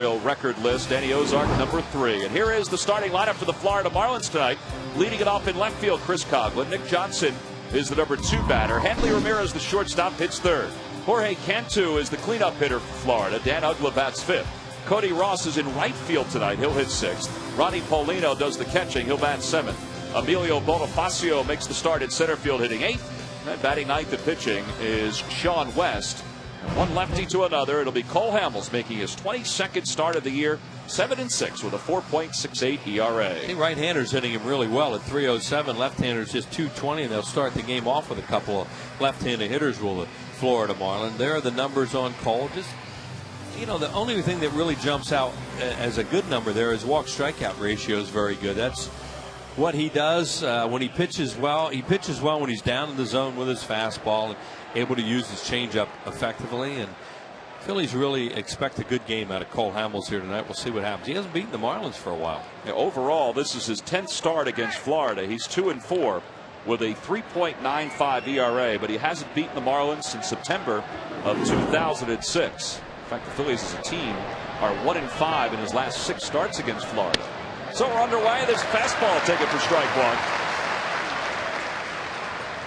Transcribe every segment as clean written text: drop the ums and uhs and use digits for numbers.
record list. Danny Ozark, number 3. And here is the starting lineup for the Florida Marlins tonight. Leading it off in left field, Chris Coghlan. Nick Johnson is the number 2 batter. Hanley Ramirez, the shortstop, hits 3rd. Jorge Cantu is the cleanup hitter for Florida. Dan Uggla bats 5th. Cody Ross is in right field tonight. He'll hit 6th. Ronnie Paulino does the catching. He'll bat 7th. Emilio Bonifacio makes the start at center field, hitting 8th. And batting 9th and pitching is Sean West. One lefty to another. It'll be Cole Hamels making his 22nd start of the year, 7-6 with a 4.68 ERA. I think right-handers hitting him really well at 307. Left-handers just 220, and they'll start the game off with a couple of left-handed hitters. Will the Florida Marlins? There are the numbers on Cole. Just, you know, the only thing that really jumps out as a good number there is walk-strikeout ratio is very good. That's what he does when he pitches well. He pitches well when he's down in the zone with his fastball and able to use his changeup effectively. And Phillies really expect a good game out of Cole Hamels here tonight. We'll see what happens. He hasn't beaten the Marlins for a while. Yeah, overall, this is his 10th start against Florida. He's 2-4 with a 3.95 ERA, but he hasn't beaten the Marlins since September of 2006. In fact, the Phillies as a team are 1-5 in his last 6 starts against Florida. So we're underway. This fastball taken for strike 1.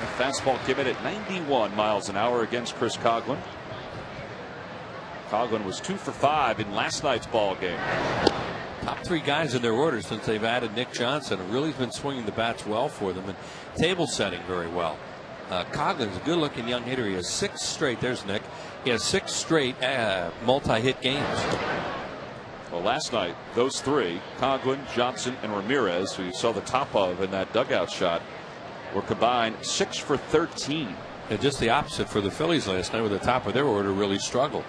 The fastball came in at 91 miles an hour against Chris Coghlan. Coghlan was 2 for 5 in last night's ball game. Top 3 guys in their order since they've added Nick Johnson. It really has been swinging the bats well for them and table setting very well. Coghlan's a good looking young hitter. He has 6 straight. There's Nick. He has 6 straight multi-hit games. Well, last night, those 3, Coghlan, Johnson, and Ramirez, who you saw the top of in that dugout shot, were combined 6 for 13. And just the opposite for the Phillies last night, where the top of their order really struggled.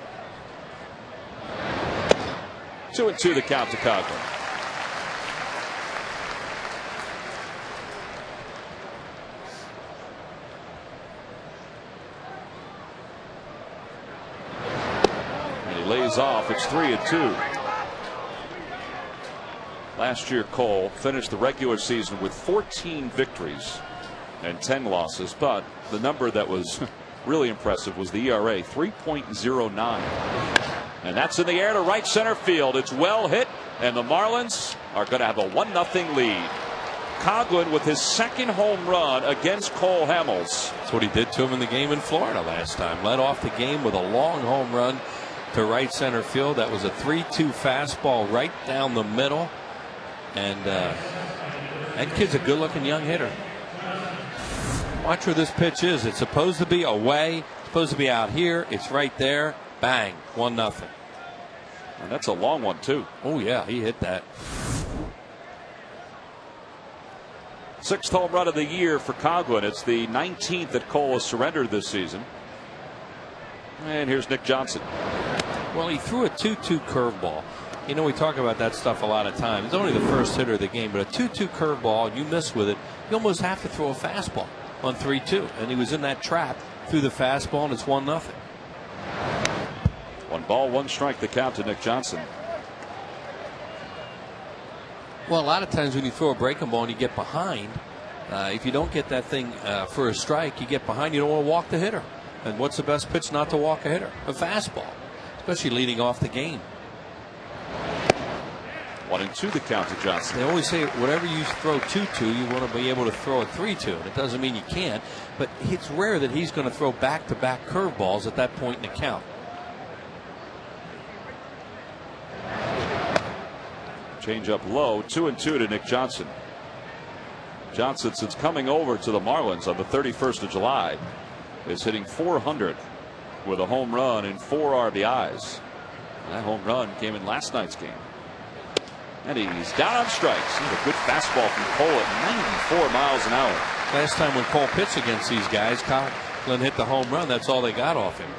2-2 the count to Coghlan. And he lays off. It's 3-2. Last year, Cole finished the regular season with 14 victories and 10 losses, but the number that was really impressive was the ERA, 3.09. And that's in the air to right center field. It's well hit, and the Marlins are going to have a 1-0 lead. Coghlan with his 2nd home run against Cole Hamels. That's what he did to him in the game in Florida last time. Led off the game with a long home run to right center field. That was a 3-2 fastball right down the middle. And that kid's a good-looking young hitter. Watch where this pitch is. It's supposed to be away. It's supposed to be out here. It's right there. Bang. 1-0. And that's a long one, too. Oh, yeah. He hit that. 6th home run of the year for Coghlan. It's the 19th that Cole has surrendered this season. And here's Nick Johnson. Well, he threw a 2-2 curveball. You know, we talk about that stuff a lot of times. He's only the first hitter of the game, but a 2-2 curveball, you miss with it, you almost have to throw a fastball on 3-2. And he was in that trap, threw the fastball, and it's 1-0. 1 ball, 1 strike, the count to Nick Johnson. Well, a lot of times when you throw a breaking ball and you get behind, if you don't get that thing for a strike, you get behind, you don't want to walk the hitter. And what's the best pitch not to walk a hitter? A fastball, especially leading off the game. 1-2 the count to Johnson. They always say whatever you throw 2-2, you want to be able to throw a 3-2. And it doesn't mean you can't, but it's rare that he's going to throw back-to-back curveballs at that point in the count. Change up low. 2-2 to Nick Johnson. Johnson, since coming over to the Marlins on the 31st of July, is hitting .400 with a home run and 4 RBIs. And that home run came in last night's game. And he's down on strikes. He's a good fastball from Cole at 94 miles an hour. Last time when Cole pitched against these guys, Coghlan hit the home run. That's all they got off him.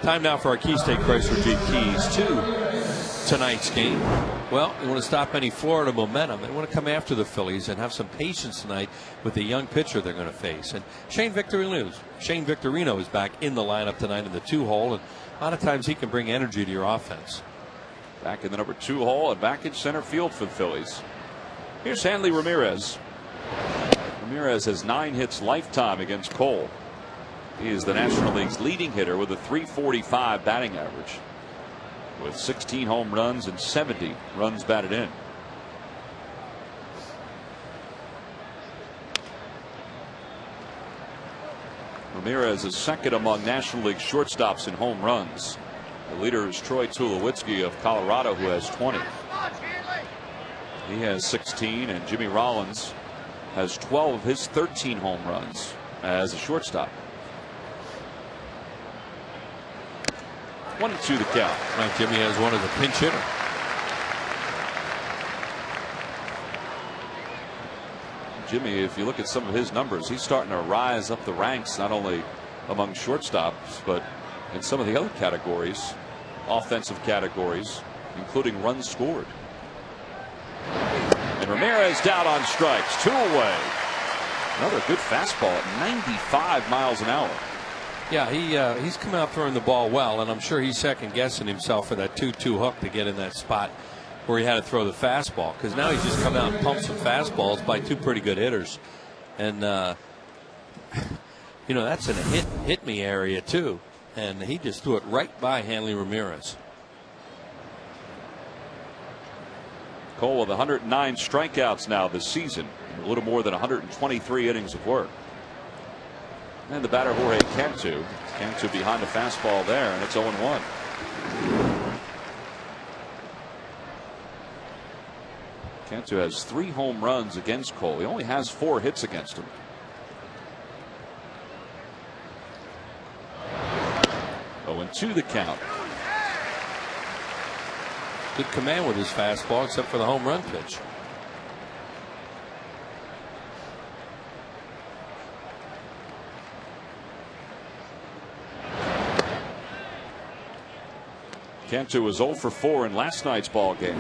Time now for our Key State Chrysler Jeep keys to tonight's game. Well, you want to stop any Florida momentum. They want to come after the Phillies and have some patience tonight with the young pitcher they're going to face. And Shane Victorino is back in the lineup tonight in the 2-hole. And a lot of times he can bring energy to your offense. Back in the number 2 hole and back in center field for the Phillies. Here's Hanley Ramirez. Ramirez has 9 hits lifetime against Cole. He is the National League's leading hitter with a .345 batting average. with 16 home runs and 70 runs batted in. Ramirez is second among National League shortstops in home runs. The leader is Troy Tulowitzki of Colorado, who has 20. He has 16, and Jimmy Rollins has 12 of his 13 home runs as a shortstop. 1-2 the count. Right, Jimmy has one as a pinch hitter. Jimmy, if you look at some of his numbers, he's starting to rise up the ranks, not only among shortstops, but in some of the other categories, offensive categories, including runs scored. And Ramirez down on strikes, 2 away. Another good fastball at 95 miles an hour. Yeah, he's come out throwing the ball well, and I'm sure he's second guessing himself for that 2-2 hook to get in that spot where he had to throw the fastball, because now he's just come out and pumped some fastballs by 2 pretty good hitters. And you know, that's in a hit me area too, and he just threw it right by Hanley Ramirez. Cole with 109 strikeouts now this season, a little more than 123 innings of work. And the batter Jorge Cantu. Cantu behind the fastball there, and it's 0-1. Cantu has 3 home runs against Cole. He only has 4 hits against him. Oh, and 2 the count. Good command with his fastball, except for the home run pitch. Cantu was 0 for 4 in last night's ball game.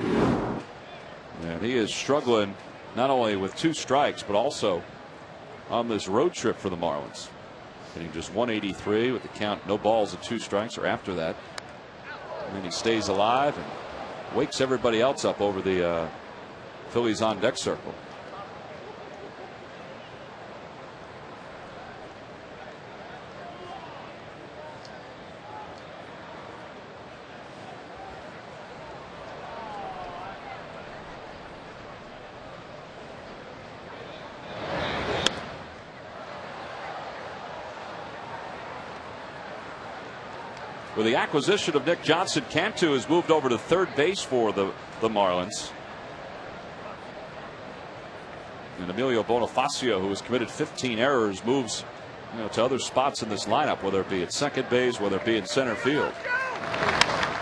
And he is struggling not only with 2 strikes, but also on this road trip for the Marlins. Hitting just 183 with the count, no balls and 2 strikes, or after that. And then he stays alive and wakes everybody else up over the Phillies on deck circle. With the acquisition of Nick Johnson, Cantu has moved over to third base for the Marlins. And Emilio Bonifacio, who has committed 15 errors, moves to other spots in this lineup, whether it be at second base, whether it be in center field.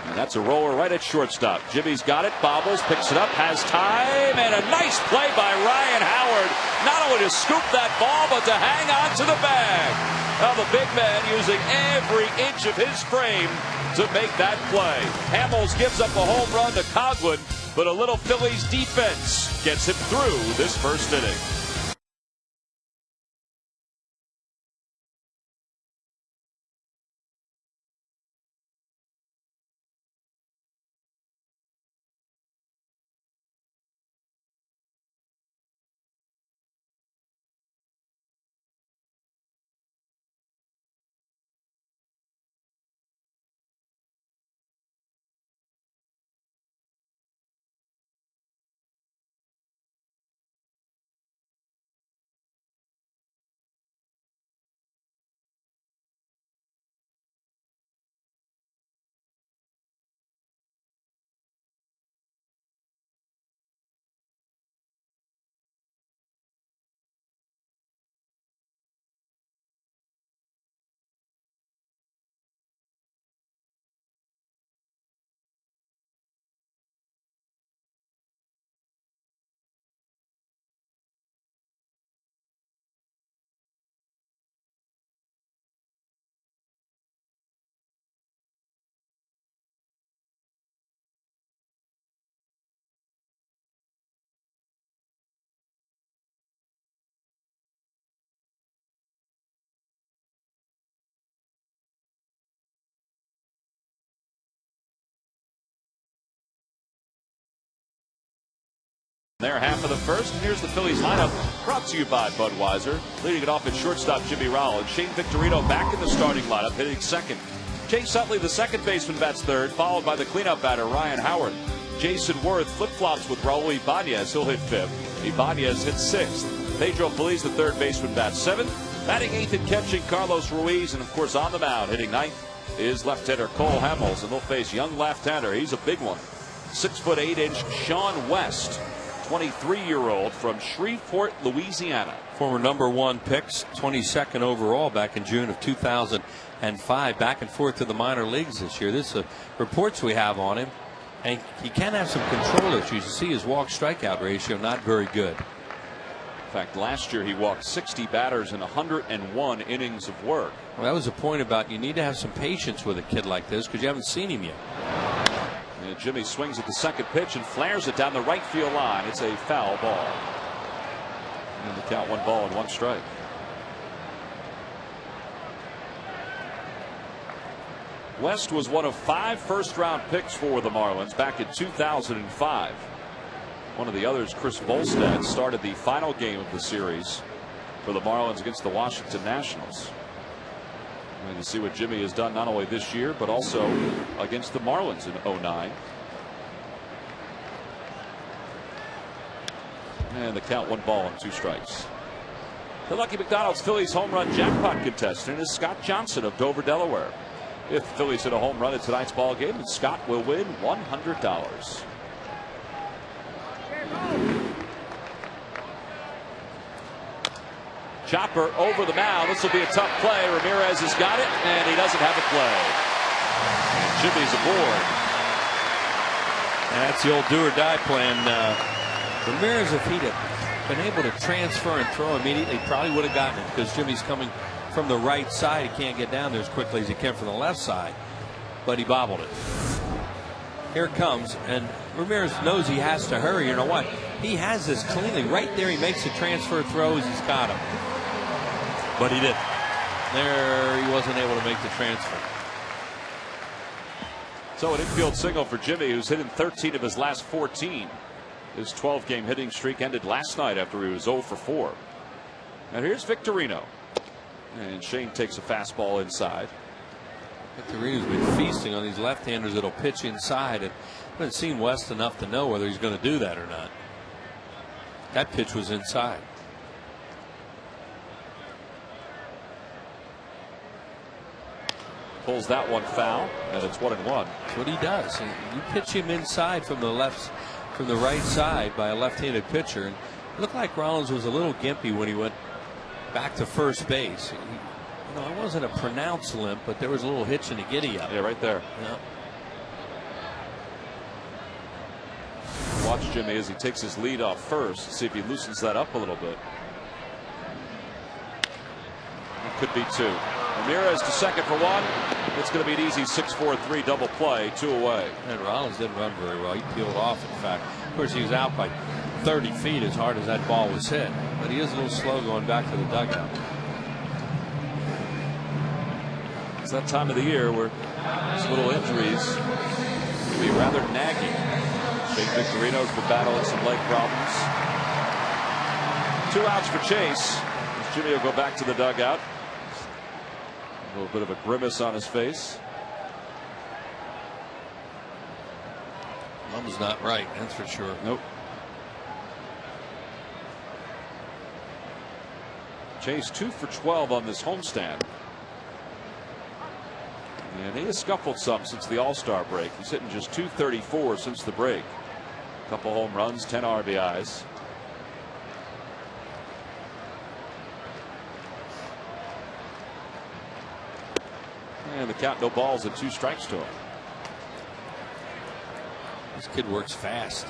And that's a roller right at shortstop. Jimmy's got it, bobbles, picks it up, has time, and a nice play by Ryan Howard. Not only to scoop that ball, but to hang on to the bag. Well, the big man using every inch of his frame to make that play. Hamels gives up a home run to Coghlan, but a little Phillies defense gets him through this first inning. There, half of the first. Here's the Phillies lineup, brought to you by Budweiser. Leading it off at shortstop, Jimmy Rollins. Shane Victorino back in the starting lineup, hitting second. Chase Utley, the second baseman, bats third, followed by the cleanup batter, Ryan Howard. Jason Worth flip-flops with Raul Ibanez. He'll hit fifth. Ibanez hits sixth. Pedro Feliz, the third baseman, bats seventh. Batting eighth and catching, Carlos Ruiz. And, of course, on the mound, hitting ninth, is left-hander Cole Hamels. And they'll face young left-hander. He's a big one. 6'8" Sean West, 23-year-old from Shreveport, Louisiana. Former #1 picks, 22nd overall back in June of 2005. Back and forth to the minor leagues this year. This is reports we have on him. And he can have some control issues. You see his walk-strikeout ratio not very good. In fact, last year he walked 60 batters in 101 innings of work. Well, that was a point about you need to have some patience with a kid like this because you haven't seen him yet. And Jimmy swings at the second pitch and flares it down the right field line. It's a foul ball. And the count, 1 ball and 1 strike. West was one of 5 first-round picks for the Marlins back in 2005. One of the others, Chris Volstad, started the final game of the series for the Marlins against the Washington Nationals. And to see what Jimmy has done not only this year but also against the Marlins in 2009. And the count, 1 ball and 2 strikes. The Lucky McDonald's Phillies home run jackpot contestant is Scott Johnson of Dover, Delaware. If the Phillies hit a home run in tonight's ball game, then Scott will win $100. Chopper over the mound. This will be a tough play. Ramirez has got it, and he doesn't have a play. And Jimmy's aboard. And that's the old do-or-die plan. Ramirez, if he'd have been able to transfer and throw immediately, probably would have gotten it because Jimmy's coming from the right side. He can't get down there as quickly as he can from the left side, but he bobbled it. Here it comes, and Ramirez knows he has to hurry. You know what? He has this cleanly right there. He makes the transfer throws. He's got him, but he didn't. There, he wasn't able to make the transfer. So an infield single for Jimmy, who's hit in 13 of his last 14. His 12-game hitting streak ended last night after he was 0 for 4. Now here's Victorino. And Shane takes a fastball inside. Victorino's been feasting on these left-handers that'll pitch inside, and I haven't seen West enough to know whether he's going to do that or not. That pitch was inside. Pulls that one foul, and it's 1-1. That's what he does. You pitch him inside from the right side by a left-handed pitcher, and it looked like Rollins was a little gimpy when he went back to first base. You know, it wasn't a pronounced limp, but there was a little hitch in the giddy up. Yeah, right there. Yeah. Watch Jimmy as he takes his lead off first. See if he loosens that up a little bit. It could be 2. Ramirez to second for 1. It's going to be an easy 6-4-3 double play, 2 away. And Rollins didn't run very well. He peeled off, in fact. Of course, he was out by 30 feet as hard as that ball was hit. But he is a little slow going back to the dugout. It's that time of the year where these little injuries can be rather nagging. Shane Victorino's been battling some leg problems. 2 outs for Chase. Jimmy will go back to the dugout. A little bit of a grimace on his face. Mom's not right, that's for sure. Nope. Chase 2 for 12 on this homestand. And he has scuffled some since the All-Star break. He's hitting just .234 since the break. A couple home runs, 10 RBIs. And the count, no balls and 2 strikes to him. This kid works fast.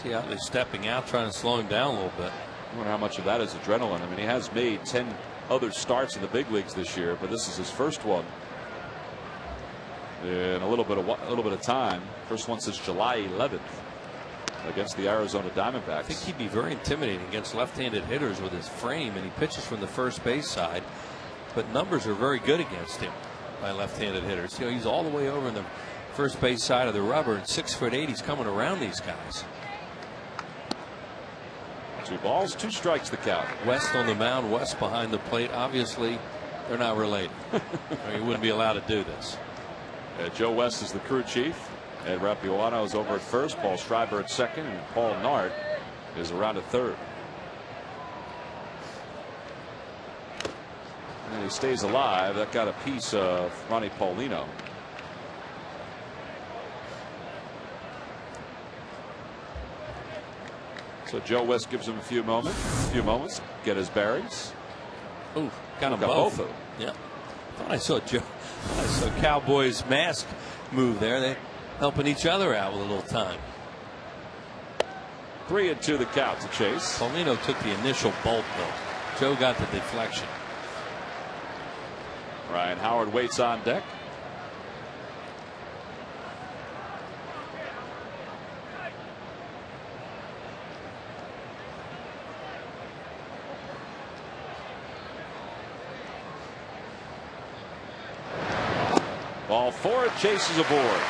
See how they're stepping out, trying to slow him down a little bit. I wonder how much of that is adrenaline. I mean, he has made 10 other starts in the big leagues this year, but this is his first one in a little bit of time. First one since July 11th against the Arizona Diamondbacks. I think he'd be very intimidating against left-handed hitters with his frame, and he pitches from the first base side, but numbers are very good against him by left-handed hitters. You know, he's all the way over in the first base side of the rubber, and 6'8". He's coming around these guys. 2 balls, 2 strikes the count. West on the mound, West behind the plate. Obviously, they're not related. or he wouldn't be allowed to do this. Joe West is the crew chief. Ed Rapuano is over at first. Paul Schreiber at second, and Paul Nart is around at third. And he stays alive. That got a piece of Ronnie Paulino. So Joe West gives him a few moments, get his bearings. Ooh, got them both of them. Yeah. I thought I saw Cowboys mask move there. They helping each other out with a little time. 3-2 the count to Chase. Paulino took the initial bolt though. Joe got the deflection. Ryan Howard waits on deck. Ball four. Chase is aboard.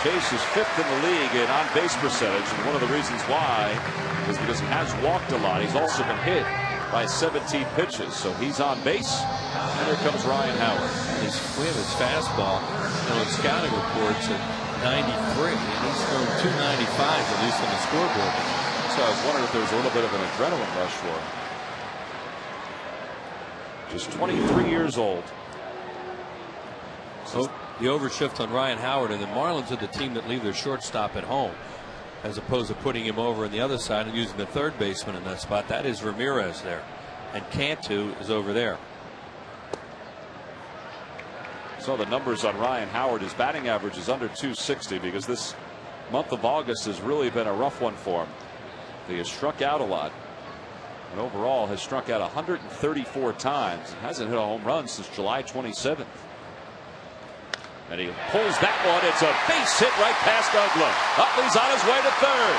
Chase is fifth in the league in on-base percentage, and one of the reasons why is because he has walked a lot. He's also been hit by 17 pitches, so he's on base. And here comes Ryan Howard. We have his fastball, in scouting reports at 93, and he's thrown 295 at least on the scoreboard. So I was wondering if there was a little bit of an adrenaline rush for him. Just 23 years old. So the overshift on Ryan Howard, and the Marlins are the team that leave their shortstop at home, as opposed to putting him over on the other side and using the third baseman in that spot. That is Ramirez there, and Cantu is over there. So the numbers on Ryan Howard, his batting average is under 260 because this month of August has really been a rough one for him. He has struck out a lot, and overall has struck out 134 times and hasn't hit a home run since July 27th. And he pulls that one. It's a base hit right past Uggla. Utley's on his way to third.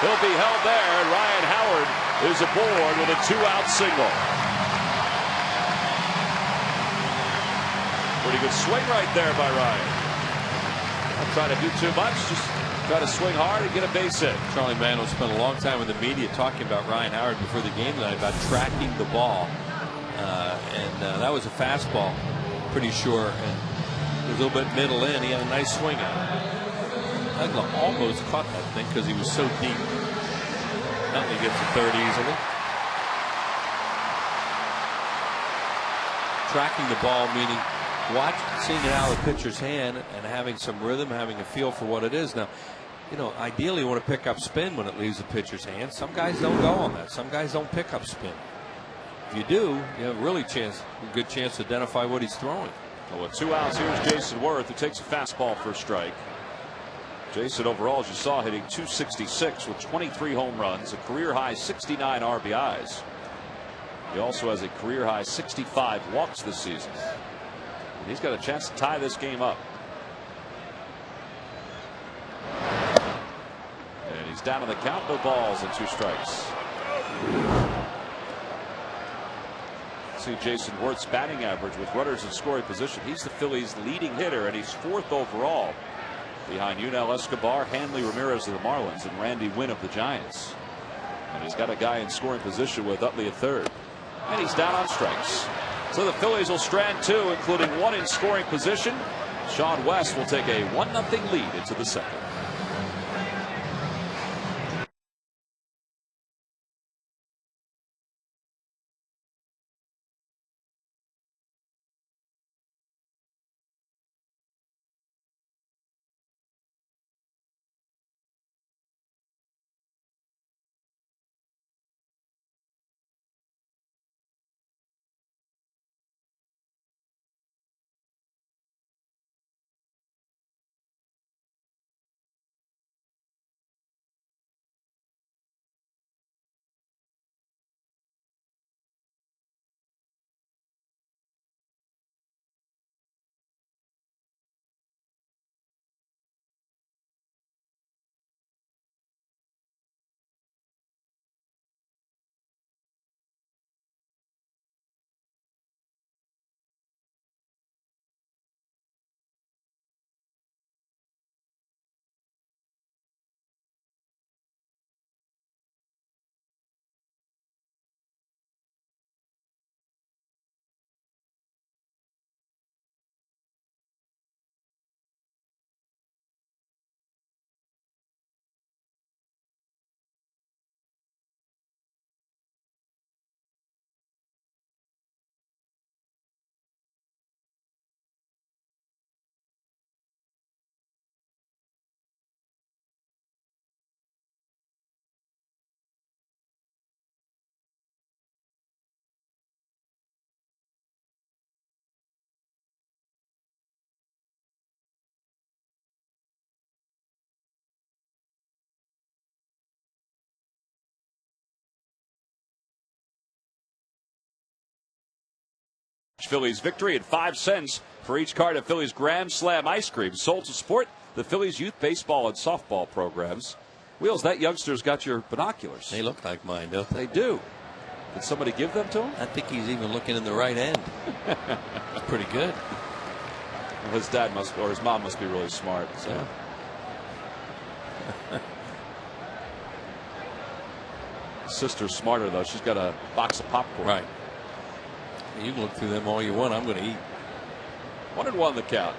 He'll be held there, and Ryan Howard is aboard with a 2-out single. Pretty good swing right there by Ryan. Not trying to do too much, just try to swing hard and get a base hit. Charlie Mantle spent a long time with the media talking about Ryan Howard before the game tonight, about tracking the ball. That was a fastball, pretty sure. And a little bit middle in. He had a nice swing on it. Uggla almost caught that thing because he was so deep. Utley gets to third easily. Tracking the ball, meaning seeing it out of the pitcher's hand and having some rhythm, having a feel for what it is. Now, ideally you want to pick up spin when it leaves the pitcher's hand. Some guys don't go on that. Some guys don't pick up spin. If you do, you have a good chance to identify what he's throwing. Well, with 2 outs, here's Jason Worth, who takes a fastball for a strike. Jason overall, as you saw, hitting .266 with 23 home runs, a career high 69 RBIs. He also has a career high 65 walks this season. And he's got a chance to tie this game up. And he's down on the count, no balls and 2 strikes. See Jason Worth's batting average with runners in scoring position. He's the Phillies' leading hitter, and he's 4th overall behind Yunel Escobar, Hanley Ramirez of the Marlins, and Randy Wynn of the Giants. And he's got a guy in scoring position with Utley at third. And he's down on strikes. So the Phillies will strand 2, including 1 in scoring position. Sean West will take a 1-0 lead into the second. Phillies victory at 5 cents for each cart of Phillies Grand Slam ice cream, sold to support the Phillies youth baseball and softball programs. Wheels, that youngster's got your binoculars. They look like mine, don't they? They do. Did somebody give them to him? I think he's even looking in the right end. It's pretty good. Well, his dad must, or his mom must be really smart. So. Yeah. Sister's smarter, though. She's got a box of popcorn. Right. You can look through them all you want. I'm going to eat. 1-1 the count.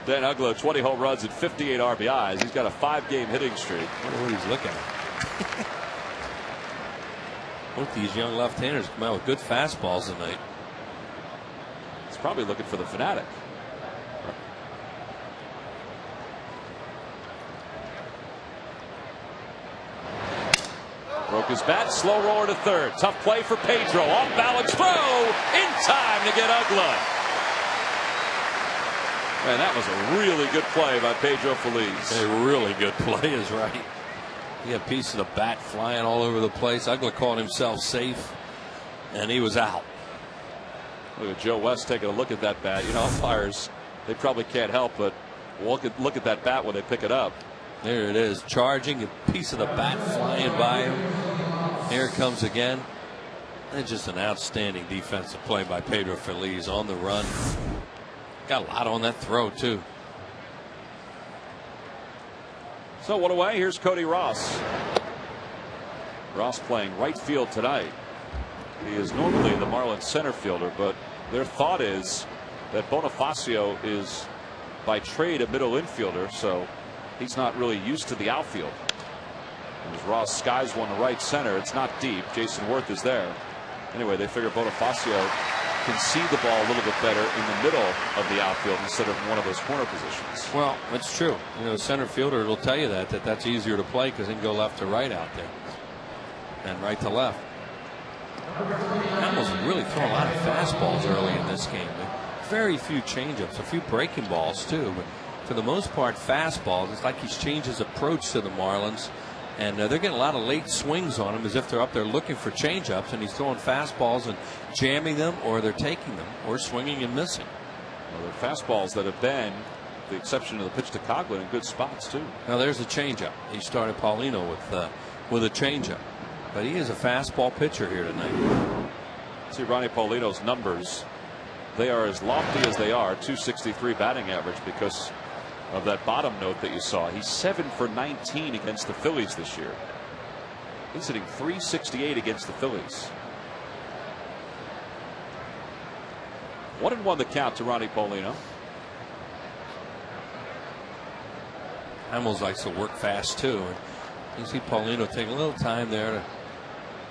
Dan Uglow, 20 home runs and 58 RBIs. He's got a 5-game hitting streak. I wonder what he's looking at. Both these young left-handers come out with good fastballs tonight. He's probably looking for the fanatic. Broke his bat, slow roller to third. Tough play for Pedro. Off balance throw in time to get Uglow. Man, that was a really good play by Pedro Feliz. A really good play is right. He had a piece of the bat flying all over the place. Uglow called himself safe, and he was out. Look at Joe West taking a look at that bat. You know, umpires, they probably can't help but look at that bat when they pick it up. There it is, charging, a piece of the bat flying by him. Here it comes again. It's just an outstanding defensive play by Pedro Feliz on the run. Got a lot on that throw, too. So 1 away. Here's Cody Ross. Ross playing right field tonight. He is normally the Marlins center fielder, but their thought is that Bonifacio is by trade a middle infielder, so he's not really used to the outfield. And as Ross skies one to right center, it's not deep. Jason Worth is there. Anyway, they figure Bonifacio can see the ball a little bit better in the middle of the outfield instead of one of those corner positions. Well, it's true. You know, center fielder will tell you that's easier to play because he can go left to right out there and right to left. Hamels really thrown a lot of fastballs early in this game. Very few changeups, a few breaking balls too, but for the most part fastballs. It's like he's changed his approach to the Marlins, and they're getting a lot of late swings on him as if they're up there looking for changeups, and he's throwing fastballs and jamming them, or they're taking them, or swinging and missing. Well, they're fastballs that have been, with the exception of the pitch to Coughlin, in good spots too. Now there's a changeup. He started Paulino with a changeup, but he is a fastball pitcher here tonight. See Ronnie Paulino's numbers. They are as lofty as they are. 263 batting average because of that bottom note that you saw. He's 7 for 19 against the Phillies this year. He's hitting .368 against the Phillies. 1-1 the count to Ronnie Paulino. Hamels likes to work fast too. You see Paulino taking a little time there to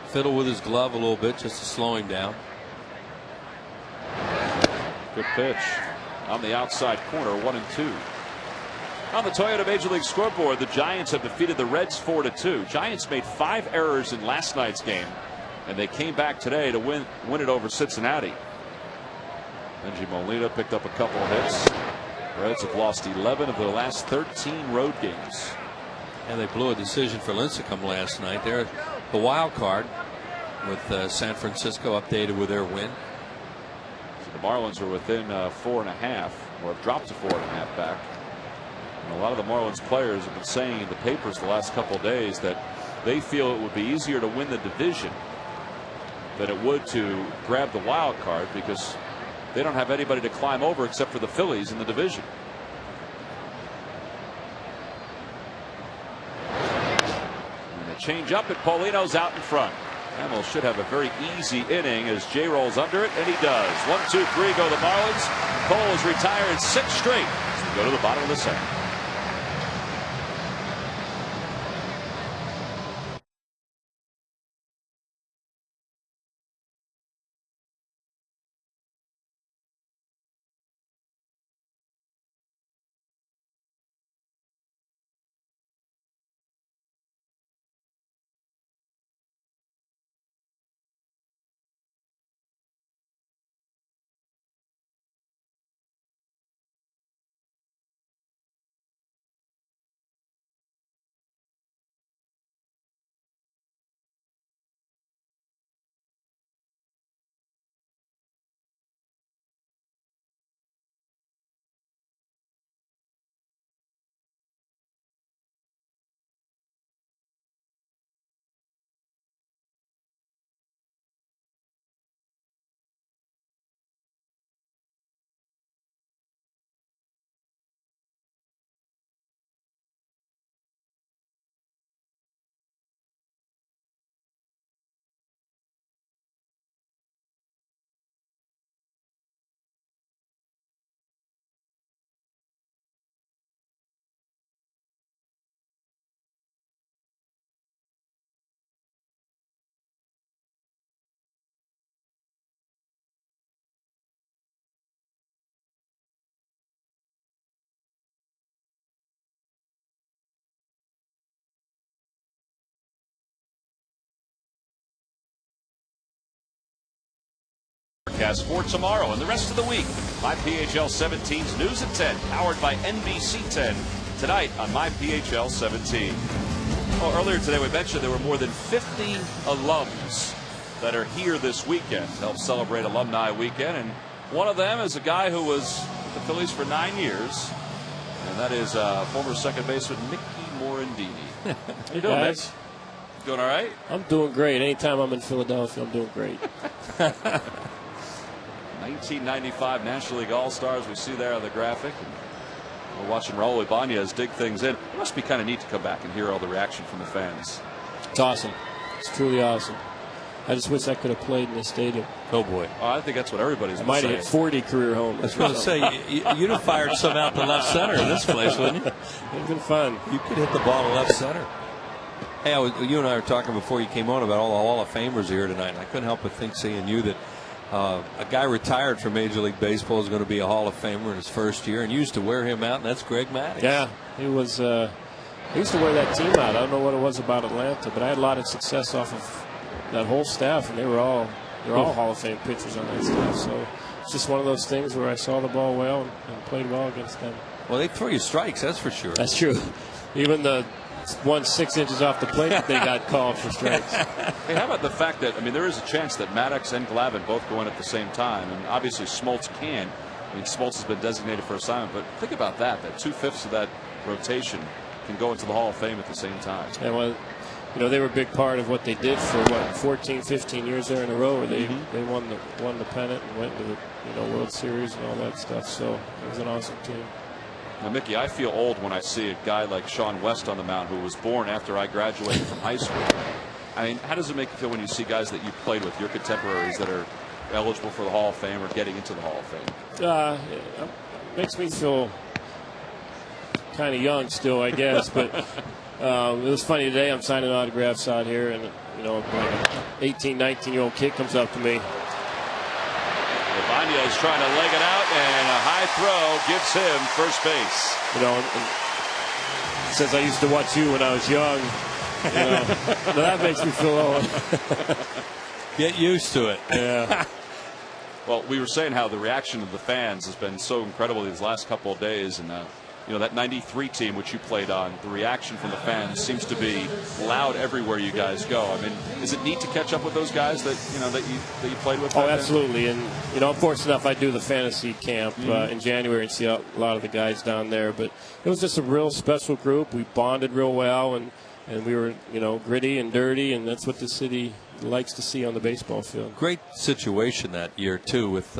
fiddle with his glove a little bit just to slow him down. Good pitch on the outside corner. 1-2. On the Toyota Major League scoreboard, the Giants have defeated the Reds 4-2. Giants made 5 errors in last night's game, and they came back today to win it over Cincinnati. Benji Molina picked up a couple of hits. Reds have lost 11 of their last 13 road games. And they blew a decision for Lincecum last night. They're the wild card with San Francisco updated with their win. So the Marlins are within 4.5, or have dropped to 4.5 back. And a lot of the Marlins players have been saying in the papers the last couple of days that they feel it would be easier to win the division than it would to grab the wild card because they don't have anybody to climb over except for the Phillies in the division. And a change up, and Paulino's out in front. Hamels should have a very easy inning as Jay rolls under it, and he does. 1, 2, 3 go the Marlins. Cole has retired 6 straight as we go to the bottom of the second. broadcast for tomorrow and the rest of the week. MyPHL 17's News at 10, powered by NBC 10, tonight on MyPHL 17. Well, earlier today we mentioned there were more than 50 alums that are here this weekend to help celebrate Alumni Weekend, and one of them is a guy who was with the Phillies for 9 years, and that is former second baseman Mickey Morandini. How you doing, guys? Mick? Doing all right? I'm doing great. Anytime I'm in Philadelphia, I'm doing great. 1995 National League All-Stars we see there on the graphic. We're watching Raul Ibanez dig things in. It must be kind of neat to come back and hear all the reaction from the fans. It's awesome. It's truly awesome. I just wish I could have played in this stadium. Oh, boy. Oh, I think that's what everybody's I might have hit 40 career homes. I was going to say, you'd have fired some out to left center in this place, wouldn't you? It's been fun. You could hit the ball to left center. Hey, you and I were talking before you came on about all the Hall of Famers here tonight. And I couldn't help but think, seeing you, that a guy retired from Major League Baseball is going to be a Hall of Famer in his first year, and you used to wear him out, and that's Greg Maddux. Yeah, he was. He used to wear that team out. I don't know what it was about Atlanta, but I had a lot of success off of that whole staff, and they're all Hall of Fame pitchers on that staff. So it's just one of those things where I saw the ball well and played well against them. Well, they throw you strikes, that's for sure. That's true. Even the one 6 inches off the plate, they got called for strikes. Hey, how about the fact that, I mean, there is a chance that Maddux and Glavine both go in at the same time, and obviously Smoltz can. I mean, Smoltz has been designated for assignment, but think about that 2/5 of that rotation can go into the Hall of Fame at the same time. And well, you know, they were a big part of what they did for 14, 15 years there in a row, where they won the pennant and went to the World Series and all that stuff. So it was an awesome team. Now, Mickey, I feel old when I see a guy like Sean West on the mound, who was born after I graduated from high school. I mean, how does it make you feel when you see guys that you played with, your contemporaries, that are eligible for the Hall of Fame or getting into the Hall of Fame? It makes me feel kind of young still, I guess. But it was funny today. I'm signing autographs out here, and an 18, 19-year-old kid comes up to me. Ibanez trying to leg it out, and a high throw gives him first base. And says, I used to watch you when I was young. That makes me feel old. Get used to it. Yeah. Well, we were saying how the reaction of the fans has been so incredible these last couple of days, and that 93 team which you played on, the reaction from the fans seems to be loud everywhere you guys go. I mean, is it neat to catch up with those guys that you played with? Oh, absolutely. And I'm fortunate enough, I do the fantasy camp in January and see a lot of the guys down there. But it was just a real special group. We bonded real well, and we were gritty and dirty, and that's what the city likes to see on the baseball field. Great situation that year too with.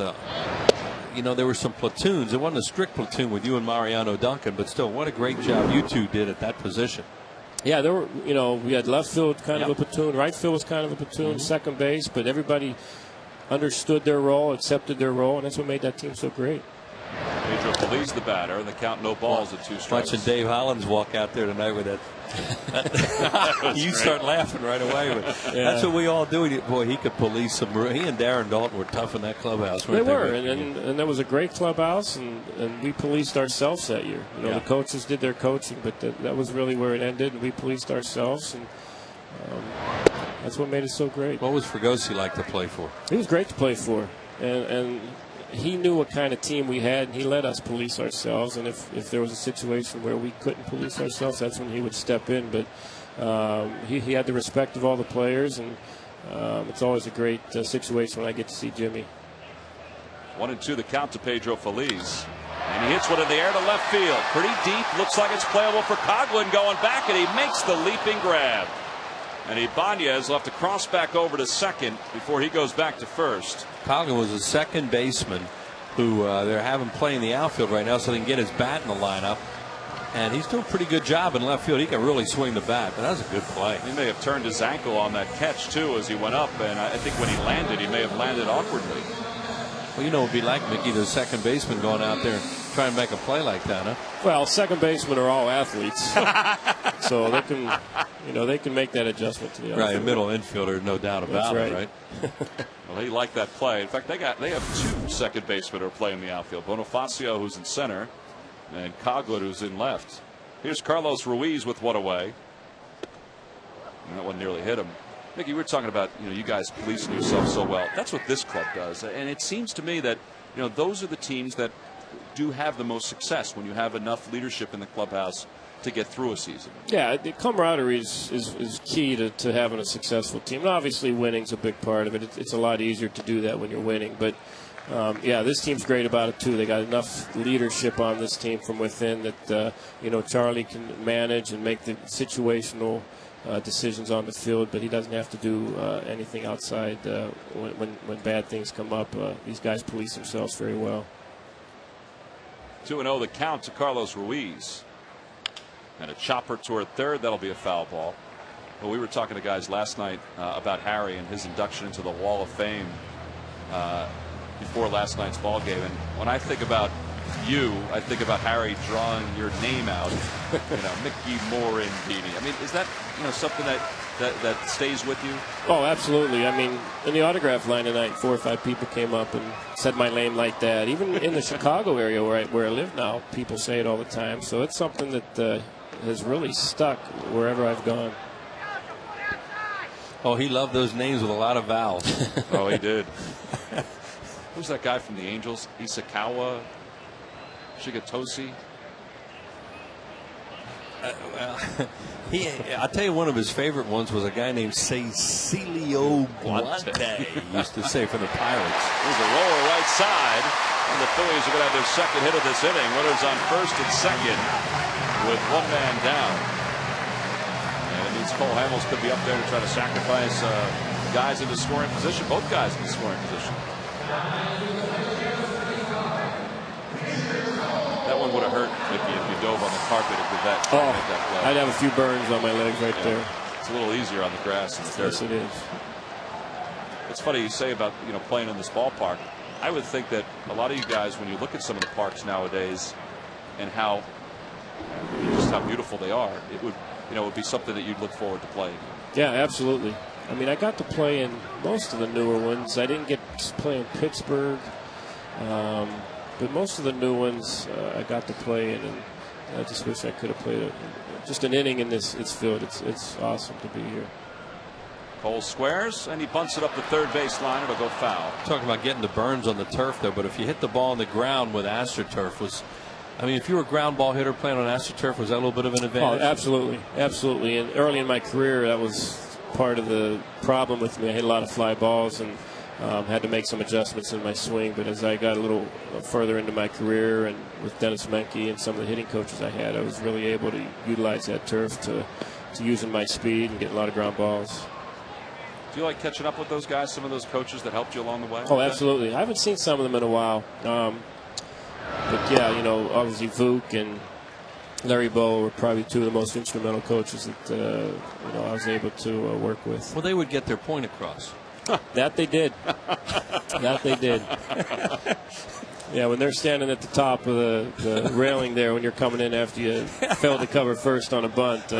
There were some platoons. It wasn't a strict platoon with you and Mariano Duncan, but still, what a great job you two did at that position. Yeah, there were, we had left field kind of a platoon, right field was kind of a platoon, second base, but everybody understood their role, accepted their role, and that's what made that team so great. Pedro Phillies the batter, and the count no balls at 2 strikes. Watching Dave Hollins walk out there tonight with that. You start laughing right away. But that's what we all do. Boy, he could police some. He and Darren Dalton were tough in that clubhouse. They were, and that was a great clubhouse, and we policed ourselves that year. The coaches did their coaching, but that was really where it ended, and we policed ourselves, and that's what made it so great. What was Fregosi like to play for? He was great to play for, and he knew what kind of team we had, and he let us police ourselves. And if there was a situation where we couldn't police ourselves, that's when he would step in. But he had the respect of all the players, and it's always a great situation when I get to see Jimmy. 1-2 the count to Pedro Feliz. And he hits one in the air to left field. Pretty deep. Looks like it's playable for Coghlan going back, and he makes the leaping grab. And Ibanez will have to cross back over to second before he goes back to first. Coghlan was a second baseman who they're having play in the outfield right now so they can get his bat in the lineup. And he's doing a pretty good job in left field. He can really swing the bat, but that was a good play. He may have turned his ankle on that catch, too, as he went up. And I think when he landed, he may have landed awkwardly. Well, it would be like, Mickey, the second baseman going out there and trying to make a play like that, huh? Well, second basemen are all athletes. So they can make that adjustment to the outfield. Right, a middle infielder, no doubt about it, right? Well, he liked that play. In fact, they have 2 second basemen who are playing the outfield. Bonifacio, who's in center, and Coghlan, who's in left. Here's Carlos Ruiz with one away. And that one nearly hit him. Mickey, we're talking about, you guys policing yourself so well. That's what this club does. And it seems to me that, those are the teams that do have the most success when you have enough leadership in the clubhouse to get through a season. Yeah, the camaraderie is key to having a successful team. And obviously, winning's a big part of it. It's a lot easier to do that when you're winning. But, this team's great about it, too. They got enough leadership on this team from within that, Charlie can manage and make the situational decisions on the field, but he doesn't have to do anything outside when bad things come up. These guys police themselves very well. 2-0 the count to Carlos Ruiz. And a chopper toward third. That'll be a foul ball. Well, we were talking to guys last night about Harry and his induction into the Wall of Fame before last night's ball game. And when I think about you, I think about Harry drawing your name out. Mickey Moore and Beanie. I mean, is that something that stays with you? Oh, absolutely. I mean, in the autograph line tonight, 4 or 5 people came up and said my name like that. Even in the Chicago area where I live now, people say it all the time. So it's something that has really stuck wherever I've gone. Oh, he loved those names with a lot of vowels. Oh, he did. Who's that guy from the Angels? Isakawa? Shigetoshi? I'll tell you, one of his favorite ones was a guy named Cecilio Guante. He used to say for the Pirates. There's a roller right side, and the Phillies are going to have their second hit of this inning. Runners on first and second with 1 man down. And it means Cole Hamels could be up there to try to sacrifice guys into scoring position. Both guys in scoring position. That one would have hurt, Mickey, if you dove on the carpet at the vet. Oh, I'd have a few burns on my legs right there. It's a little easier on the grass and the dirt. Yes, it is. It's funny you say about playing in this ballpark. I would think that a lot of you guys, when you look at some of the parks nowadays, and just how beautiful they are, it would be something that you'd look forward to playing. Yeah, absolutely. I mean, I got to play in most of the newer ones. I didn't get to play in Pittsburgh. But most of the new ones I got to play in, and I just wish I could have played just an inning in this field. It's awesome to be here. Cole squares, and he bunts it up the third base line. It'll go foul. Talking about getting the burns on the turf, though, but if you hit the ball on the ground with AstroTurf, if you were a ground ball hitter playing on AstroTurf, was that a little bit of an advantage? Oh, absolutely. Absolutely. And early in my career, that was part of the problem with me. I hit a lot of fly balls and had to make some adjustments in my swing, but as I got a little further into my career and with Dennis Menke and some of the hitting coaches I had, I was really able to utilize that turf to using my speed and getting a lot of ground balls. Do you like catching up with those guys, some of those coaches that helped you along the way? Oh, absolutely. I haven't seen some of them in a while. But yeah, obviously Vuk and Larry Bow were probably 2 of the most instrumental coaches that I was able to work with. Well, they would get their point across. That they did. That they did. Yeah, when they're standing at the top of the railing there when you're coming in after you failed to cover first on a bunt,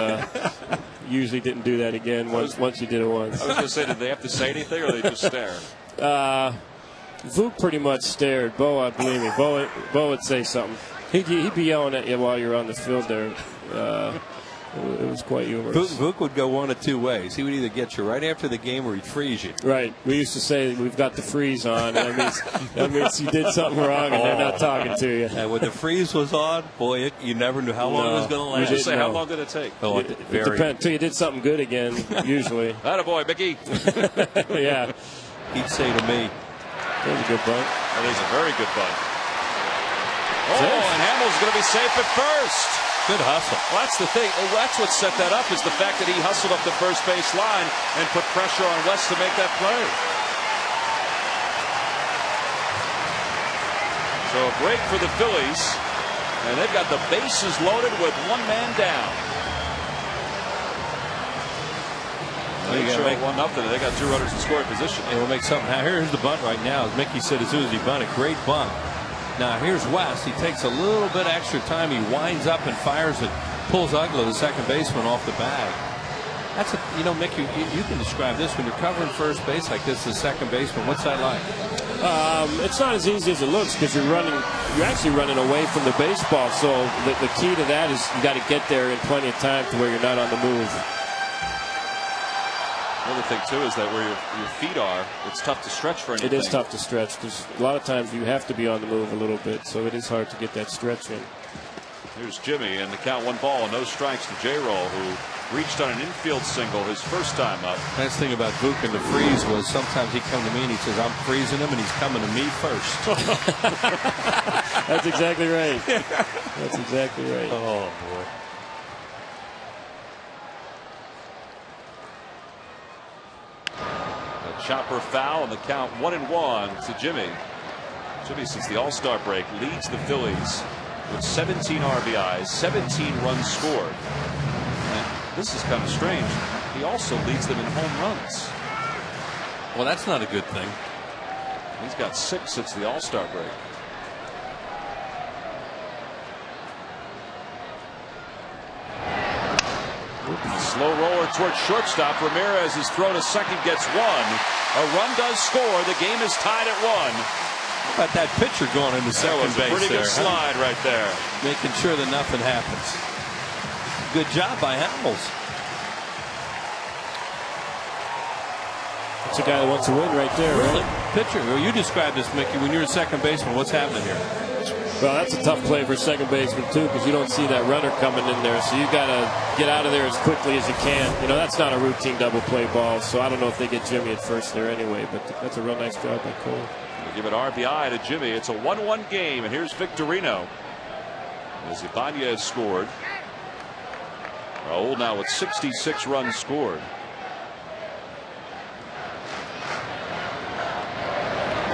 usually didn't do that again once you did it once. I was going to say, did they have to say anything or they just stare? Vuk pretty much stared. Bo, believe me, Bo would say something. He'd be yelling at you while you're on the field there. It was quite humorous. Vuk would go one of 2 ways. He would either get you right after the game or he'd freeze you. Right. We used to say we've got the freeze on. That means you did something wrong and they're not talking to you. And when the freeze was on, boy, you never knew how long it was going to last. You say, how long did it take? Oh, it depends. Until you did something good again, usually. Attaboy, Mickey. Yeah. He'd say to me, that was a good bunt. That is a very good bunt. Oh, and Hamels is going to be safe at first. Good hustle. Well, that's the thing. That's what set that up, is the fact that he hustled up the first base line and put pressure on West to make that play. So a break for the Phillies, and they've got the bases loaded with 1 man down. They show 1-0. They got 2 runners in scoring position. And we'll make something. Now here's the bunt right now. As Mickey said, as soon as he bunted, great bunt. Now here's West. He takes a little bit extra time. He winds up and fires it, pulls Ugla, the second baseman, off the bag. That's Mickey, you can describe this when you're covering first base like this, the second baseman. What's that like? It's not as easy as it looks because you're actually running away from the baseball. So the key to that is you got to get there in plenty of time to where you're not on the move. Another thing too is that where your feet are, it's tough to stretch for anything. It is tough to stretch because a lot of times you have to be on the move a little bit, so it is hard to get that stretch in. Here's Jimmy, and the count 1 ball and no strikes to J-Roll, who reached on an infield single his first time up. Nice thing about Vuk and the freeze was sometimes he'd come to me and he says, I'm freezing him, and he's coming to me first. That's exactly right. That's exactly right. Oh, boy. A chopper foul, and the count 1-1 to Jimmy. Jimmy, since the All-Star break, leads the Phillies with 17 RBIs, 17 runs scored. And this is kind of strange. He also leads them in home runs. Well, that's not a good thing. He's got 6 since the All-Star break. Slow roller towards shortstop. Ramirez is thrown to second, gets 1. A run does score. The game is tied at 1. How about that pitcher going into second base? That was a pretty good slide right there. Making sure that nothing happens. Good job by Hamels. It's a guy that wants to win right there. Really? Right? Pitcher. Well, you described this, Mickey, when you're a second baseman. What's happening here? Well, that's a tough play for second baseman, too, because you don't see that runner coming in there. So you got to get out of there as quickly as you can. You know, that's not a routine double play ball. So I don't know if they get Jimmy at first there anyway, but that's a real nice job by Cole. We'll give it RBI to Jimmy. It's a 1-1 game, and here's Victorino. As Ibanez scored. Raul now with 66 runs scored.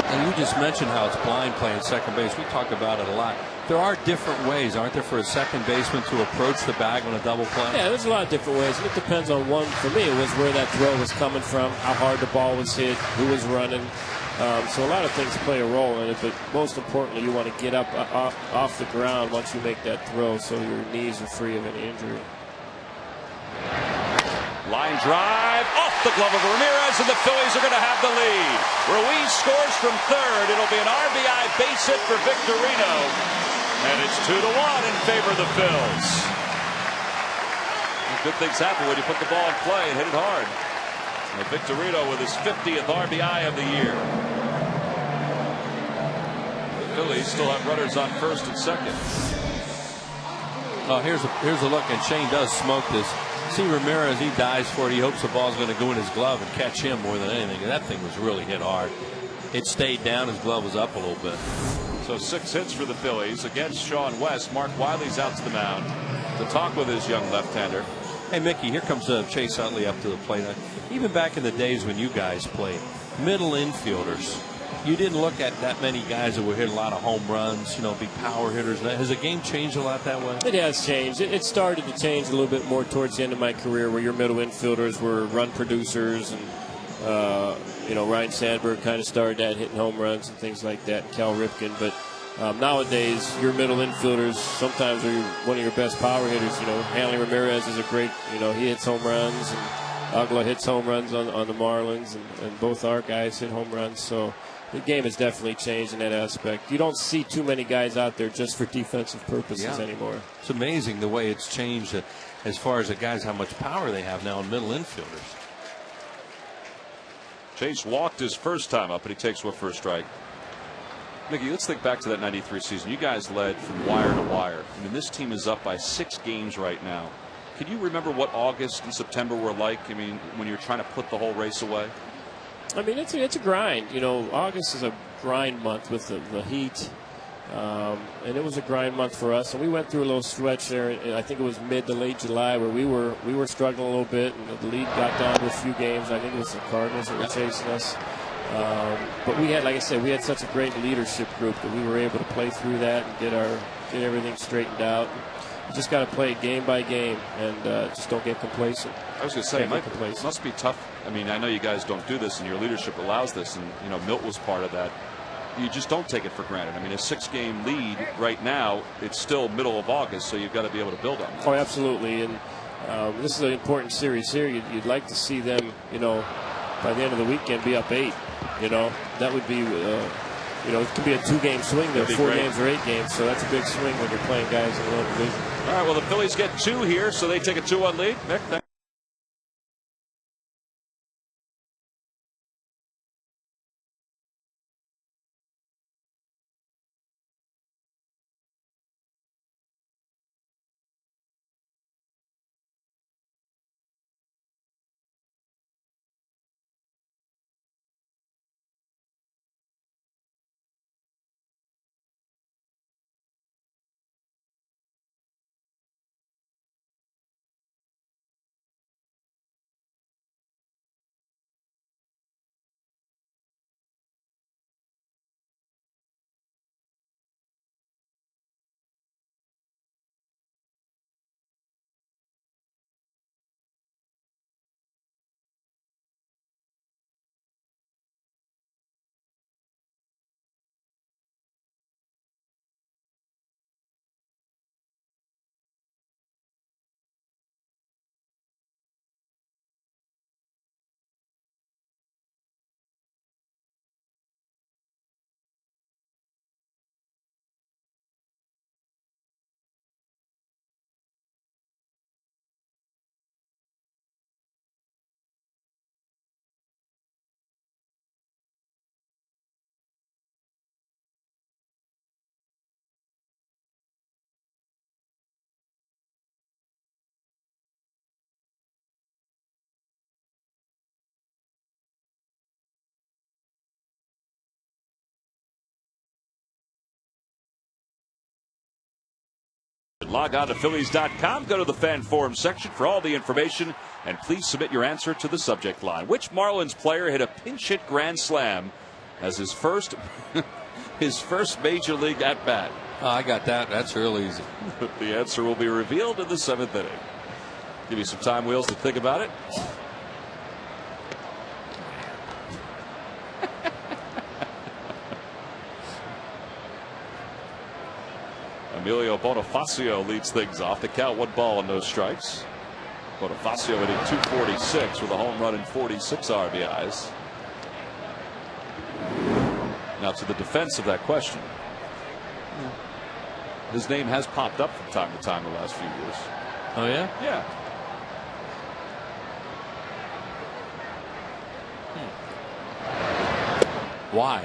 And you just mentioned how it's blind playing second base. We talk about it a lot. There are different ways, aren't there, for a second baseman to approach the bag on a double play? Yeah, there's a lot of different ways. It depends on one. For me, it was where that throw was coming from, how hard the ball was hit, who was running. So a lot of things play a role in it, but most importantly, you want to get up off the ground once you make that throw so your knees are free of any injury. Line drive off the glove of Ramirez, and the Phillies are going to have the lead. Ruiz scores from third. It'll be an RBI base hit for Victorino, and it's 2-1 in favor of the Phils. Good things happen when you put the ball in play and hit it hard. And Victorino with his 50th RBI of the year. The Phillies still have runners on first and second. Oh, here's a look, and Shane does smoke this. See Ramirez, he dives for it. He hopes the ball's going to go in his glove and catch him more than anything. And that thing was really hit hard. It stayed down. His glove was up a little bit. So 6 hits for the Phillies against Sean West. Mark Wiley's out to the mound to talk with his young left-hander. Hey, Mickey, here comes Chase Utley up to the plate. Even back in the days when you guys played, middle infielders, you didn't look at that many guys that would hit a lot of home runs, you know, be power hitters. Has the game changed a lot that way? It has changed. It started to change a little bit more towards the end of my career, where your middle infielders were run producers, and you know, Ryan Sandberg kind of started that, hitting home runs and things like that, and Cal Ripken. But nowadays, your middle infielders sometimes are one of your best power hitters. You know, Hanley Ramirez is a great, you know, he hits home runs, and Agla hits home runs on the Marlins, and both our guys hit home runs. So the game has definitely changed in that aspect. You don't see too many guys out there just for defensive purposes anymore. It's amazing the way it's changed as far as the guys, how much power they have now in middle infielders. Chase walked his first time up, and he takes one for a strike. Mickey, let's think back to that 93 season. You guys led from wire to wire. I mean, this team is up by 6 games right now. Can you remember what August and September were like? I mean, when you're trying to put the whole race away? I mean, it's a grind. You know, August is a grind month with the heat, and it was a grind month for us. And we went through a little stretch there, and I think it was mid to late July, where we were struggling a little bit, and the lead got down to a few games. I think it was the Cardinals that were chasing us. But we had, like I said, we had such a great leadership group that we were able to play through that and get everything straightened out. You just got to play it game by game, and just don't get complacent. I was going to say, it must be tough. I mean, I know you guys don't do this, and your leadership allows this, and you know Milt was part of that. You just don't take it for granted. I mean, a 6-game lead right now, it's still middle of August, so you've got to be able to build on that. Oh, absolutely, and this is an important series here. You'd like to see them, you know, by the end of the weekend, be up 8. You know, that would be, you know, it could be a 2-game swing there, 4 games or 8 games. So that's a big swing when you're playing guys in the low division. All right, well, the Phillies get 2 here, so they take a 2-1 lead. Nick, thanks. Log on to Phillies.com. Go to the fan forum section for all the information. And please submit your answer to the subject line. Which Marlins player hit a pinch hit grand slam as his first major league at bat? Oh, I got that. That's real easy. The answer will be revealed in the 7th inning. Give you some time, Wheels, to think about it. Emilio Bonifacio leads things off. The count 1 ball and no strikes. Bonifacio hitting .246 with a home run and 46 RBIs. Now to the defense of that question. His name has popped up from time to time the last few years. Oh, yeah? Yeah. Why?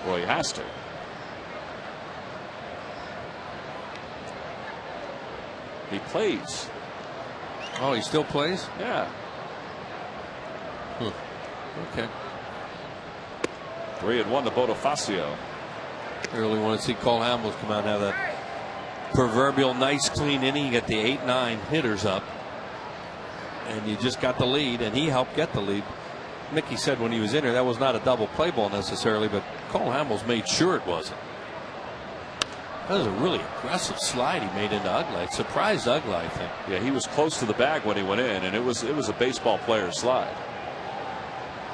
Well, he has to. He plays. Oh, he still plays? Yeah. Okay. 3-1 to Bonifacio. I really want to see Cole Hamels come out and have that proverbial nice clean inning. You get the 8-9 hitters up, and you just got the lead, and he helped get the lead. Mickey said when he was in there that was not a double play ball necessarily, but Cole Hamels made sure it wasn't. That was a really aggressive slide he made into Ugley. Surprised Ugley, I think. Yeah, he was close to the bag when he went in, and it was a baseball player's slide.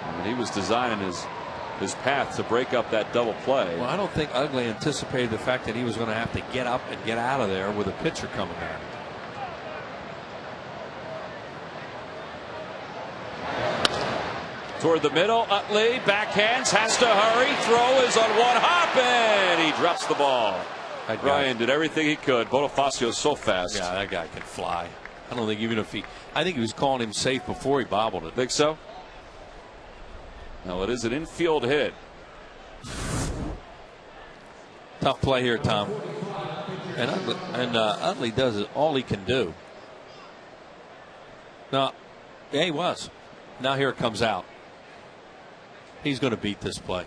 I mean, he was designing his path to break up that double play. Well, I don't think Ugley anticipated the fact that he was going to have to get up and get out of there with a pitcher coming back. Toward the middle, Utley backhands, has to hurry. Throw is on one hop, and he drops the ball. Ryan did everything he could. Bonifacio's so fast. Yeah, that guy can fly. I don't think even if I think he was calling him safe before he bobbled it. Think so? No, it is an infield hit. Tough play here, Tom. And Utley does all he can do. Now, yeah, he was. Now here it comes out. He's going to beat this play.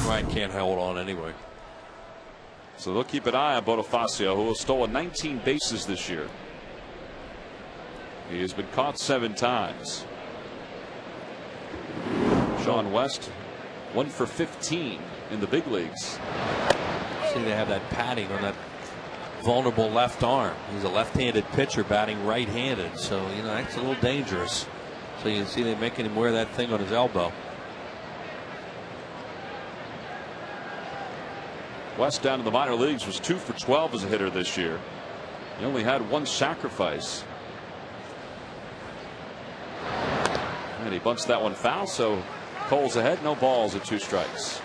Ryan can't hold on anyway. So they'll keep an eye on Bonifacio, who has stolen 19 bases this year. He has been caught 7 times. Sean West 1 for 15 in the big leagues. See, they have that padding on that vulnerable left arm. He's a left-handed pitcher batting right-handed, so you know that's a little dangerous. So you can see they're making him wear that thing on his elbow. West down in the minor leagues was 2 for 12 as a hitter this year. He only had 1 sacrifice. And he bunts that one foul, so Cole's ahead. No balls at 2 strikes.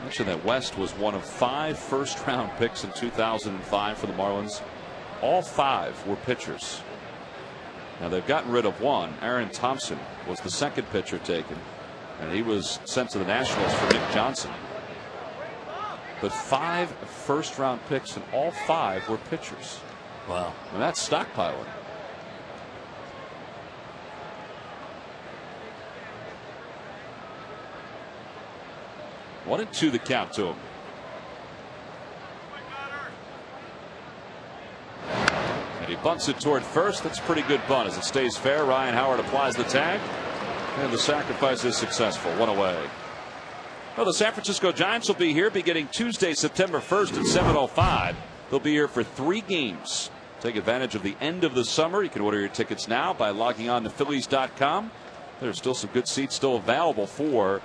Mention that West was one of 5 first-round picks in 2005 for the Marlins. All 5 were pitchers. Now they've gotten rid of 1. Aaron Thompson was the 2nd pitcher taken, and he was sent to the Nationals for Nick Johnson. But 5 first-round picks, and all 5 were pitchers. Wow. And that's stockpiling. One and 2 the count to him. And he bunts it toward first. That's a pretty good bunt as it stays fair. Ryan Howard applies the tag, and the sacrifice is successful. 1 away. Well, the San Francisco Giants will be here beginning Tuesday, September 1st at 7:05. They'll be here for 3 games. Take advantage of the end of the summer. You can order your tickets now by logging on to Phillies.com. There's still some good seats still available for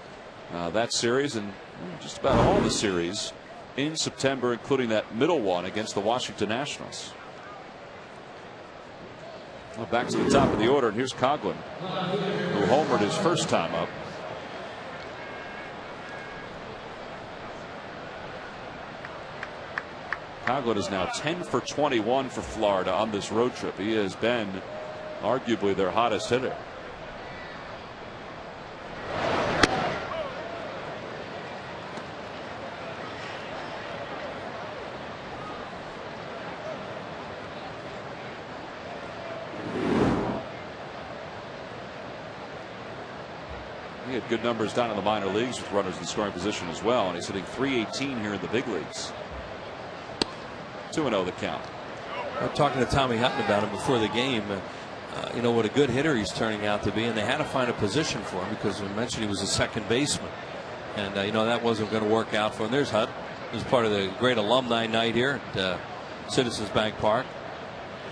that series and just about all the series in September, including that middle one against the Washington Nationals. Well, back to the top of the order, and here's Coghlan, who homered his first time up. Coghlan is now 10 for 21 for Florida on this road trip. He has been arguably their hottest hitter. He had good numbers down in the minor leagues with runners in scoring position as well, and he's hitting .318 here in the big leagues. 2-0 the count. I'm talking to Tommy Hutton about him before the game. You know what a good hitter he's turning out to be, and they had to find a position for him because we mentioned he was a second baseman, and you know that wasn't going to work out for him. There's Hutton. He was part of the great alumni night here at Citizens Bank Park,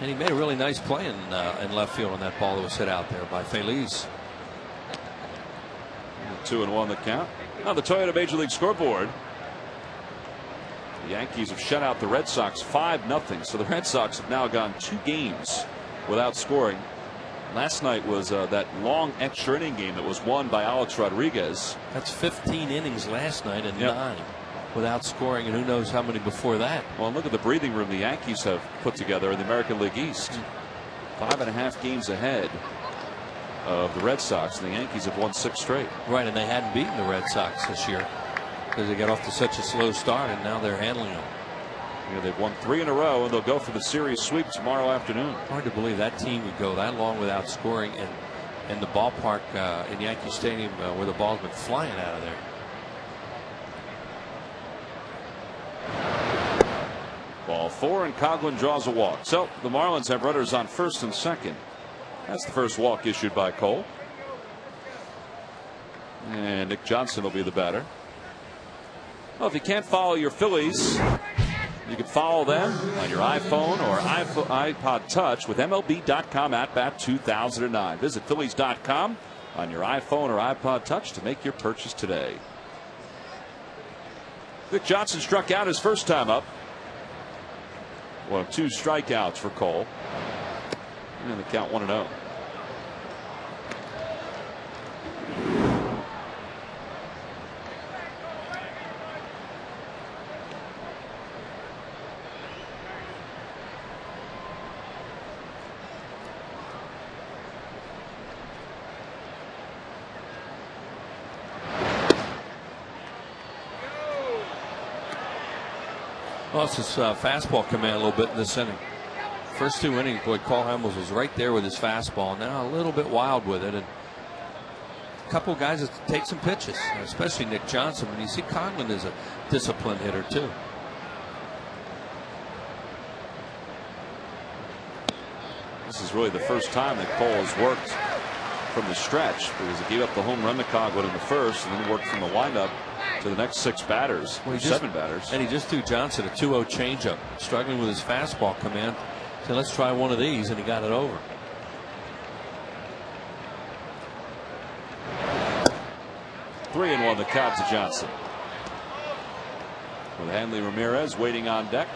and he made a really nice play in left field on that ball that was hit out there by Phillie. 2-1 the count. On the Toyota Major League scoreboard, the Yankees have shut out the Red Sox 5-0. So the Red Sox have now gone 2 games without scoring. Last night was that long extra inning game that was won by Alex Rodriguez. That's 15 innings last night and 9 without scoring, and who knows how many before that. Well, look at the breathing room the Yankees have put together in the American League East. 5.5 games ahead of the Red Sox, and the Yankees have won 6 straight. Right, and they hadn't beaten the Red Sox this year because they got off to such a slow start, and now they're handling them. You know, they've won 3 in a row, and they'll go for the series sweep tomorrow afternoon. Hard to believe that team would go that long without scoring, and in the ballpark in Yankee Stadium where the ball's been flying out of there. Ball 4, and Coghlan draws a walk. So the Marlins have runners on first and second. That's the first walk issued by Cole. And Nick Johnson will be the batter. Well, if you can't follow your Phillies, you can follow them on your iPhone or iPod Touch with MLB.com At Bat 2009. Visit Phillies.com on your iPhone or iPod Touch to make your purchase today. Nick Johnson struck out his first time up. 1 of 2 strikeouts for Cole. And the count 1-0. Lost his fastball command a little bit in this inning. First 2 innings, boy, Cole Hamels was right there with his fastball. Now a little bit wild with it, and a couple of guys that take some pitches, especially Nick Johnson. And you see Coghlan is a disciplined hitter too. This is really the first time that Cole has worked from the stretch, because he gave up the home run to Coghlan in the first, and then worked from the windup to the next 6 batters, well, 7 batters. And he just threw Johnson a 2-0 changeup, struggling with his fastball command. So let's try one of these, and he got it over. Three and 1 the count to Johnson. With Hanley Ramirez waiting on deck.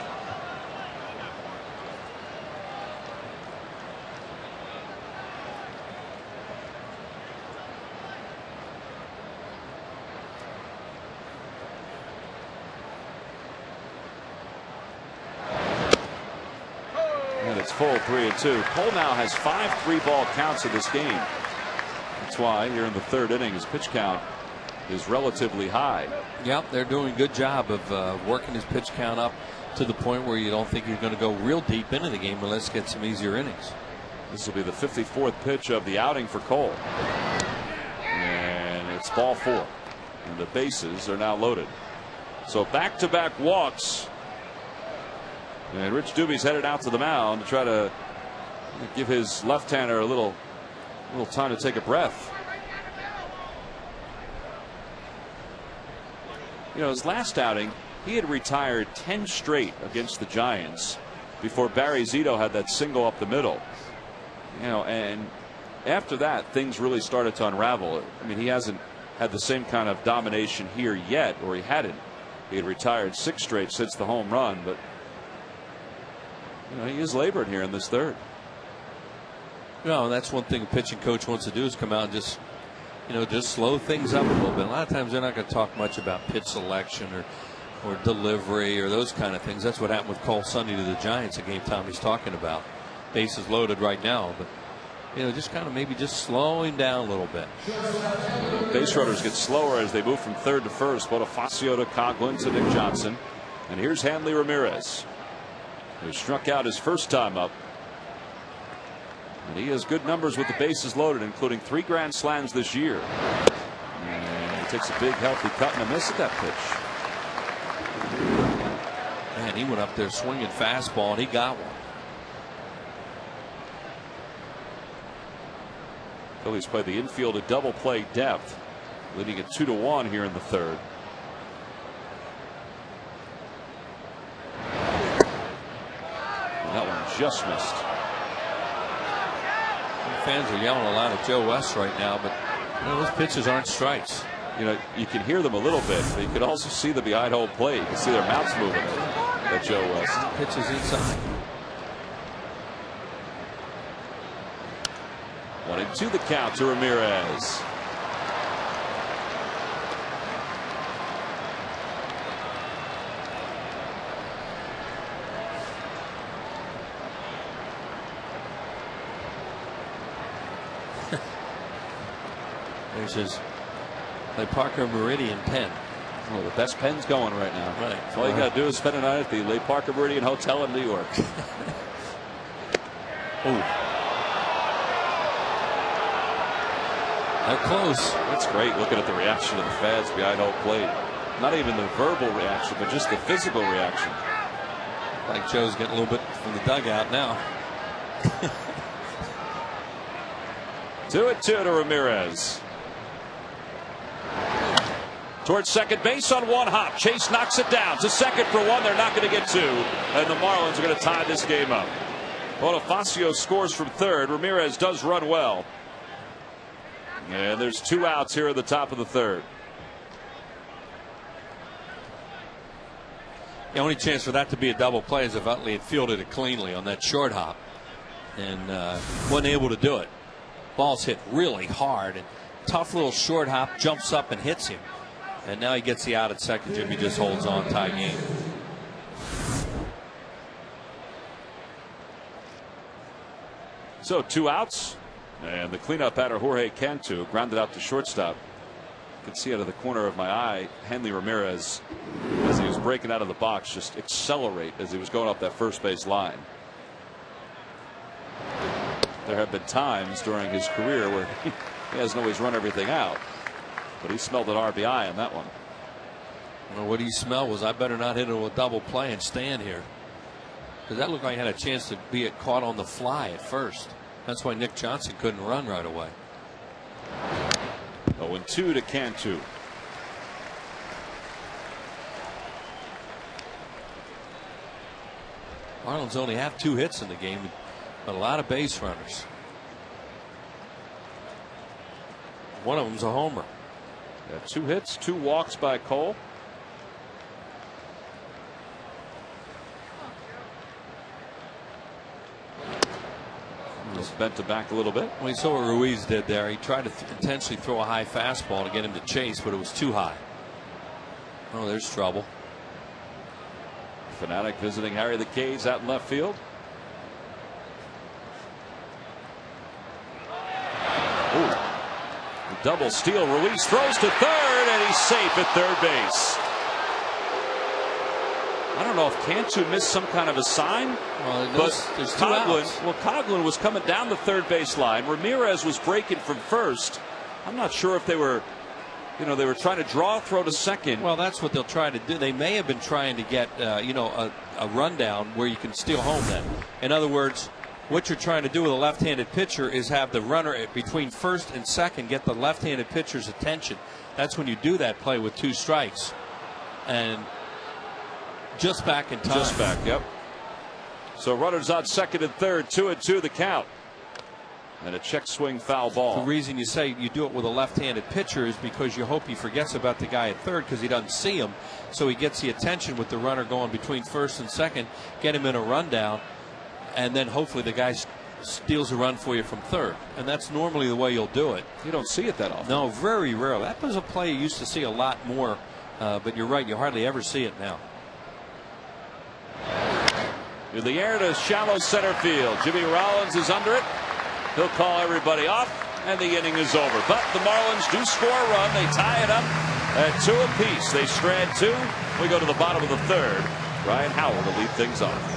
It's full 3-2. Cole now has 5 3-ball counts in this game. That's why here in the 3rd inning his pitch count is relatively high. Yep, they're doing a good job of working his pitch count up to the point where you don't think he's going to go real deep into the game unless get some easier innings. This will be the 54th pitch of the outing for Cole. And it's ball 4. And the bases are now loaded. So back-to-back walks. And Rich Dubie's headed out to the mound to try to give his left-hander a little time to take a breath. You know, his last outing, he had retired 10 straight against the Giants before Barry Zito had that single up the middle. You know, and after that, things really started to unravel. I mean, he hasn't had the same kind of domination here yet, or he hadn't. He had retired 6 straight since the home run, but you know, he is labored here in this 3rd. No, and that's one thing a pitching coach wants to do is come out and just, you know, just slow things up a little bit. A lot of times they're not going to talk much about pitch selection or delivery or those kind of things. That's what happened with Cole Sunday to the Giants, a game Tommy's talking about. Bases loaded right now, but you know, just kind of maybe just slowing down a little bit. Base runners get slower as they move from 3rd to 1st. Bonifacio to Coghlan to Nick Johnson, and here's Hanley Ramirez, who struck out his first time up. And he has good numbers with the bases loaded, including 3 grand slams this year. And takes a big healthy cut and a miss at that pitch. Man, he went up there swinging fastball and he got one. Phillies play the infield at double play depth, leading it 2-1 here in the third. And that one just missed. Fans are yelling a lot at Joe West right now, but those pitches aren't strikes. You can hear them a little bit, but you can also see them behind home plate. You can see their mouths moving at Joe West. Pitches inside. 1-2 the count to Ramirez. There's his Parker Meridian pen. Well, the best pen's going right now. Right. All you got to do is spend a night at the Le Parker Meridian Hotel in New York. Ooh. They're close. That's great looking at the reaction of the fans behind home plate. Not even the verbal reaction, but just the physical reaction. Like Joe's getting a little bit from the dugout now. 2-2 to Ramirez. Towards second base on one hop. Chase knocks it down to second for one. They're not going to get two. And the Marlins are going to tie this game up. Bonifacio scores from third. Ramirez does run well. And there's 2 outs here at the top of the third. The only chance for that to be a double play is if Utley had fielded it cleanly on that short hop and wasn't able to do it. Ball's hit really hard and tough little short hop, jumps up and hits him. And now he gets the out at second. Jimmy just holds on, tie game. So 2 outs. And the cleanup batter Jorge Cantu grounded out to shortstop. You can see out of the corner of my eye Hanley Ramirez, as he was breaking out of the box, just accelerate as he was going up that first base line. There have been times during his career where he hasn't always run everything out, but he smelled an RBI on that one. Well, what he smelled was, I better not hit it with a double play and stand here, because that looked like he had a chance to be caught on the fly at first. That's why Nick Johnson couldn't run right away. 0-2 to Cantu. Marlins only have 2 hits in the game, but a lot of base runners. One of them's a homer. Yeah, 2 hits, 2 walks by Cole. Just bent it back a little bit. Well, you saw what Ruiz did there. He tried to intentionally throw a high fastball to get him to chase, but it was too high. Oh, there's trouble. Fanatic visiting Harry the Cage out in left field. Ooh. Double steal. Ruiz throws to third, and he's safe at third base. I don't know if Cantu missed some kind of a sign, but there's 2 outs. Coghlan was coming down the third base line. Ramirez was breaking from first. I'm not sure if they were, they were trying to draw a throw to second. Well, that's what they'll try to do. They may have been trying to get, a rundown where you can steal home then. In other words, what you're trying to do with a left-handed pitcher is have the runner between first and second get the left-handed pitcher's attention. That's when you do that play with 2 strikes. And just back in time. Just back, yep. So runners on second and third, 2-2 the count. And a check swing foul ball. The reason you say you do it with a left-handed pitcher is because you hope he forgets about the guy at third because he doesn't see him. So he gets the attention with the runner going between first and second, get him in a rundown, and then hopefully the guy steals a run for you from third. And that's normally the way you'll do it. You don't see it that often. No, very rarely. That was a play you used to see a lot more, but you're right, you hardly ever see it now. In the air to shallow center field. Jimmy Rollins is under it. He'll call everybody off, and the inning is over. But the Marlins do score a run. They tie it up at 2 apiece. They strand 2. We go to the bottom of the third. Ryan Howell to lead things off.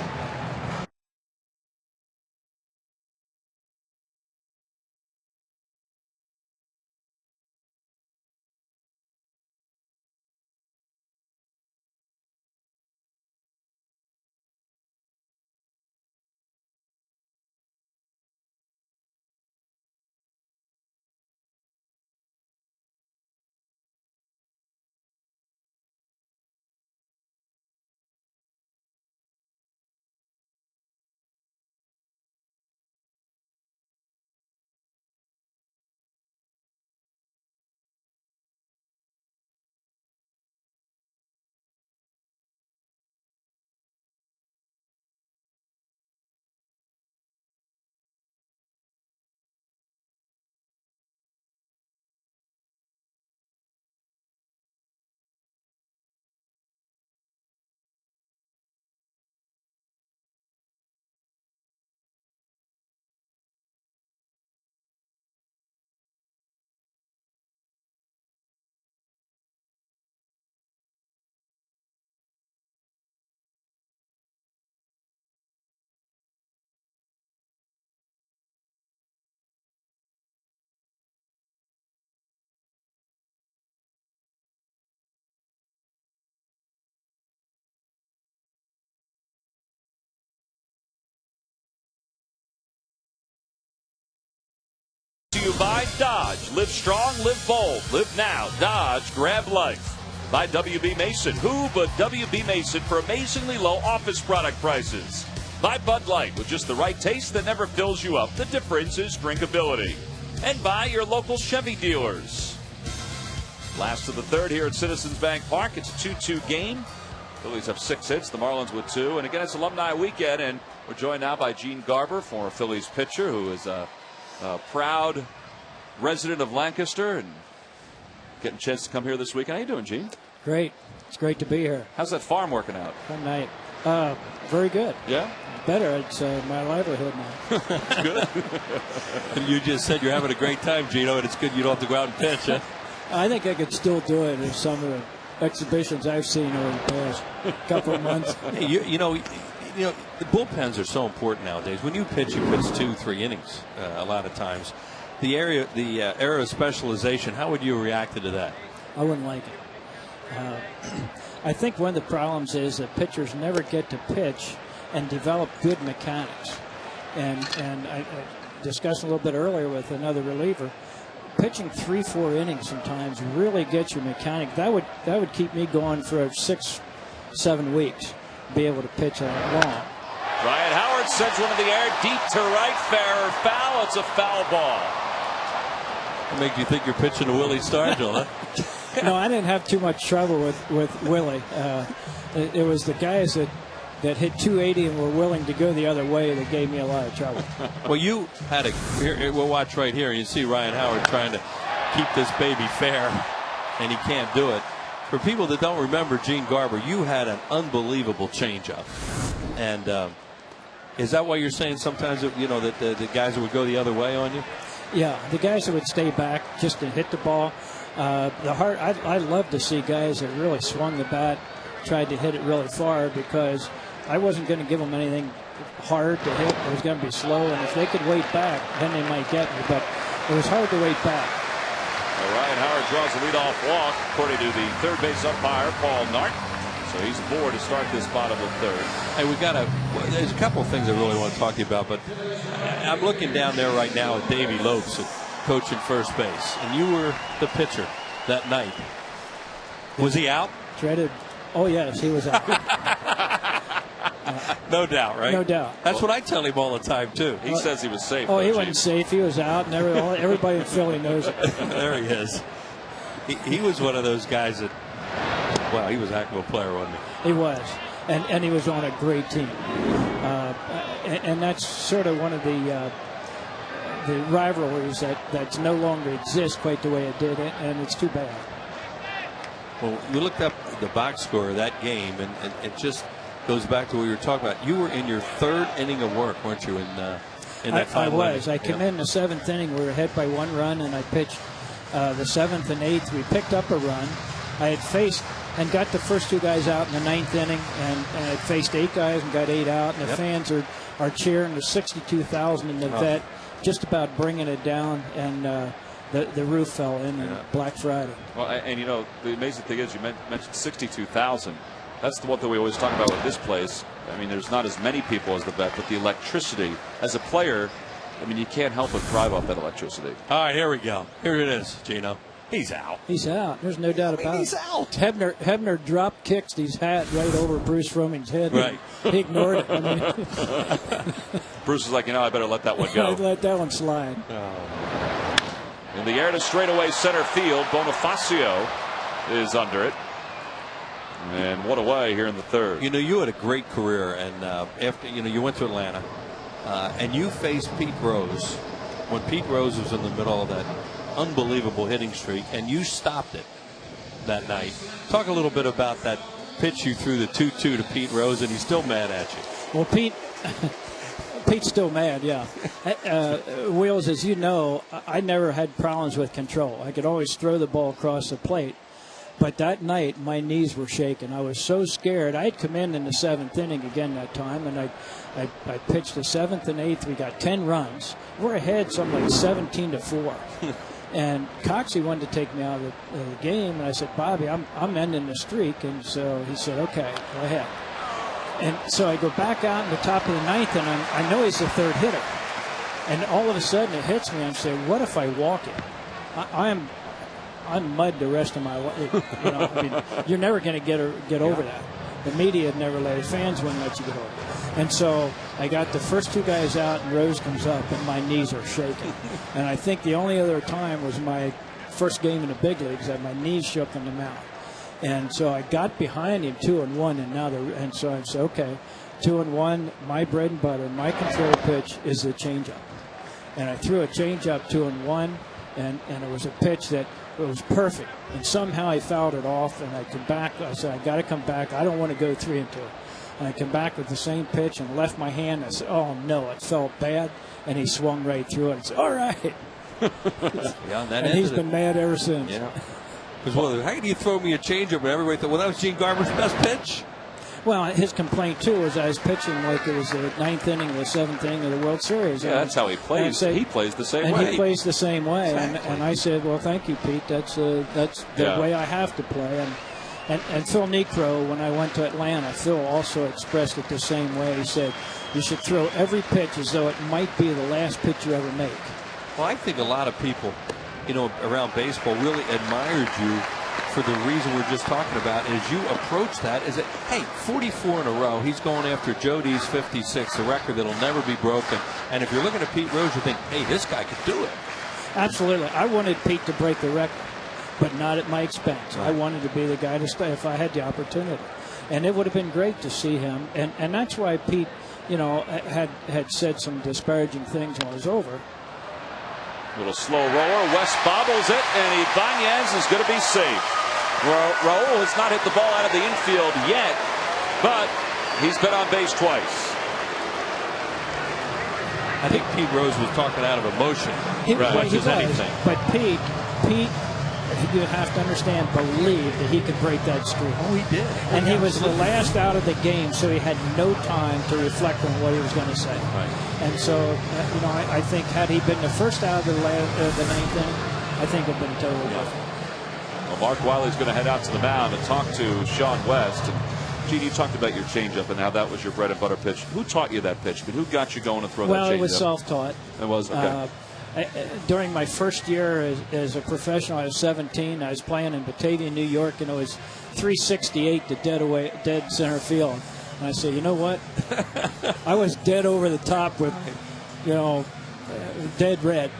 you by Dodge. Live strong, live bold. Live now. Dodge, grab life. By WB Mason. Who but WB Mason for amazingly low office product prices. By Bud Light, with just the right taste that never fills you up. The difference is drinkability. And by your local Chevy dealers. Last of the third here at Citizens Bank Park. It's a 2-2 game. Phillies have 6 hits, the Marlins with 2. And again, it's Alumni weekend, and we're joined now by Gene Garber, former Phillies pitcher, who is a proud resident of Lancaster and getting a chance to come here this weekend. How you doing, Gene? Great. It's great to be here. How's that farm working out? Fun night. Very good. Yeah? Better. It's my livelihood now. That's good. You just said you're having a great time, Gino, and it's good you don't have to go out and pitch, huh? I think I could still do it in some of the exhibitions I've seen over the past couple of months. Hey, you know, the bullpens are so important nowadays. When you pitch 2-3 innings a lot of times. The era of specialization, how would you have reacted to that? I wouldn't like it. I think one of the problems is that pitchers never get to pitch and develop good mechanics. And I discussed a little bit earlier with another reliever. Pitching 3-4 innings sometimes really gets your mechanic. That would keep me going for 6-7 weeks. Be able to pitch that long. Ryan Howard sends one in the air deep to right, fair or foul. It's a foul ball. It makes you think you're pitching to Willie Stargell, huh? No, I didn't have too much trouble with Willie. It was the guys that hit 280 and were willing to go the other way that gave me a lot of trouble. Well, you had we'll watch right here. You see Ryan Howard trying to keep this baby fair, and he can't do it. For people that don't remember Gene Garber, you had an unbelievable changeup. And is that why you're saying sometimes that, that the guys would go the other way on you? Yeah, the guys that would stay back just to hit the ball. I love to see guys that really swung the bat, tried to hit it really far, because I wasn't going to give them anything hard to hit. It was going to be slow, and if they could wait back, then they might get me. But it was hard to wait back. Well, Ryan Howard draws the leadoff walk, according to the third base umpire, Paul Nart. So he's aboard to start this bottom of the third. Hey, there's a couple of things I really want to talk to you about, but I'm looking down there right now at Davey Lopes, coaching first base, and you were the pitcher that night. Was he out? Dreaded. Oh, yes, he was out. No doubt, right? No doubt. That's what I tell him all the time, too. He says he was safe. Oh, he wasn't safe. He was out, and everybody in Philly knows it. There he is. He was one of those guys that, wow, he was a heck of a player, wasn't he? He was. And he was on a great team. And that's sort of one of the rivalries that no longer exists quite the way it did, and it's too bad. Well, you looked up the box score of that game, and it just goes back to what you were talking about. You were in your third inning of work, weren't you, in that final I was. inning? I came in the seventh inning. We were ahead by 1 run, and I pitched the 7th and 8th. We picked up a run. I had faced and got the first 2 guys out in the 9th inning, and I had faced 8 guys and got 8 out, and the fans are cheering. There's 62,000 in the vet, just about bringing it down, and the roof fell in on Black Friday. Well, and the amazing thing is, you mentioned 62,000. That's the one thing we always talk about with this place. I mean, there's not as many people as the vet, but the electricity. As a player, I mean, you can't help but thrive off that electricity. All right, here we go. Here it is, Gino. He's out. He's out. There's no doubt about it. He's out. Hebner drop kicked his hat right over Bruce Fromming's head. Right. He ignored it. I mean, Bruce is like, I better let that one go. I'd let that one slide. In the air to straightaway center field, Bonifacio is under it. And what a way here in the third. You had a great career, and after you went to Atlanta, and you faced Pete Rose when Pete Rose was in the middle of that unbelievable hitting streak, and you stopped it that night. Talk a little bit about that pitch you threw the 2-2 to Pete Rose, and he's still mad at you. Well, Pete's still mad, yeah. Wheels, as you know, I never had problems with control. I could always throw the ball across the plate. But that night, my knees were shaking. I was so scared. I had come in the 7th inning again that time, and I pitched the 7th and 8th. We got 10 runs. We're ahead something like 17-4. And Coxie wanted to take me out of the game, and I said, Bobby, I'm ending the streak. And so he said, okay, go ahead. And so I go back out in the top of the 9th, and I know he's the third hitter. And all of a sudden it hits me. I'm saying, what if I walk it? I'm mud the rest of my life. You know, I mean, you're never going to get over that. The media had never let it. Fans wouldn't let you get over it. And so I got the first two guys out, and Rose comes up, and my knees are shaking. And I think the only other time was my first game in the big leagues that my knees shook on the mound. And so I got behind him 2-1, and so I said, okay, 2-1. My bread and butter, my control pitch is the changeup. And I threw a changeup 2-1, and it was a pitch that it was perfect. And somehow I fouled it off, and I come back. I said, I got to come back. I don't want to go 3-2. And I come back with the same pitch and left my hand. I said, oh, no, it felt bad. And he swung right through it. I said, all right. And he's been mad ever since. Yeah. Because, well, how can you throw me a changeup? And everybody thought, well, that was Gene Garber's best pitch. Well, his complaint, too, was I was pitching like it was the ninth inning or the seventh inning of the World Series. Yeah, that's how he plays. He plays the same way. And he plays the same way. Exactly. And I said, well, thank you, Pete. That's the way I have to play. And Phil Necro, when I went to Atlanta, Phil also expressed it the same way. He said, you should throw every pitch as though it might be the last pitch you ever make. Well, I think a lot of people, around baseball really admired you for the reason we're just talking about. As you approach that, is that, hey, 44 in a row, he's going after Jody's 56, a record that'll never be broken. And if you're looking at Pete Rose, you think, hey, this guy could do it. Absolutely. I wanted Pete to break the record, but not at my expense. Right. I wanted to be the guy to stay if I had the opportunity. And it would have been great to see him. And that's why Pete, had said some disparaging things when it was over. Little slow roller. West bobbles it, and Ibanez is going to be safe. Raul has not hit the ball out of the infield yet, but he's been on base twice. I think Pete Rose was talking out of emotion as much as anything. But Pete, you have to understand, believed that he could break that streak. Oh, he did. And he was the last out of the game, so he had no time to reflect on what he was going to say. Right. And so, I think had he been the first out of the ninth inning, I think it would have been totally different. Well, Mark Wiley's going to head out to the mound and talk to Sean West. And Gene, you talked about your changeup and how that was your bread and butter pitch. Who taught you that pitch? But who got you going to throw that changeup? Well, it was self-taught. It was? Okay. During my first year as a professional, I was 17. I was playing in Batavia, New York, and it was 368 to dead center field. And I said, you know what? I was dead over the top with, dead red.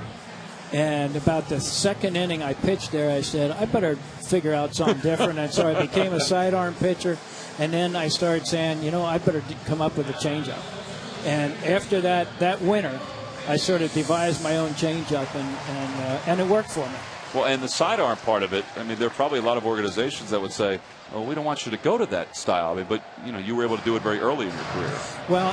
And about the second inning I pitched there, I said, I better figure out something different. And so I became a sidearm pitcher. And then I started saying, I better come up with a changeup. And after that winter, I sort of devised my own changeup, and it worked for me. Well, and the sidearm part of it, I mean, there are probably a lot of organizations that would say, oh, we don't want you to go to that style. I mean, but, you were able to do it very early in your career. Well,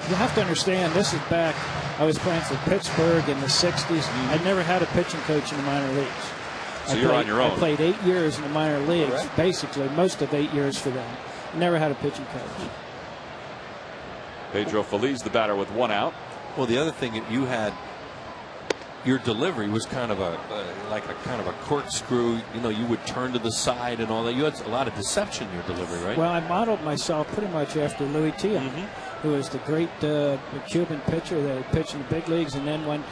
you have to understand, this is back, I was playing for Pittsburgh in the 60s. I'd never had a pitching coach in the minor leagues. So you're on your own. I played 8 years in the minor leagues, basically, most of 8 years for them. Never had a pitching coach. Pedro Feliz, the batter, with one out. Well, the other thing that you had, your delivery was kind of a corkscrew. You would turn to the side and all that. You had a lot of deception in your delivery, right? Well, I modeled myself pretty much after Louis Tiant, who was the great Cuban pitcher that pitched in the big leagues and then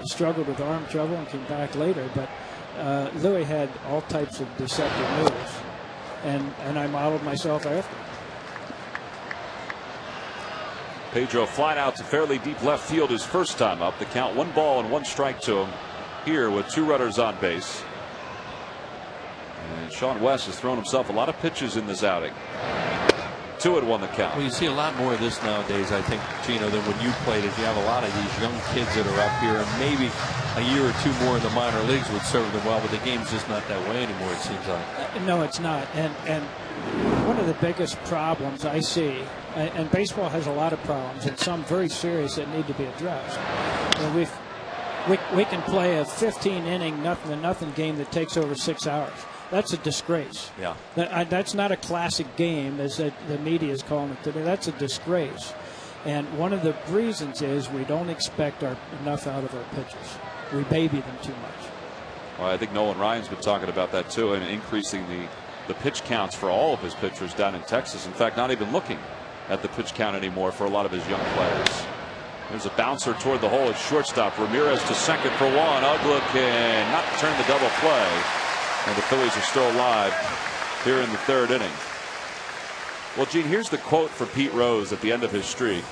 struggled with arm trouble and came back later. But Louis had all types of deceptive moves, and I modeled myself after. Pedro flying out to fairly deep left field his first time up. The count 1 ball and 1 strike to him here with 2 runners on base. And Sean West has thrown himself a lot of pitches in this outing. 2-1 the count. Well, you see a lot more of this nowadays, I think, Gino, than when you played. As you have a lot of these young kids that are up here, and maybe a year or 2 more in the minor leagues would serve them well, but the game's just not that way anymore, it seems like. No, it's not. And one of the biggest problems I see, and baseball has a lot of problems, and some very serious that need to be addressed. We can play a 15-inning nothing game that takes over 6 hours. That's a disgrace. Yeah. That's not a classic game, as the media is calling it today. That's a disgrace. And one of the reasons is we don't expect enough out of our pitchers. We baby them too much. Well, I think Nolan Ryan's been talking about that too, and increasing the pitch counts for all of his pitchers down in Texas. In fact, not even looking at the pitch count anymore for a lot of his young players. There's a bouncer toward the hole at shortstop. Ramirez to second for one. Ugla can not turn the double play. And the Phillies are still alive here in the third inning. Well, Gene, here's the quote for Pete Rose at the end of his streak.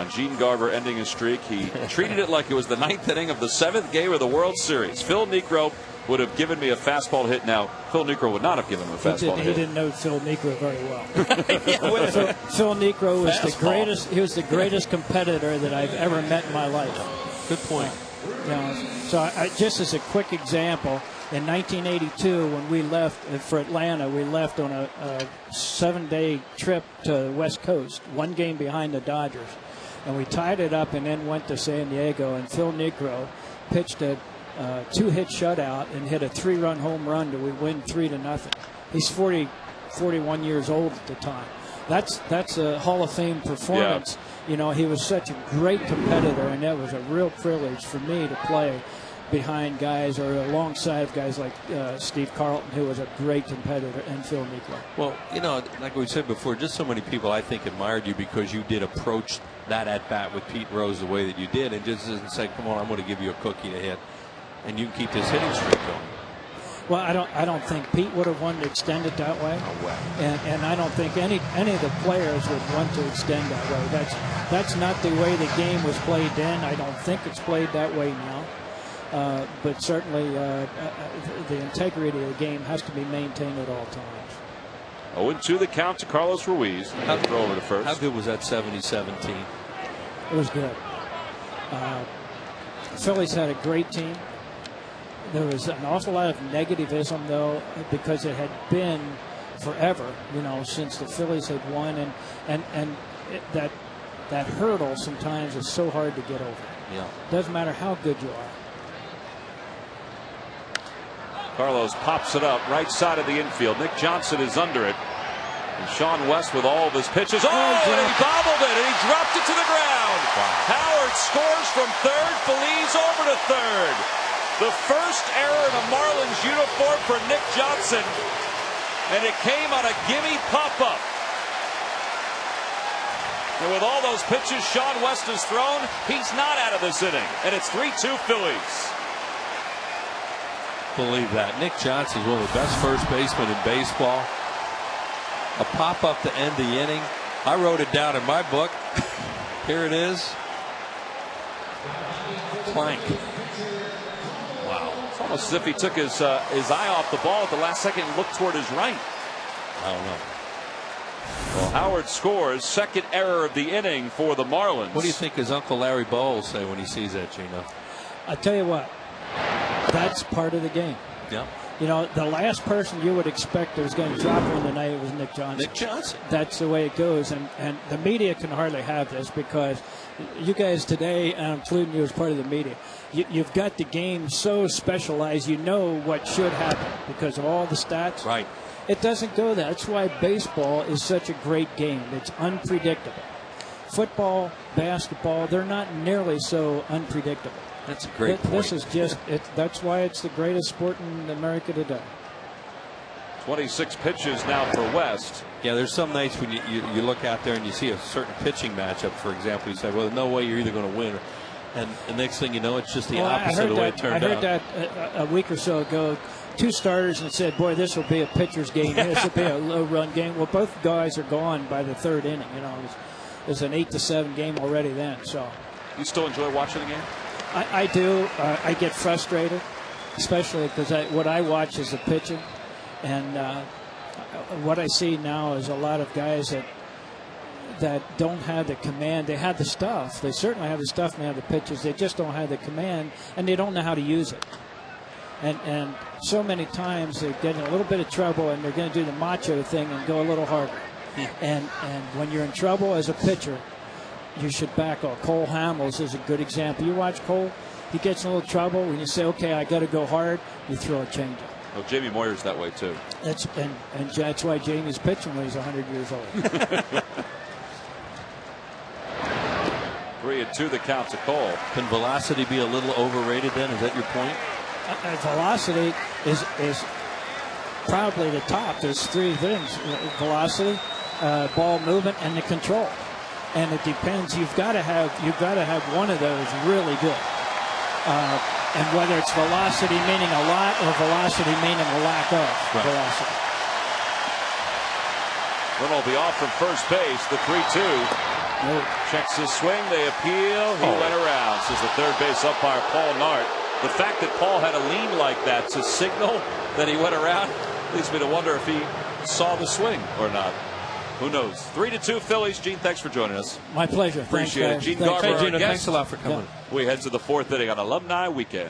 Gene Garver ending his streak. He treated it like it was the 9th inning of the 7th game of the World Series. Phil Niekro would have given me a fastball hit. Now, Phil Niekro would not have given him a fastball hit. He didn't know Phil Niekro very well. Phil Niekro was the greatest. He was the greatest competitor that I've ever met in my life. Good point. So just as a quick example, in 1982, when we left for Atlanta, we left on a 7-day trip to the West Coast, one game behind the Dodgers. And we tied it up and then went to San Diego, and Phil Niekro pitched a 2-hit shutout and hit a 3-run home run to win 3-0. He's 41 years old at the time. That's a Hall of Fame performance. Yeah. You know, he was such a great competitor, and that was a real privilege for me to play behind guys or alongside guys like Steve Carlton, who was a great competitor, and Phil Niekro. Well, you know, like we said before, just so many people, I think, admired you because you did approach that at-bat with Pete Rose the way that you did, and just didn't say, come on, I'm going to give you a cookie to hit, and you can keep this hitting streak going. Well, I don't think Pete would have wanted to extend it that way, and I don't think any of the players would want to extend that way. That's not the way the game was played then. I don't think it's played that way now. But certainly the integrity of the game has to be maintained at all times. 0-2 the count to Carlos Ruiz. Throw over to first. How good was that 70-17? It was good. The Phillies had a great team. There was an awful lot of negativism, though, because it had been forever, you know, since the Phillies had won, and that hurdle sometimes is so hard to get over. Yeah. Doesn't matter how good you are. Carlos pops it up right side of the infield. Nick Johnson is under it. And Sean West with all of his pitches. Oh, and he bobbled it, and he dropped it to the ground. Wow. Howard scores from third. Phillies over to third. The first error in a Marlins uniform for Nick Johnson. And it came on a gimme pop-up. And with all those pitches Sean West has thrown, he's not out of this inning. And it's 3-2 Phillies. Believe that. Nick Johnson is one of the best first basemen in baseball. A pop-up to end the inning. I wrote it down in my book. Here it is. Plank. Wow. It's almost as if he took his eye off the ball at the last second and looked toward his right. I don't know. Well, Howard scores. Second error of the inning for the Marlins. What do you think his Uncle Larry Bow will say when he sees that, Gino? I tell you what. That's part of the game. Yeah. You know, the last person you would expect that was going to drop one tonight was Nick Johnson. Nick Johnson. That's the way it goes. And the media can hardly have this because you guys today, and I'm including you as part of the media, you've got the game so specialized, you know what should happen because of all the stats. Right. It doesn't go there. That's why baseball is such a great game. It's unpredictable. Football, basketball, they're not nearly so unpredictable. That's a great point. This is just, that's why it's the greatest sport in America today. 26 pitches now for West. Yeah, there's some nights when you look out there and you see a certain pitching matchup, for example, you say, well, no way you're either going to win. And the next thing you know, it's just the opposite of the way it turned out. I heard that a week or so ago. Two starters and said, boy, this will be a pitcher's game. This will be a low-run game. Well, both guys are gone by the third inning. You know, it was an 8-7 game already then. So, you still enjoy watching the game? I do. I get frustrated, especially because what I watch is the pitching. And what I see now is a lot of guys that don't have the command. They have the stuff. They certainly have the stuff and they have the pitches. They just don't have the command, and they don't know how to use it. And so many times they get in a little bit of trouble, and they're going to do the macho thing and go a little harder. And when you're in trouble as a pitcher, you should back off. Cole Hamels is a good example. You watch Cole, he gets in a little trouble. When you say, okay, I got to go hard, you throw a changeup. Oh, Jamie Moyer's that way, too. That's why Jamie's pitching when he's 100 years old. 3-2 the count to Cole. Can velocity be a little overrated then? Is that your point? Velocity is probably the top. There's three things: velocity, ball movement, and the control. and it depends. You've got to have one of those really good. And whether it's velocity meaning a lot or velocity meaning a lack of velocity. Then will be off from first base. The 3-2. Checks his swing. They appeal. He went around, says the third base umpire, Paul Nart. The fact that Paul had a lean like that to signal that he went around leads me to wonder if he saw the swing or not. Who knows? 3-2 Phillies. Gene, thanks for joining us. My pleasure. Appreciate it. Gene Thanks. Garber, Hey, Gene, our guest. thanks a lot for coming. Yeah. We head to the fourth inning on Alumni Weekend.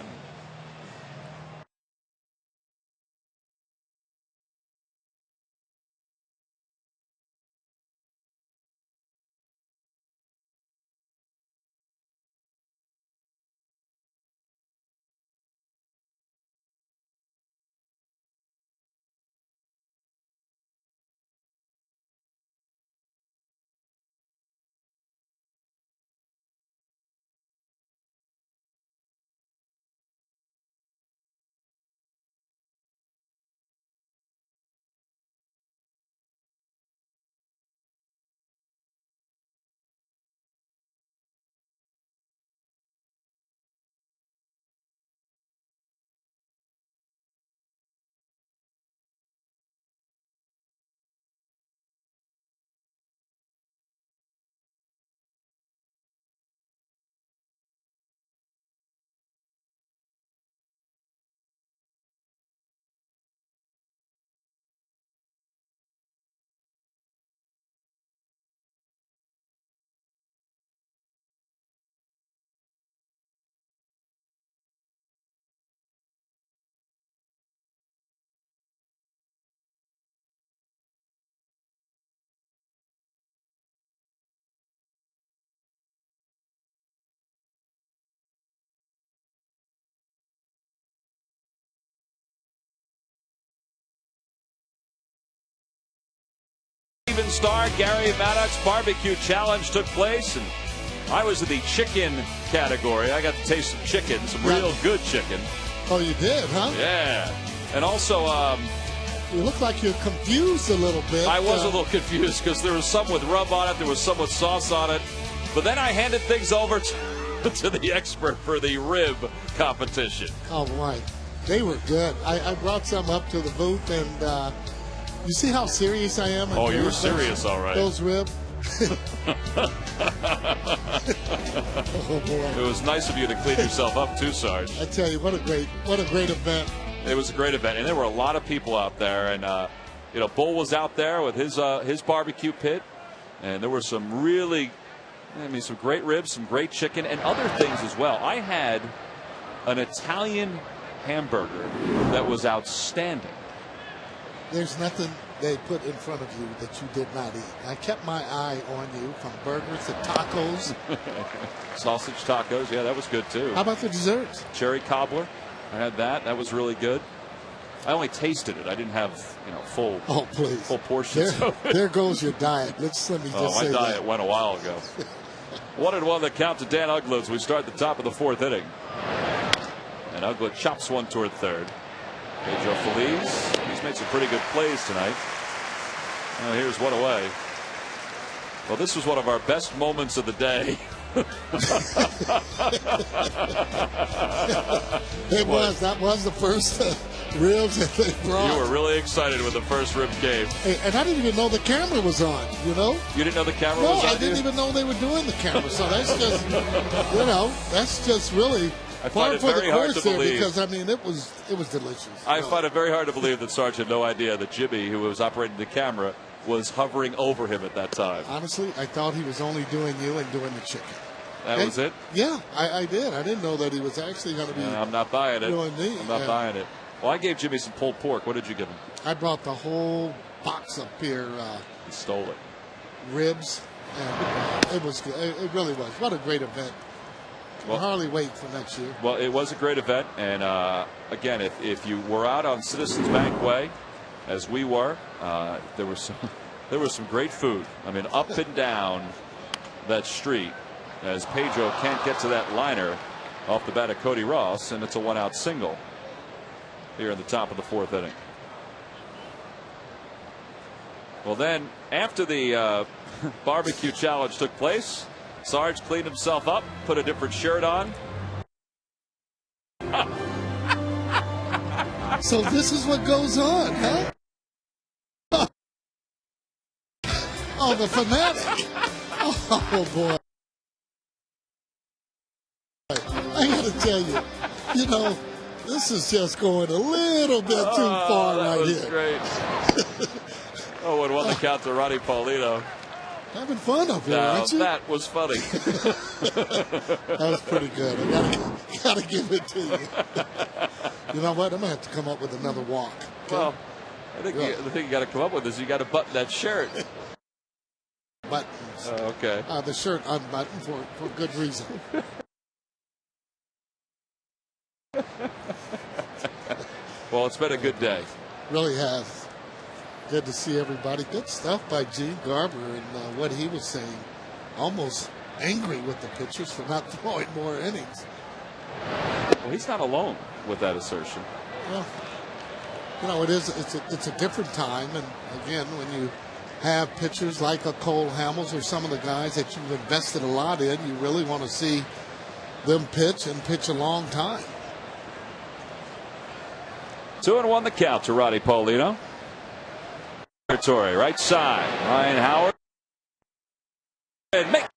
Star Gary Maddox barbecue challenge took place, and I was in the chicken category. I got to taste some chicken, some real good chicken. Oh, you did, huh? Yeah. And also, you look like you're confused a little bit. I was a little confused because there was some with rub on it, there was some with sauce on it. But then I handed things over to the expert for the rib competition. Oh, boy. They were good. I brought some up to the booth, and you see how serious I am? Oh, you were serious, all right. Those ribs. Oh, boy. It was nice of you to clean yourself up, too, Sarge. I tell you, what a great event. It was a great event, and there were a lot of people out there. And Bull was out there with his barbecue pit, and there were some some great ribs, some great chicken, and other things as well. I had an Italian hamburger that was outstanding. There's nothing they put in front of you that you did not eat. I kept my eye on you, from burgers to tacos. Sausage tacos, yeah, that was good too. How about the desserts? Cherry cobbler, I had that. That was really good. I only tasted it. I didn't have full. Oh, please. Full portions. There goes your diet. Let me just say my diet went a while ago. 1-1 the count to Dan Uggla as we start the top of the fourth inning. And Uggla chops one toward third. Pedro Phillies, he's made some pretty good plays tonight. Here's one away. Well, this was one of our best moments of the day. It was. That was the first ribs that they brought. You were really excited when the first rib came. And I didn't even know the camera was on, You didn't know the camera was on? No, I didn't even know they were doing the camera. So that's just, that's just really I find it very hard to believe. Because, I mean, it was delicious. I find it very hard to believe that Sarge had no idea that Jimmy, who was operating the camera, was hovering over him at that time. Honestly, I thought he was only doing you and doing the chicken. That was it? Yeah, I did. I didn't know that he was actually going to be I'm not buying it. doing me. I'm not buying it. Well, I gave Jimmy some pulled pork. What did you give him? I brought the whole box up here. He stole it. Ribs. And it was good. It really was. What a great event. Well, I'll hardly wait for next year. Well, it was a great event. And, again, if you were out on Citizens Bank Way, as we were, there was some great food. I mean, up and down that street, as Pedro can't get to that liner off the bat of Cody Ross, and it's a one-out single here in the top of the fourth inning. Well, then after the barbecue challenge took place. Sarge cleaned himself up, put a different shirt on. So this is what goes on, huh? Oh, the fanatic. Oh, boy. I got to tell you, this is just going a little bit too far that right was here. Great. Oh, and won the count to Ronnie Paulino. Having fun up here, Now, aren't you? that was funny. That was pretty good. I gotta give it to you. You know what? I'm gonna have to come up with another walk. Okay? Well, I think the thing you got to come up with is you got to button that shirt. Buttons. Okay. The shirt unbuttoned for good reason. Well, it's been a good day. Really has. Good to see everybody. Good stuff by Gene Garber and what he was saying. Almost angry with the pitchers for not throwing more innings. Well, he's not alone with that assertion. Well, it's a different time, and again, when you have pitchers like a Cole Hamels or some of the guys that you've invested a lot in, you really want to see them pitch and pitch a long time. 2-1 the count to Ronnie Paulino. Territory, right side. Ryan Howard. And makes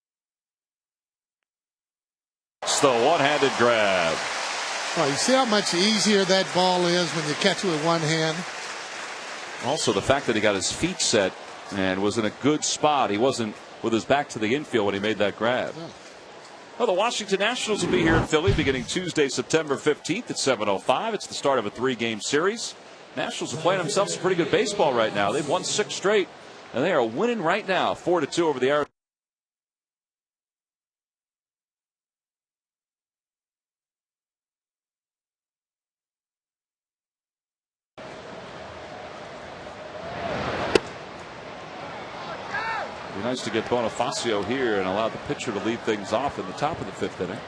the one-handed grab. Oh, you see how much easier that ball is when you catch it with one hand? Also, the fact that he got his feet set and was in a good spot. He wasn't with his back to the infield when he made that grab. Yeah. Well, the Washington Nationals will be here in Philly beginning Tuesday, September 15th at 7:05. It's the start of a 3-game series. Nationals are playing themselves some pretty good baseball right now. They've won 6 straight, and they are winning right now, 4-2 over the Arizona. Be nice to get Bonifacio here and allow the pitcher to lead things off in the top of the 5th inning.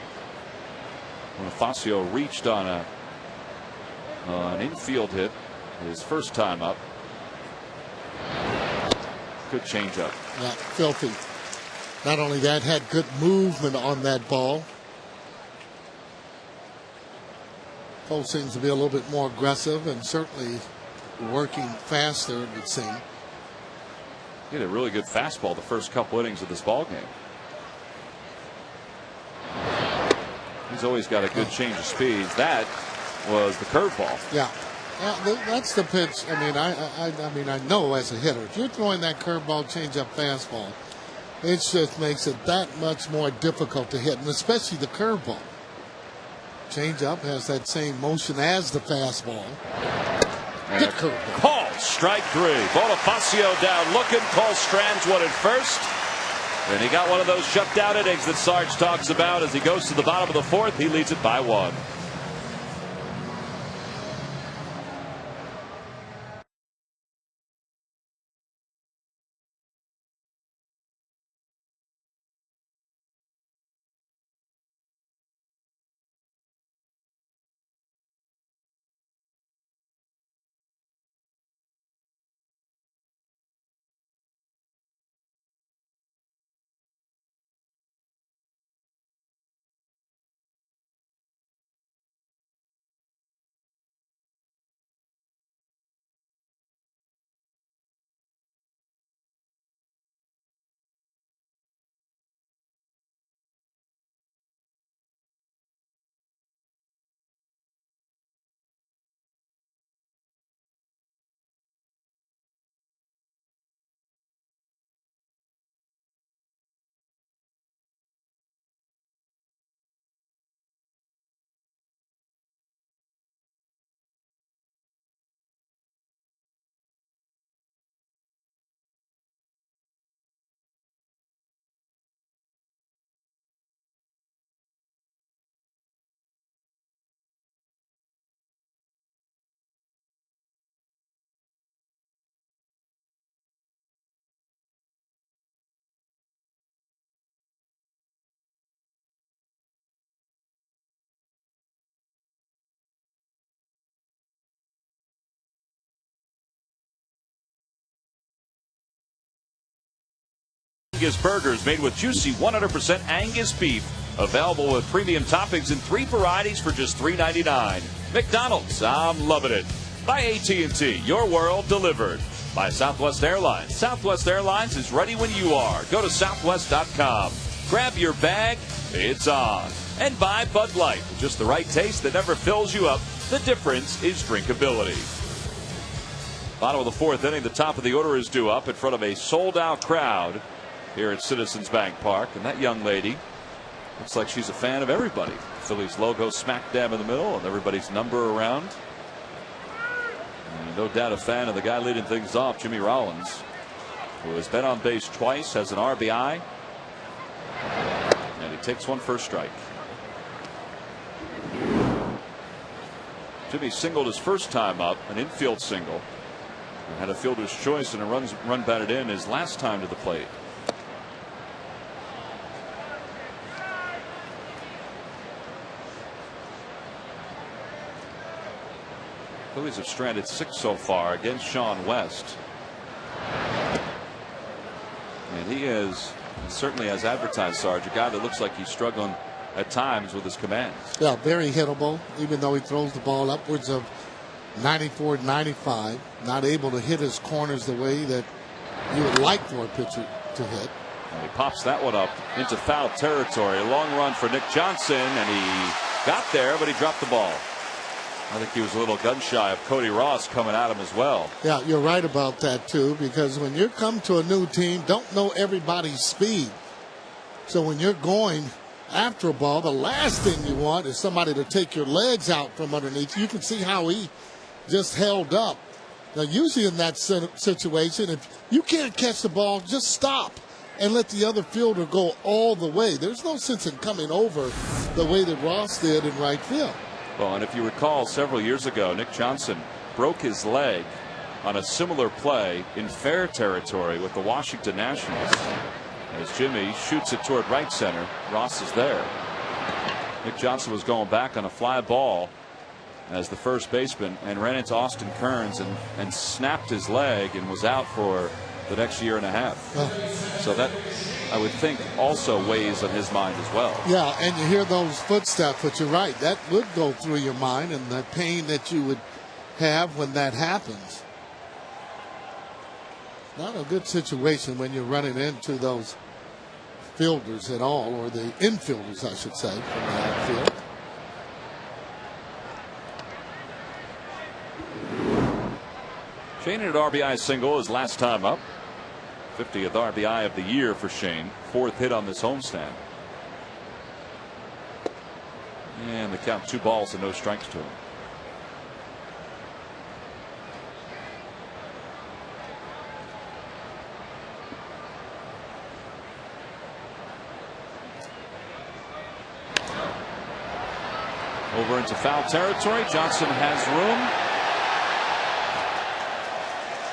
Bonifacio reached on an infield hit his first time up. Good changeup. Yeah, filthy. Not only that, had good movement on that ball. Cole seems to be a little bit more aggressive and certainly working faster, it would seem. He had a really good fastball the first couple innings of this ball game. He's always got a good change of speeds. That was the curveball. Yeah. That's the pitch. I mean, I know as a hitter, if you're throwing that curveball, changeup, fastball, it just makes it that much more difficult to hit, and especially the curveball. Changeup has that same motion as the fastball. Good curveball. Call strike 3. Bonifacio down looking. Cole strands one at first. And he got one of those shutdown innings that Sarge talks about as he goes to the bottom of the 4th. He leads it by 1. Angus burgers made with juicy 100% Angus beef. Available with premium toppings in 3 varieties for just $3.99. McDonald's, I'm loving it. By AT&T, your world delivered. By Southwest Airlines. Southwest Airlines is ready when you are. Go to southwest.com. Grab your bag. It's on. And by Bud Light. Just the right taste that never fills you up. The difference is drinkability. Bottom of the 4th inning, the top of the order is due up in front of a sold-out crowd here at Citizens Bank Park. And that young lady looks like she's a fan of everybody. Phillies logo smack dab in the middle and everybody's number around. And no doubt a fan of the guy leading things off, Jimmy Rollins, who has been on base twice, has an RBI. And he takes one for a strike. Jimmy singled his first time up, an infield single. And had a fielder's choice and a run batted in his last time to the plate. Phillies have stranded 6 so far against Sean West. And he is certainly, as advertised, Sarge, a guy that looks like he's struggling at times with his commands. Yeah, very hittable, even though he throws the ball upwards of 94, 95. Not able to hit his corners the way that you would like for a pitcher to hit. And he pops that one up into foul territory. A long run for Nick Johnson, and he got there, but he dropped the ball. I think he was a little gun shy of Cody Ross coming at him as well. Yeah, you're right about that, too, because when you come to a new team, don't know everybody's speed. So when you're going after a ball, the last thing you want is somebody to take your legs out from underneath. You can see how he just held up. Now, usually in that situation, if you can't catch the ball, just stop and let the other fielder go all the way. There's no sense in coming over the way that Ross did in right field. Well, and if you recall, several years ago, Nick Johnson broke his leg on a similar play in fair territory with the Washington Nationals. As Jimmy shoots it toward right center, Ross is there. Nick Johnson was going back on a fly ball as the first baseman and ran into Austin Kearns and snapped his leg and was out for the next year and a half. So that, I would think, also weighs on his mind as well. Yeah, and you hear those footsteps, but you're right. That would go through your mind, and the pain that you would have when that happens. Not a good situation when you're running into those fielders at all, or the infielders, I should say, from the outfield. Shane had an RBI single his last time up. 50th RBI of the year for Shane. 4th hit on this homestand. And the count 2 balls and no strikes to him. Over into foul territory. Johnson has room.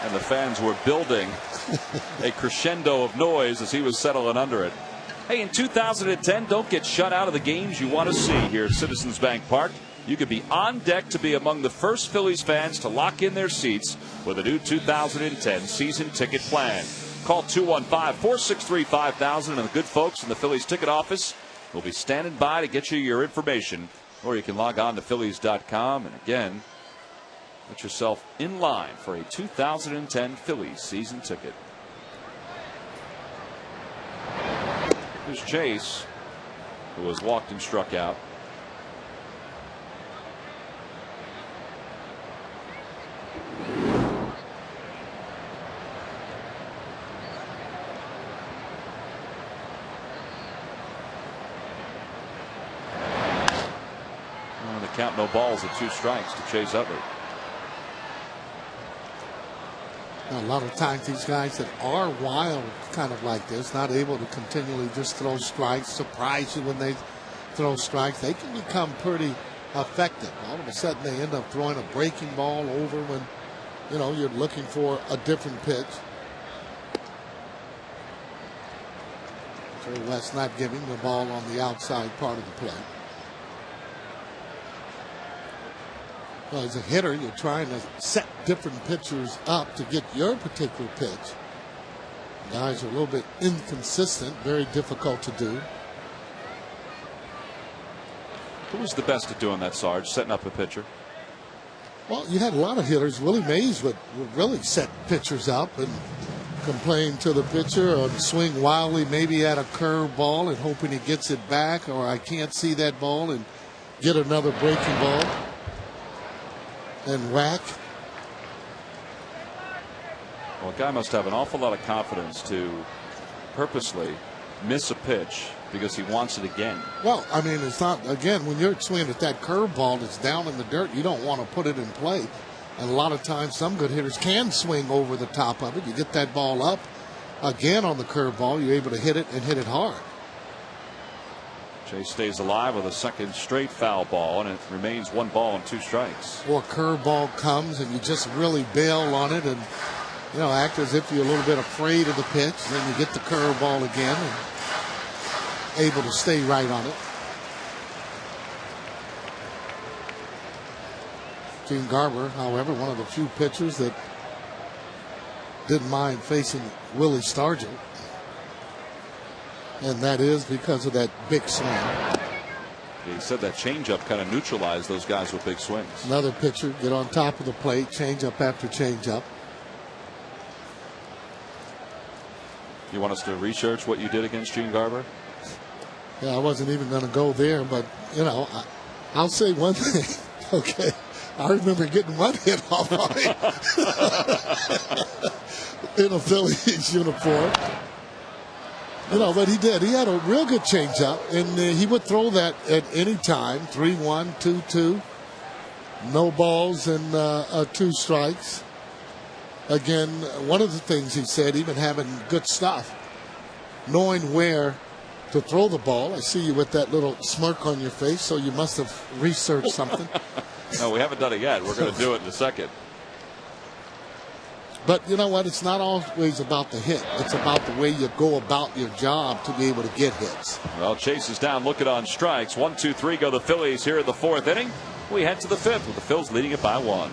And the fans were building a crescendo of noise as he was settling under it. Hey, in 2010, don't get shut out of the games you want to see here at Citizens Bank Park. You could be on deck to be among the first Phillies fans to lock in their seats with a new 2010 season ticket plan. Call 215-463-5000 and the good folks in the Phillies ticket office will be standing by to get you your information. Or you can log on to Phillies.com and again, put yourself in line for a 2010 Phillies season ticket. Here's Chase, who was walked and struck out. On the count, no balls at 2 strikes to Chase Utley. A lot of times these guys that are wild kind of like this, not able to continually just throw strikes, surprise you when they throw strikes, they can become pretty effective. All of a sudden they end up throwing a breaking ball over when, you know, you're looking for a different pitch. So West not giving the ball on the outside part of the plate. Well, as a hitter, you're trying to set different pitchers up to get your particular pitch. Guys are a little bit inconsistent, very difficult to do. Who was the best at doing that, Sarge, setting up a pitcher? Well, you had a lot of hitters. Willie Mays would really set pitchers up and complain to the pitcher or swing wildly maybe at a curve ball and hoping he gets it back, or I can't see that ball, and get another breaking ball and whack. Well, a guy must have an awful lot of confidence to purposely miss a pitch because he wants it again. Well, I mean, it's not, again, when you're swinging at that curve ball that's down in the dirt, you don't want to put it in play. And a lot of times some good hitters can swing over the top of it. You get that ball up again on the curve ball, you're able to hit it and hit it hard. Chase stays alive with a second straight foul ball, and it remains 1 ball and 2 strikes. Or a curve ball comes and you just really bail on it and, you know, act as if you're a little bit afraid of the pitch. Then you get the curve ball again and able to stay right on it. Gene Garber, however, one of the few pitchers that didn't mind facing Willie Stargell. And that is because of that big swing. He said that changeup kind of neutralized those guys with big swings. Another pitcher get on top of the plate, changeup after changeup. You want us to research what you did against Gene Garber? Yeah, I wasn't even going to go there, but, you know, I'll say one thing. Okay. I remember getting one hit off on him in a Phillies uniform. You know, but he did. He had a real good changeup, and he would throw that at any time. 3-1, 2-2. No balls and 2 strikes. Again, one of the things he said, even having good stuff, knowing where to throw the ball. I see you with that little smirk on your face, so you must have researched something. No, we haven't done it yet. We're going to do it in a second. But you know what? It's not always about the hit. It's about the way you go about your job to be able to get hits. Well, Chase is down, looking on strikes. 1, 2, 3 go the Phillies here in the 4th inning. We head to the 5th with the Phils leading it by 1.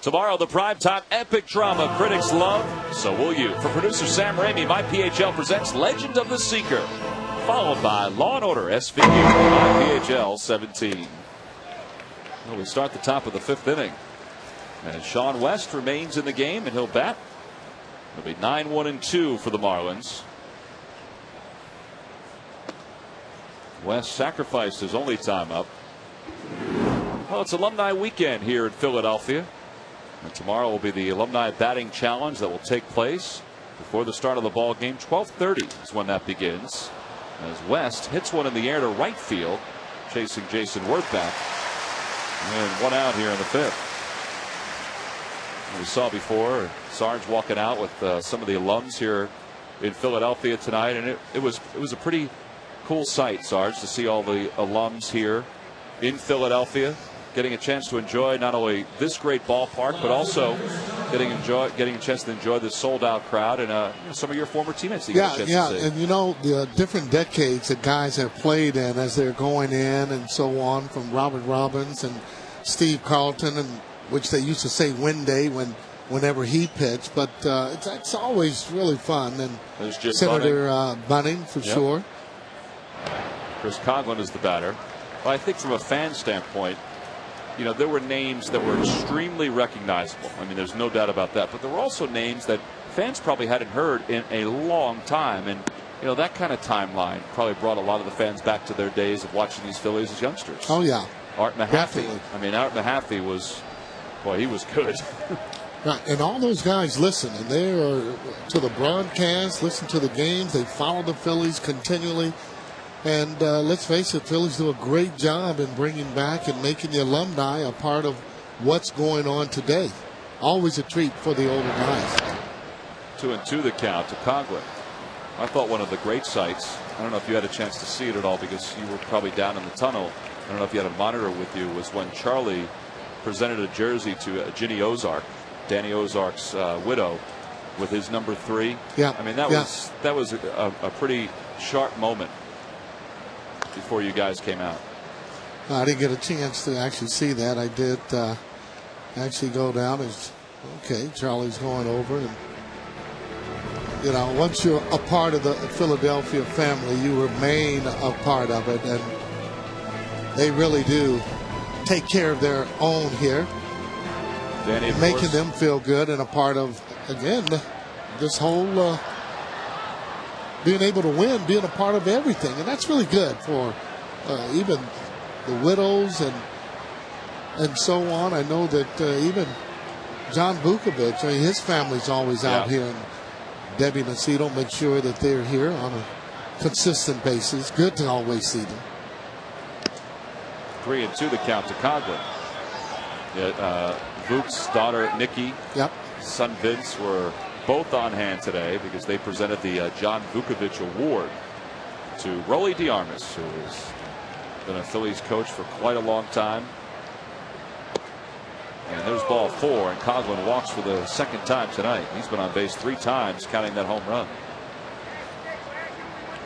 Tomorrow, the primetime epic drama critics love, so will you. For producer Sam Ramey, My PHL presents Legend of the Seeker, followed by Law & Order SVU, My PHL 17. Well, we start the top of the 5th inning. And Sean West remains in the game, and he'll bat. It'll be 9-1-2 for the Marlins. West sacrificed his only time up. Well, it's Alumni weekend here in Philadelphia. And tomorrow will be the Alumni batting challenge that will take place before the start of the ball game. 12:30 is when that begins. As West hits one in the air to right field, chasing Jason Worth back. And 1 out here in the 5th. We saw before Sarge walking out with some of the alums here in Philadelphia tonight, and it was a pretty cool sight, Sarge, to see all the alums here in Philadelphia, getting a chance to enjoy not only this great ballpark, but also getting a chance to enjoy this sold-out crowd and some of your former teammates. You get a chance to see. And the different decades that guys have played in as they're going in and so on, from Robert Robbins and Steve Carlton, and which they used to say Wednesday whenever he pitched, but it's always really fun. And Senator Bunning for sure. Chris Coghlan is the batter. Well, I think from a fan standpoint, there were names that were extremely recognizable. I mean, there's no doubt about that. But there were also names that fans probably hadn't heard in a long time. And, that kind of timeline probably brought a lot of the fans back to their days of watching these Phillies as youngsters. Oh, yeah. Art Mahaffey. Definitely. I mean, Art Mahaffey he was good. Right, and all those guys listen, and they are to the broadcast, listen to the games. They follow the Phillies continually. And let's face it, Phillies do a great job in bringing back and making the alumni a part of what's going on today. Always a treat for the older guys. 2-2 the count to Coghlan. I thought one of the great sights, I don't know if you had a chance to see it at all because you were probably down in the tunnel. I don't know if you had a monitor with you, was when Charlie presented a jersey to Ginny Ozark, Danny Ozark's widow, with his number 3. Yeah. I mean, that was a pretty sharp moment before you guys came out. I didn't get a chance to actually see that. I did actually go down as Charlie's going over, and once you're a part of the Philadelphia family, you remain a part of it, and they really do take care of their own here, Danny, making them feel good and a part of, again, this whole being able to win, being a part of everything. And that's really good for even the widows and so on. I know that even John Vukovich, his family's always out here, and Debbie Nacito makes sure that they're here on a consistent basis. Good to always see them. 3-2 the count to Coghlan. Vuk's daughter Nikki, son Vince were both on hand today because they presented the John Vukovich Award to Rolly DeArmas, who has been a Phillies coach for quite a long time. And there's ball 4, and Coghlan walks for the second time tonight. He's been on base 3 times, counting that home run.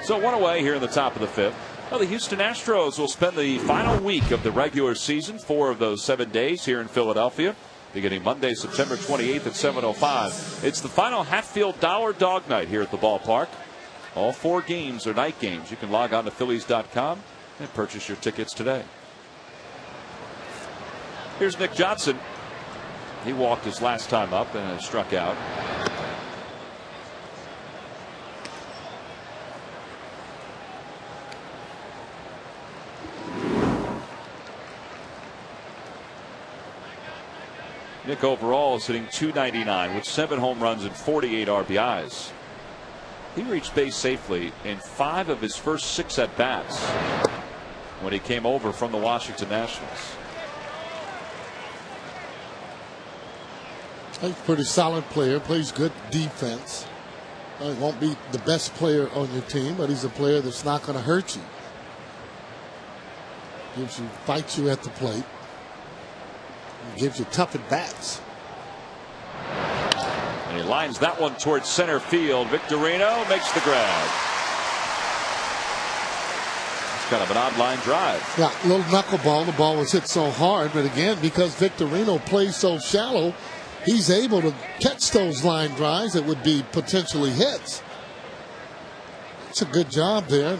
So 1 away here in the top of the 5th. Well, the Houston Astros will spend the final week of the regular season, 4 of those 7 days here in Philadelphia, beginning Monday, September 28th at 7:05. It's the final Hatfield Dollar Dog Night here at the ballpark. All 4 games are night games. You can log on to Phillies.com and purchase your tickets today. Here's Nick Johnson. He walked his last time up and struck out. Nick overall is hitting .299 with 7 home runs and 48 RBIs. He reached base safely in 5 of his first 6 at-bats when he came over from the Washington Nationals. He's a pretty solid player, plays good defense. He won't be the best player on your team, but he's a player that's not going to hurt you. Fights you at the plate. Gives you tough at bats. And he lines that one towards center field. Victorino makes the grab. It's kind of an odd line drive. Yeah, a little knuckleball. The ball was hit so hard, but again, because Victorino plays so shallow, he's able to catch those line drives that would be potentially hits. It's a good job there.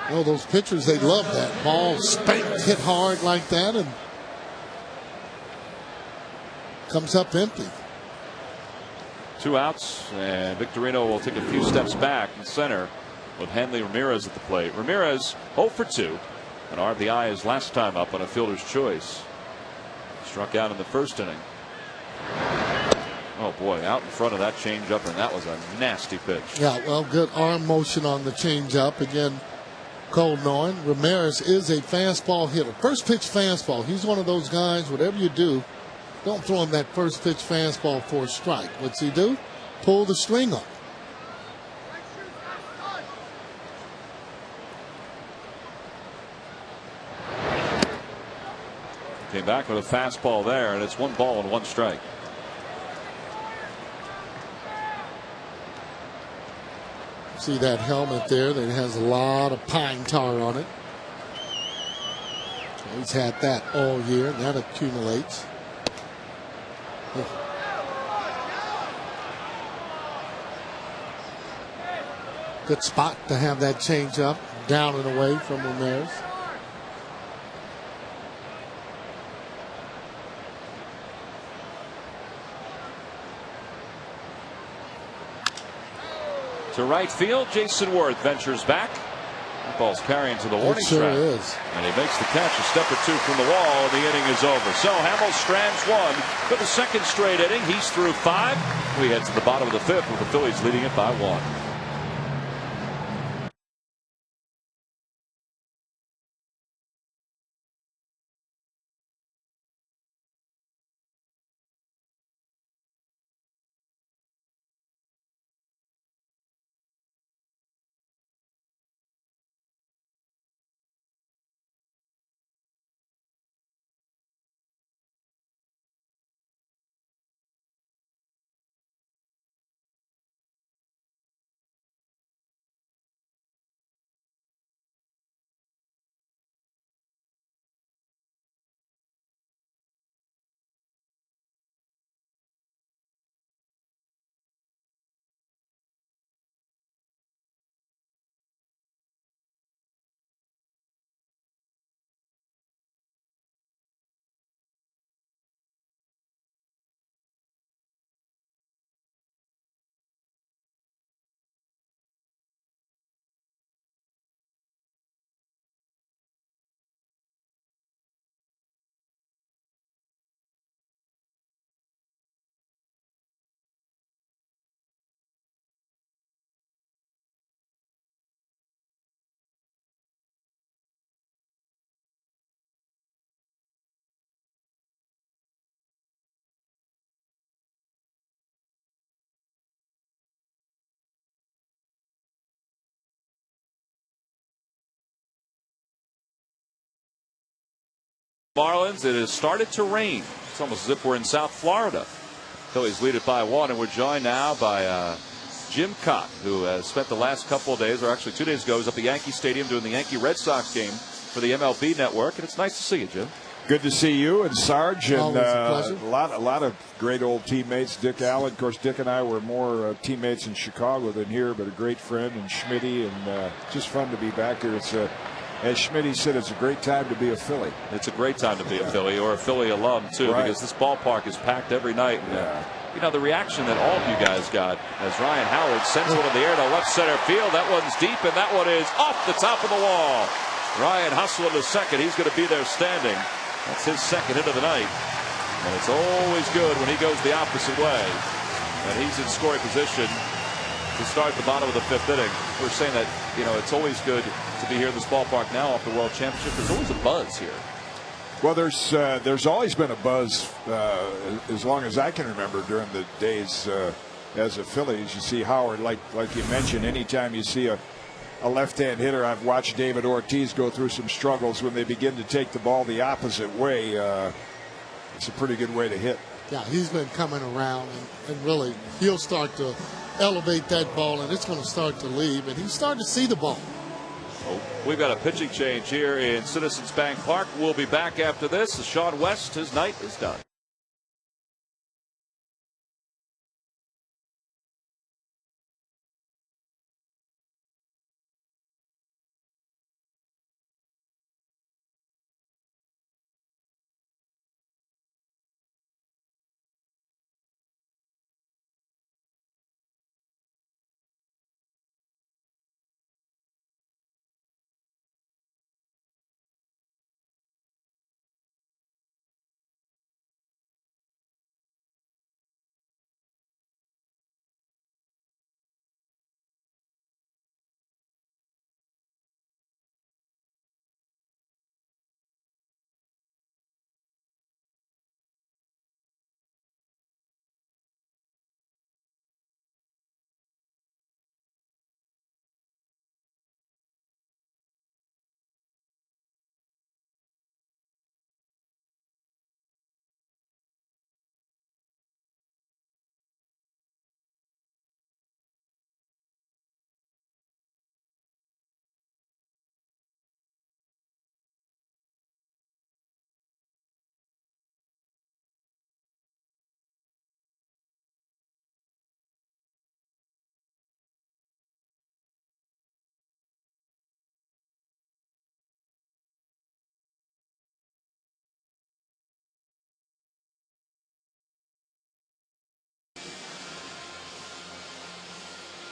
Those pitchers, they love that ball spanked, hit hard like that, and comes up empty. 2 outs, and Victorino will take a few steps back in center with Hanley Ramirez at the plate. Ramirez 0 for 2, an RBI his last time up on a fielder's choice. Struck out in the first inning. Oh boy, out in front of that changeup, and that was a nasty pitch. Yeah, well, good arm motion on the changeup. Again, Cole knowing Ramirez is a fastball hitter. First pitch fastball. He's one of those guys, whatever you do, Don't throw him that first pitch fastball for a strike. What's he do? Pull the string up. Came back with a fastball there, and it's 1 ball and 1 strike. See that helmet there that has a lot of pine tar on it. He's had that all year, and that accumulates. Good spot to have that change up down and away from Ramirez. To right field, Jason Worth ventures back. That ball's carrying to the warning track. Is. And he makes the catch a step or 2 from the wall, and the inning is over. So Hamels strands 1 for the 2nd straight inning. He's through 5. We head to the bottom of the 5th with the Phillies leading it by 1. Marlins, it has started to rain. It's almost as if we're in South Florida. Phillies lead it by 1, and we're joined now by Jim Kaat, who has spent the last couple of days, or actually 2 days ago, he was up at Yankee Stadium doing the Yankee-Red Sox game for the MLB Network, and it's nice to see you, Jim. Good to see you and Sarge, and a lot of great old teammates. Dick Allen, of course. Dick and I were more teammates in Chicago than here, but a great friend, and Schmitty, and just fun to be back here. It's as Schmitty said, it's a great time to be a Philly. It's a great time to be a Philly, or a Philly alum too, right, because this ballpark is packed every night. And, you know, the reaction that all of you guys got as Ryan Howard sends one in the air to left center field. That one's deep, and that one is off the top of the wall. Ryan hustling to second. He's going to be there standing. That's his 2nd hit of the night. And it's always good when he goes the opposite way. And he's in scoring position to start the bottom of the 5th inning. We're saying that, you know, it's always good to be here in this ballpark now off the World Championship. There's always a buzz here. Well, there's always been a buzz as long as I can remember during the days as a Phillies. You see Howard, like you mentioned, anytime you see a left-hand hitter, I've watched David Ortiz go through some struggles when they begin to take the ball the opposite way. It's a pretty good way to hit. Yeah, he's been coming around, and really he'll start to elevate that ball, and it's going to start to leave, and he's starting to see the ball. Oh, we've got a pitching change here in Citizens Bank Park. We'll be back after this. Sean West, his night is done.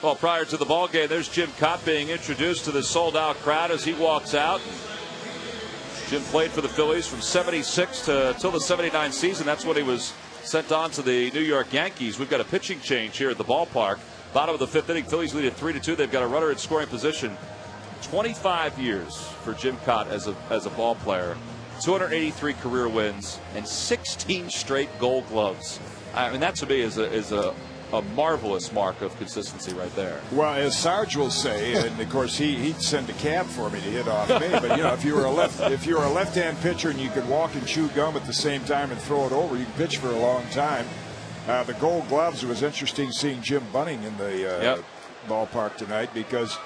Well, prior to the ball game, there's Jim Kaat being introduced to the sold-out crowd as he walks out. Jim played for the Phillies from '76 till the '79 season. That's when he was sent on to the New York Yankees. We've got a pitching change here at the ballpark. Bottom of the fifth inning, Phillies lead at 3-2. They've got a runner in scoring position. 25 years for Jim Kaat as a ball player. 283 career wins and 16 straight Gold Gloves. I mean, that to me is a marvelous mark of consistency right there. Well, as Sarge will say, and of course he'd send a cab for me to hit off me. But if you were a left-hand pitcher and you could walk and chew gum at the same time and throw it over, you could pitch for a long time. The Gold Gloves, it was interesting seeing Jim Bunning in the ballpark tonight, because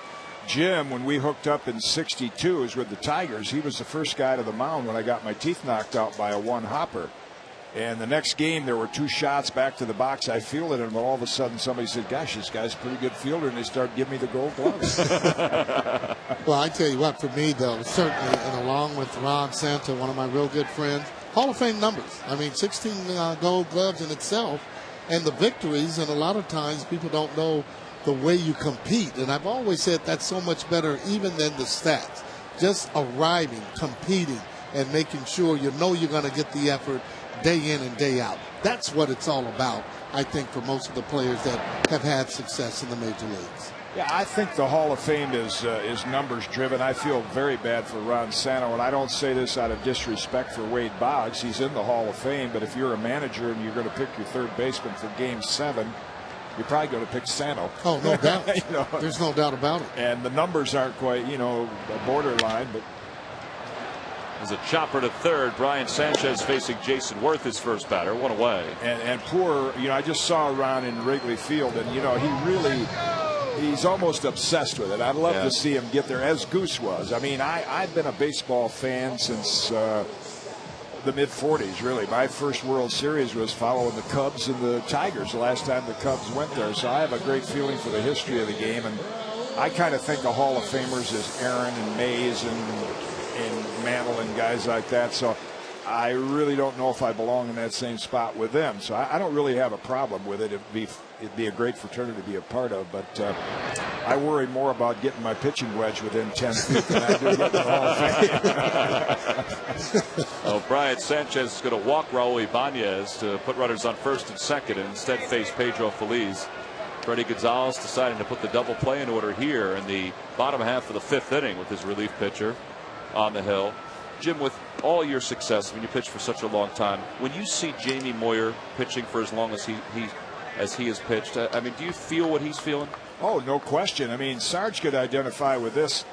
Jim, when we hooked up in '62, was with the Tigers. He was the first guy to the mound when I got my teeth knocked out by a one-hopper. And the next game, there were 2 shots back to the box. I fielded him, and all of a sudden somebody said, gosh, this guy's a pretty good fielder, and they started giving me the Gold Gloves. Well, I tell you what, for me, though, certainly, and along with Ron Santa, one of my real good friends, Hall of Fame numbers. I mean, 16 Gold Gloves in itself, and the victories, and a lot of times people don't know the way you compete. And I've always said that's so much better even than the stats. Just arriving, competing, and making sure you know you're going to get the effort day in and day out. That's what it's all about, I think, for most of the players that have had success in the major leagues. Yeah, I think the Hall of Fame is numbers driven. I feel very bad for Ron Santo, and I don't say this out of disrespect for Wade Boggs. He's in the Hall of Fame, but if you're a manager and you're going to pick your third baseman for Game 7, you're probably going to pick Santo. Oh, no doubt. There's no doubt about it. And the numbers aren't quite, borderline, but. As a chopper to third, Brian Sanchez facing Jason Worth, his first batter, one away. And poor, I just saw Ron in Wrigley Field, and, he's almost obsessed with it. I'd love to see him get there, as Goose was. I mean, I've been a baseball fan since the mid-'40s, really. My first World Series was following the Cubs and the Tigers the last time the Cubs went there. So I have a great feeling for the history of the game. And I kind of think the Hall of Famers is Aaron and Mays and Mantle and guys like that. So I really don't know if I belong in that same spot with them. So I don't really have a problem with it. It'd be a great fraternity to be a part of. But I worry more about getting my pitching wedge within 10 feet than I do getting the Hall of Fame. Well, Brian Sanchez is going to walk Raul Ibanez to put runners on first and second, and instead face Pedro Feliz. Freddie Gonzalez deciding to put the double play in order here in the bottom half of the fifth inning with his relief pitcher on the hill. Jim, with all your success, when you pitch for such a long time, when you see Jamie Moyer pitching for as long as he has pitched, I mean, do you feel what he's feeling? Oh, no question. I mean, Sarge could identify with this.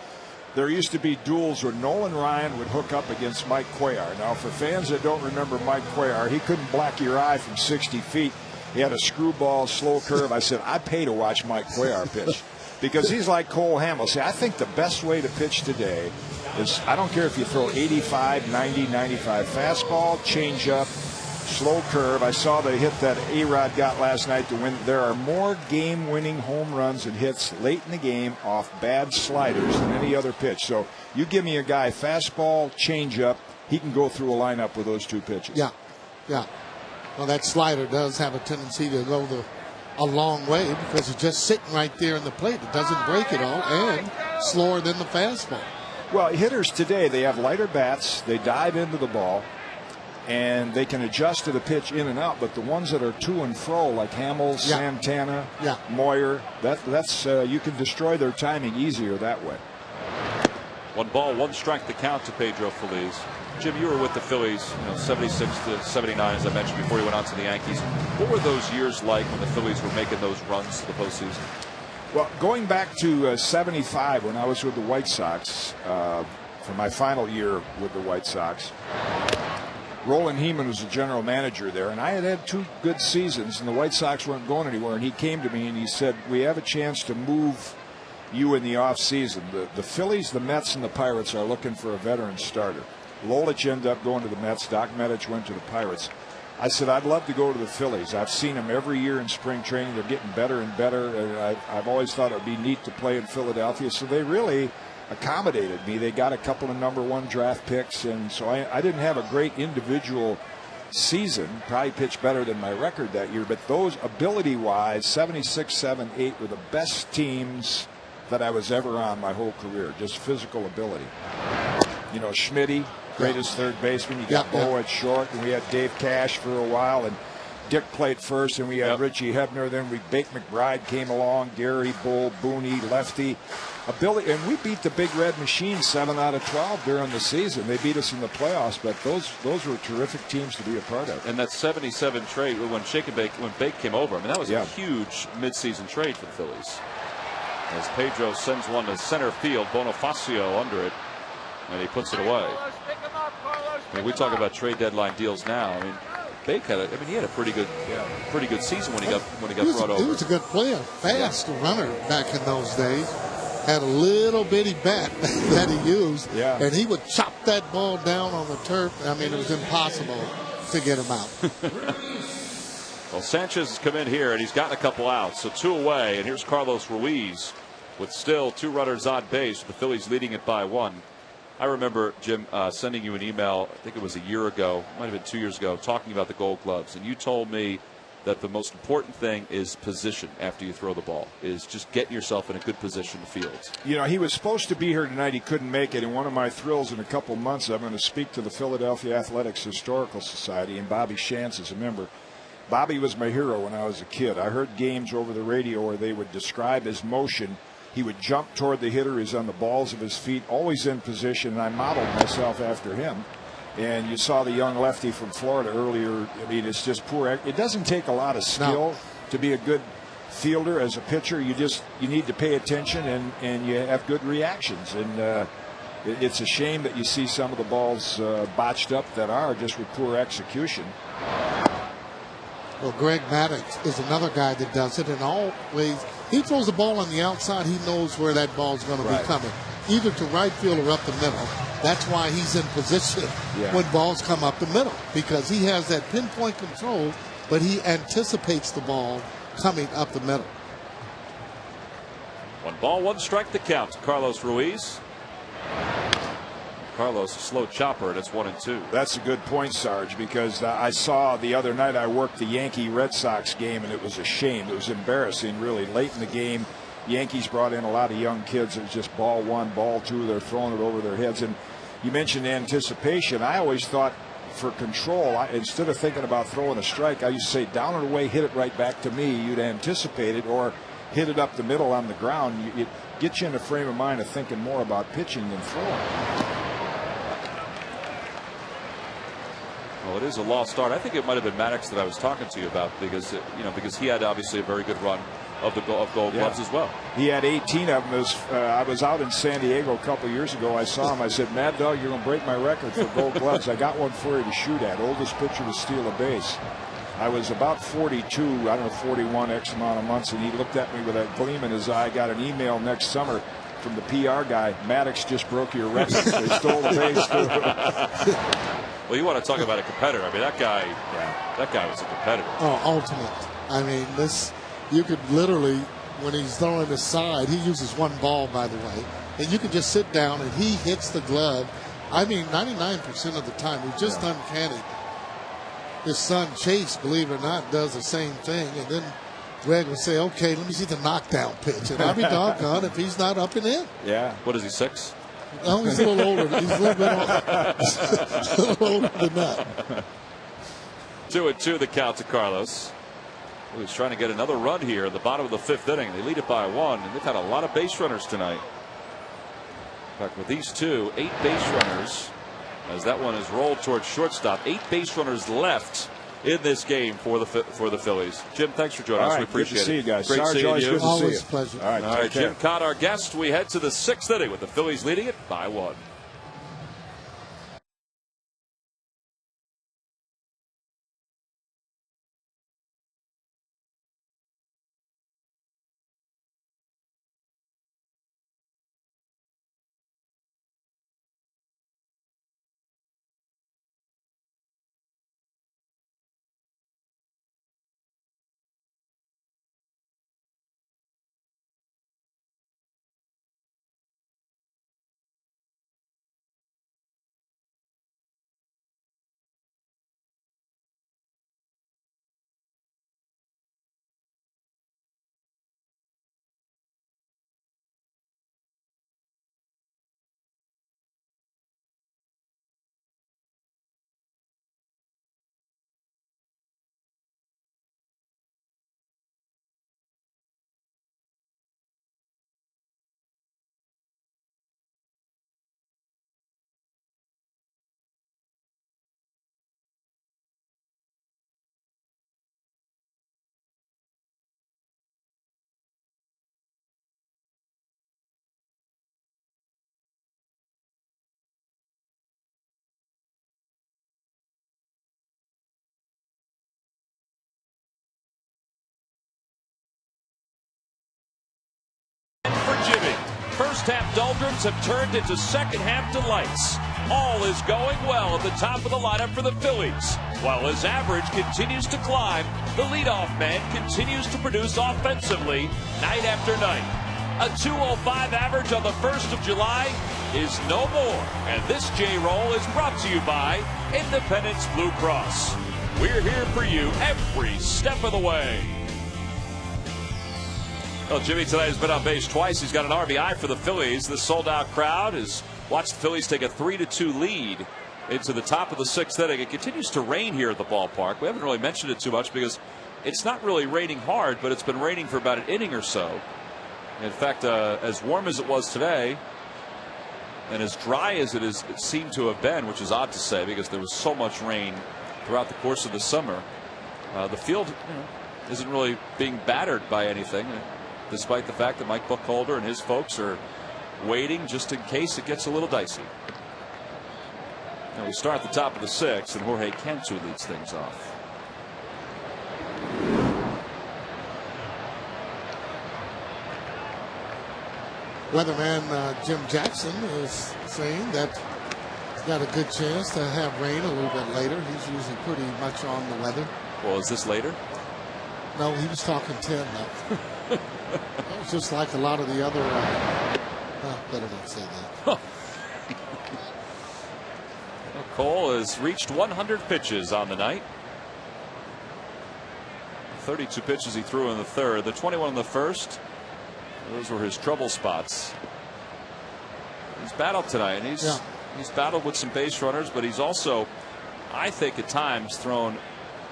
There used to be duels where Nolan Ryan would hook up against Mike Cuellar. Now, for fans that don't remember Mike Cuellar, he couldn't black your eye from 60 feet. He had a screwball, slow curve. I said, I pay to watch Mike Cuellar pitch because he's like Cole Hamels. See, I think the best way to pitch today is, I don't care if you throw 85, 90, 95 fastball, changeup, slow curve. I saw the hit that A-Rod got last night to win. There are more game-winning home runs and hits late in the game off bad sliders than any other pitch. So you give me a guy fastball, changeup, he can go through a lineup with those two pitches. Yeah. Well, that slider does have a tendency to go a long way because it's just sitting right there in the plate. It doesn't break it all, and slower than the fastball. Well, hitters today, they have lighter bats. They dive into the ball, and they can adjust to the pitch in and out. But the ones that are to and fro, like Hamels, Santana, Moyer, that's you can destroy their timing easier that way. 1 ball, 1 strike to count to Pedro Feliz. Jim, you were with the Phillies, 76 to 79, as I mentioned before you went on to the Yankees. What were those years like when the Phillies were making those runs to the postseason? Well, going back to 75, when I was with the White Sox, for my final year with the White Sox, Roland Heeman was the general manager there, and I had 2 good seasons, and the White Sox weren't going anywhere. And he came to me and he said, we have a chance to move you in the offseason. The Phillies, the Mets, and the Pirates are looking for a veteran starter. Lolich ended up going to the Mets. Doc Medich went to the Pirates. I said, I'd love to go to the Phillies. I've seen them every year in spring training. They're getting better and better. And I've always thought it would be neat to play in Philadelphia. So they really accommodated me. They got a couple of #1 draft picks. And so I didn't have a great individual season. Probably pitched better than my record that year, but those ability-wise, 76, 7, 8 were the best teams that I was ever on my whole career. Just physical ability. You know, Schmitty, greatest third baseman. You got Bo at short, and we had Dave Cash for a while, and Dick played first, and we had Richie Hebner. Then Bake McBride came along, Gary, Bull, Booney, lefty. Ability, and we beat the Big Red Machine 7 out of 12 during the season. They beat us in the playoffs, but those were terrific teams to be a part of. And that 77 trade when Bake came over, I mean, that was a huge midseason trade for the Phillies. As Pedro sends one to center field, Bonifacio under it, and he puts it away. I mean, we talk about trade deadline deals now. I mean, Bake had he had a pretty good season when he got brought over. He was a good player, fast runner back in those days. Had a little bitty bat that he used, and he would chop that ball down on the turf. I mean, it was impossible to get him out. Well, Sanchez has come in here, and he's gotten a couple outs, so 2 away, and here's Carlos Ruiz with still 2 runners on base, the Phillies leading it by 1. I remember, Jim, sending you an email, I think it was a year ago, might have been 2 years ago, talking about the Gold Gloves, and you told me that the most important thing is position after you throw the ball, is just getting yourself in a good position to field. You know, he was supposed to be here tonight. He couldn't make it. And one of my thrills in a couple months, I'm going to speak to the Philadelphia Athletics Historical Society, and Bobby Shantz is a member. Bobby was my hero when I was a kid. I heard games over the radio where they would describe his motion. He would jump toward the hitter. He's on the balls of his feet, always in position, and I modeled myself after him. And you saw the young lefty from Florida earlier. I mean, it's just poor. It doesn't take a lot of skill to be a good fielder as a pitcher. You need to pay attention, and you have good reactions. And it's a shame that you see some of the balls botched up that are just with poor execution. Well, Greg Maddux is another guy that does it, and always he throws the ball on the outside. He knows where that ball's going to be coming, either to right field or up the middle. That's why he's in position when balls come up the middle, because he has that pinpoint control, but he anticipates the ball coming up the middle. 1 ball, 1 strike to count to Carlos Ruiz. Carlos, a slow chopper, and it's 1-2. That's a good point, Sarge, because I saw the other night I worked the Yankee-Red Sox game, and it was a shame. It was embarrassing, really. Late in the game, Yankees brought in a lot of young kids. It was just ball 1, ball 2. They're throwing it over their heads. And you mentioned anticipation. I always thought for control, instead of thinking about throwing a strike, I used to say down and away, hit it right back to me. You'd anticipate it, or hit it up the middle on the ground. It gets you in a frame of mind of thinking more about pitching than throwing. Well, it is a lost start. I think it might have been Maddux that I was talking to you about, because because he had obviously a very good run of Gold Gloves as well. He had 18 of them. I was out in San Diego a couple years ago. I saw him. I said, "Mad Dog, you're going to break my record for Gold Gloves. I got one for you to shoot at. Oldest pitcher to steal a base." I was about 42, I don't know, 41 X amount of months, and he looked at me with a gleam in his eye. Got an email next summer from the PR guy. Maddux just broke your record. They stole the base. Well, you want to talk about a competitor. I mean, that guy was a competitor. Oh, ultimate. I mean, you could literally, when he's throwing the side, he uses 1 ball, by the way, and you can just sit down and he hits the glove. I mean, 99% of the time, he's just uncanny. His son Chase, believe it or not, does the same thing, and then Greg will say, "Okay, let me see the knockdown pitch," and I'll be doggone if he's not up and in. Yeah. What is he, 6? No, he's a little older. He's a little bit a little older than that. 2-2 the count to Carlos, who's trying to get another run here at the bottom of the 5th inning. They lead it by 1, and they've had a lot of base runners tonight. In fact, with these 2, 8 base runners, as that one is rolled towards shortstop. 8 base runners left in this game for the Phillies. Jim, thanks for joining us. We appreciate it. Good to see you guys. Great Sarge, seeing always you. good to Always see you. a pleasure. All right, Jim Kaat, our guest. We head to the 6th inning with the Phillies leading it by 1. first half doldrums have turned into second half delights. All is going well at the top of the lineup for the Phillies. While his average continues to climb, the leadoff man continues to produce offensively night after night. A 205 average on the 1st of July is no more. And this J-Roll is brought to you by Independence Blue Cross. We're here for you every step of the way. Well, Jimmy tonight has been on base twice. He's got an RBI for the Phillies. The sold-out crowd has watched the Phillies take a 3-2 lead into the top of the 6th inning. It continues to rain here at the ballpark. We haven't really mentioned it too much because it's not really raining hard, but it's been raining for about an inning or so. In fact, as warm as it was today and as dry as it seemed to have been, which is odd to say because there was so much rain throughout the course of the summer, the field isn't really being battered by anything, despite the fact that Mike Buckholder and his folks are waiting just in case it gets a little dicey. Now we start at the top of the 6th, and Jorge Cantu leads things off. Weatherman Jim Jackson is saying that he's got a good chance to have rain a little bit later. He's usually pretty much on the weather. Well, is this later? No, he was talking 10 though. That was just like a lot of the other. Better not say that. Well, Cole has reached 100 pitches on the night. 32 pitches he threw in the 3rd. The 21 in the 1st. Those were his trouble spots. He's battled tonight, and he's battled with some base runners, but he's also, I think, at times thrown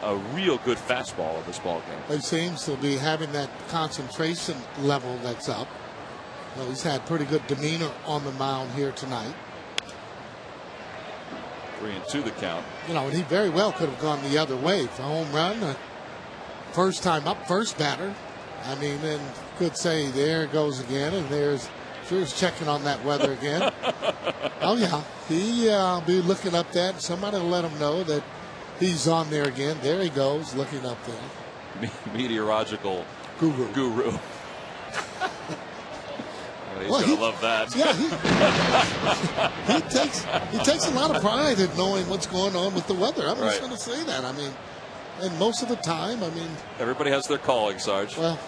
a real good fastball at this ball game. He seems to be having that concentration level that's up. Well, he's had pretty good demeanor on the mound here tonight. 3-2 the count. You know, and he very well could have gone the other way for a home run. First time up, first batter. I mean, and could say there it goes again, and there's sure he's checking on that weather again. Oh yeah, he'll be looking up that. Somebody will let him know that he's on there again. There he goes, looking up there. Meteorological guru. He's gonna love that. Yeah, he takes a lot of pride in knowing what's going on with the weather. I'm just going to say that. I mean, and most of the time, I mean, everybody has their calling, Sarge. Well,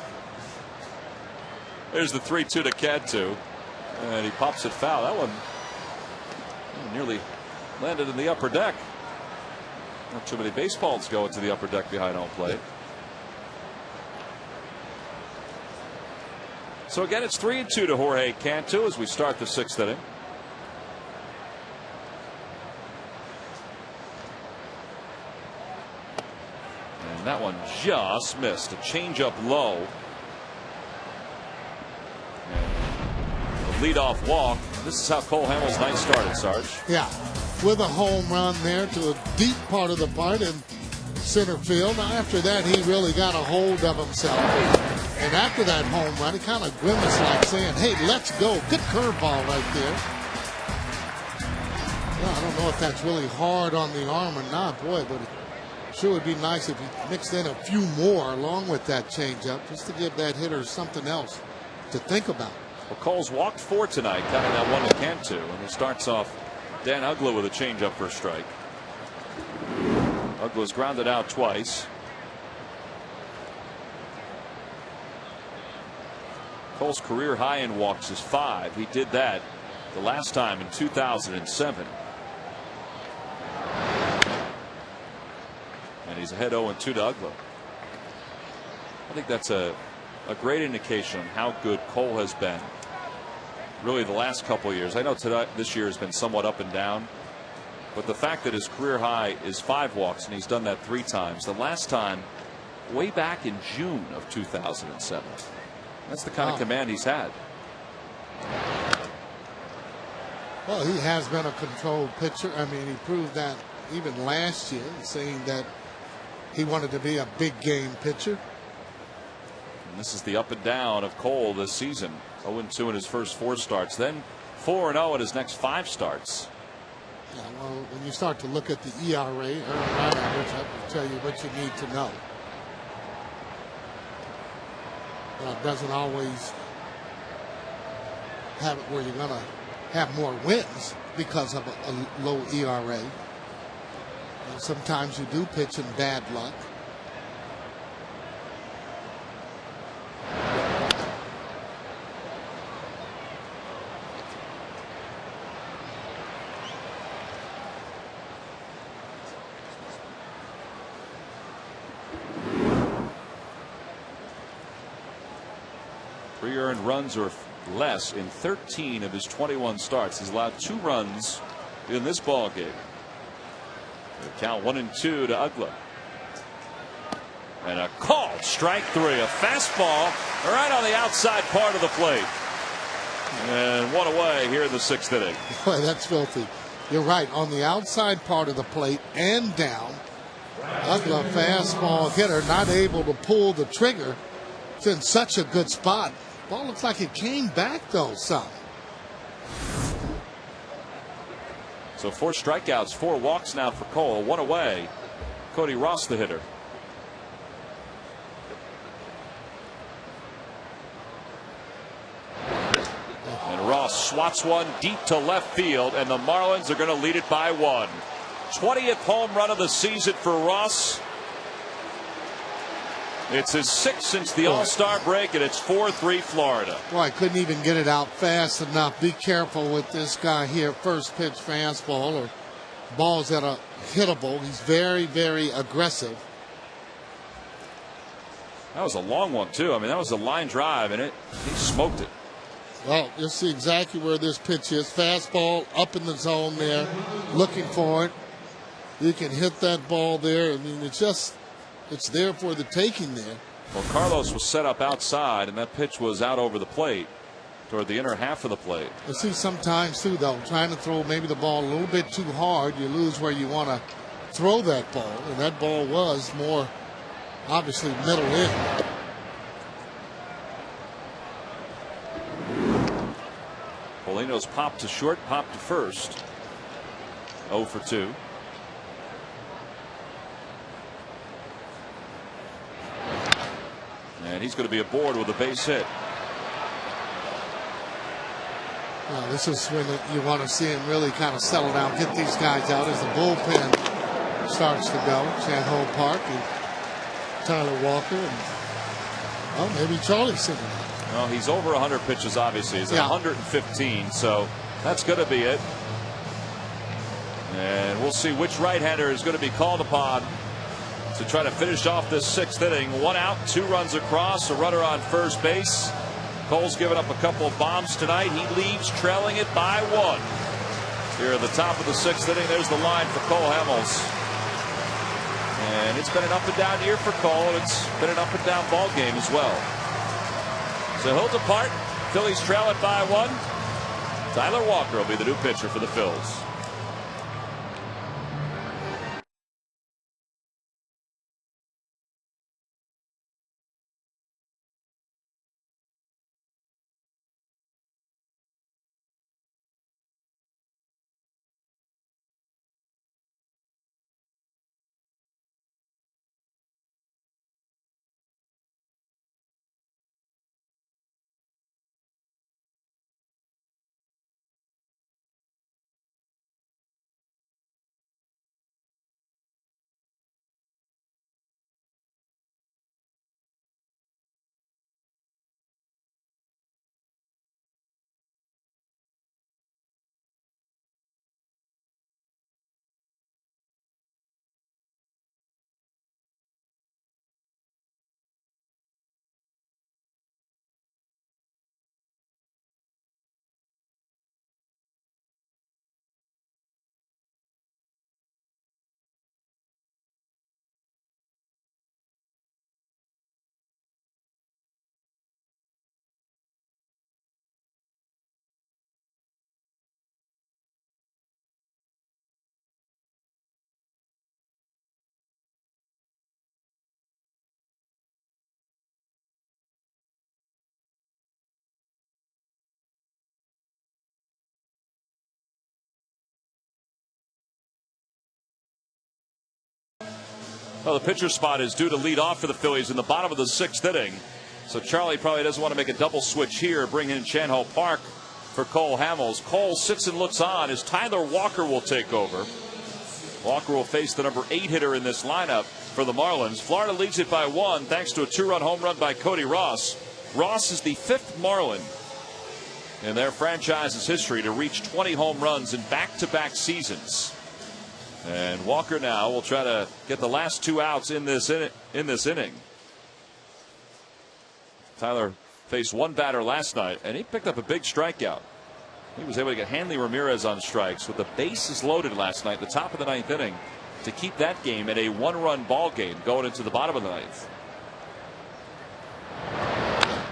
there's the 3-2 to Cantu, and he pops it foul. That one nearly landed in the upper deck. Not too many baseballs go into the upper deck behind home plate. So again, it's 3-2 to Jorge Cantu as we start the 6th inning. And that one just missed. A changeup low. And the leadoff walk. This is how Cole Hamels' night started, Sarge. Yeah, with a home run there to a deep part of the park in center field. Now after that, he really got a hold of himself. And after that home run, he kind of grimaced like saying, hey, let's go. Good curveball right there. Well, I don't know if that's really hard on the arm or not, boy, but it sure would be nice if he mixed in a few more along with that changeup just to give that hitter something else to think about. Well, Cole's walked 4 tonight, counting that one to Cantu, and he starts off Dan Uggla with a changeup for a strike. Ugla's grounded out twice. Cole's career high in walks is 5. He did that the last time in 2007. And he's ahead 0-2 to Uggla. I think that's a great indication on how good Cole has been. Really the last couple of years. I know this year has been somewhat up and down. But the fact that his career high is 5 walks and he's done that 3 times. The last time way back in June of 2007. That's the kind of command he's had. Well, he has been a controlled pitcher. I mean, he proved that even last year, saying that he wanted to be a big game pitcher. And this is the up and down of Cole this season. 0-2 in his first 4 starts, then 4-0 in his next 5 starts. Yeah, well, when you start to look at the ERA, earned run average, I will tell you what you need to know. It doesn't always have it where you're going to have more wins because of a low ERA. And sometimes you do pitch in bad luck. Earned runs or less in 13 of his 21 starts. He's allowed 2 runs in this ball game. Count 1-2 to Ugla. And a called strike 3. A fastball right on the outside part of the plate. And 1 away here in the 6th inning. Boy, that's filthy. You're right. On the outside part of the plate and down. Ugla, fastball hitter, not able to pull the trigger. It's in such a good spot. Ball looks like it came back, though, some. So 4 strikeouts, 4 walks now for Cole. 1 away. Cody Ross, the hitter. And Ross swats one deep to left field, and the Marlins are going to lead it by 1. 20th home run of the season for Ross. It's his 6th since the All-Star break, and it's 4-3 Florida. Boy, I couldn't even get it out fast enough. Be careful with this guy here. First pitch fastball or balls that are hittable. He's very, very aggressive. That was a long one, too. I mean, that was a line drive, and he smoked it. Well, you'll see exactly where this pitch is. Fastball up in the zone there, looking for it. You can hit that ball there. I mean, it's there for the taking there. Well, Carlos was set up outside, and that pitch was out over the plate toward the inner half of the plate. You see sometimes, too, though, trying to throw maybe the ball a little bit too hard, you lose where you want to throw that ball. And that ball was more, obviously, middle in. Polino's popped to short, popped to first. 0 for 2. And he's going to be aboard with a base hit. Well, this is when you want to see him really kind of settle down, get these guys out as the bullpen starts to go. Chan Ho Park and Tyler Walker and maybe Charlie Singer. Well, he's over 100 pitches, obviously. He's at 115, so that's going to be it. And we'll see which right-hander is going to be called upon to try to finish off this 6th inning. 1 out, 2 runs across, a runner on first base. Cole's given up a couple of bombs tonight. He leaves trailing it by 1. Here at the top of the 6th inning, there's the line for Cole Hamels. And it's been an up and down year for Cole, and it's been an up and down ball game as well. So Hills apart, Phillies trail it by 1. Tyler Walker will be the new pitcher for the Phils. Well, the pitcher spot is due to lead off for the Phillies in the bottom of the 6th inning. So Charlie probably doesn't want to make a double switch here, bring in Chan Ho Park for Cole Hamels. Cole sits and looks on as Tyler Walker will take over. Walker will face the number 8 hitter in this lineup for the Marlins. Florida leads it by 1 thanks to a 2-run home run by Cody Ross. Ross is the 5th Marlin in their franchise's history to reach 20 home runs in back-to-back seasons. And Walker now will try to get the last 2 outs in this inning. Tyler faced 1 batter last night, and he picked up a big strikeout. He was able to get Hanley Ramirez on strikes with the bases loaded last night, the top of the 9th inning, to keep that game at a 1-run ball game going into the bottom of the 9th.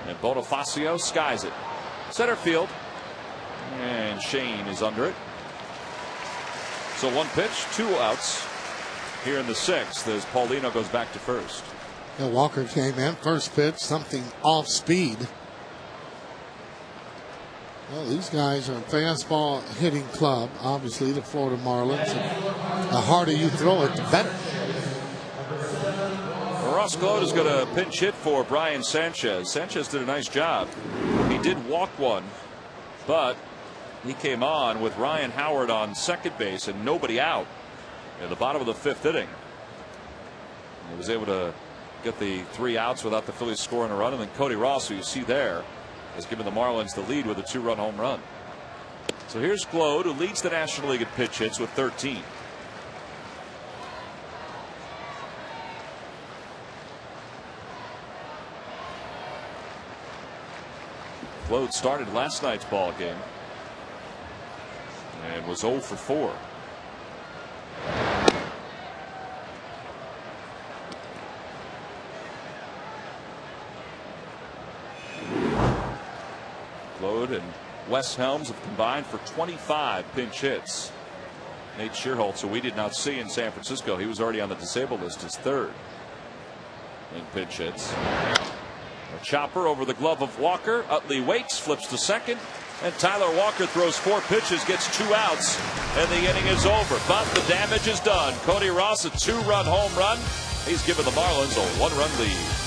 And Bonifacio skies it. Center field. And Shane is under it. So 1 pitch, 2 outs here in the 6th as Paulino goes back to first. Yeah, Walker came in, first pitch, something off speed. Well, these guys are a fastball hitting club, obviously, the Florida Marlins. And the harder you throw it, the better. Well, Ross Gload is going to pinch hit for Brian Sanchez. Sanchez did a nice job. He did walk 1, but he came on with Ryan Howard on second base and nobody out in the bottom of the 5th inning. He was able to get the 3 outs without the Phillies scoring a run, and then Cody Ross, who you see there, has given the Marlins the lead with a 2-run home run. So here's Gload, who leads the National League in pitch hits with 13. Gload started last night's ball game and was 0 for 4. Gload and Wes Helms have combined for 25 pinch hits. Nate Shearholtz, who we did not see in San Francisco, he was already on the disabled list, is 3rd in pinch hits. A chopper over the glove of Walker. Utley waits, flips to second, and Tyler Walker throws 4 pitches, gets 2 outs, and the inning is over. But the damage is done. Cody Ross, a 2-run home run. He's given the Marlins a 1-run lead.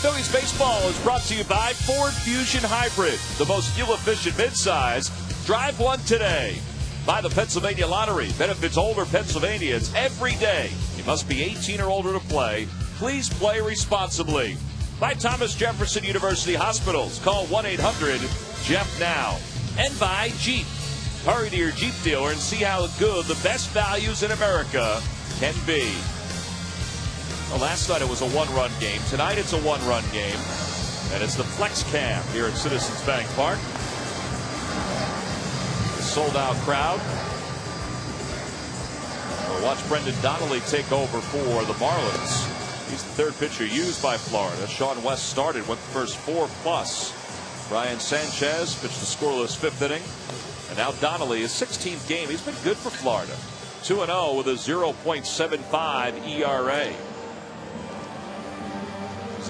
Phillies baseball is brought to you by Ford Fusion Hybrid, the most fuel-efficient midsize. Drive one today. By the Pennsylvania Lottery. Benefits older Pennsylvanians every day. You must be 18 or older to play. Please play responsibly. By Thomas Jefferson University Hospitals. Call 1-800-JEF-NOW. And by Jeep. Hurry to your Jeep dealer and see how good the best values in America can be. Well, last night it was a 1-run game. Tonight it's a 1-run game. And it's the Flex Cam here at Citizens Bank Park. The sold-out crowd. We'll watch Brendan Donnelly take over for the Marlins. He's the third pitcher used by Florida. Sean West started, went the first 4+. Brian Sanchez pitched the scoreless 5th inning. And now Donnelly, his 16th game. He's been good for Florida. 2-0 with a 0.75 ERA.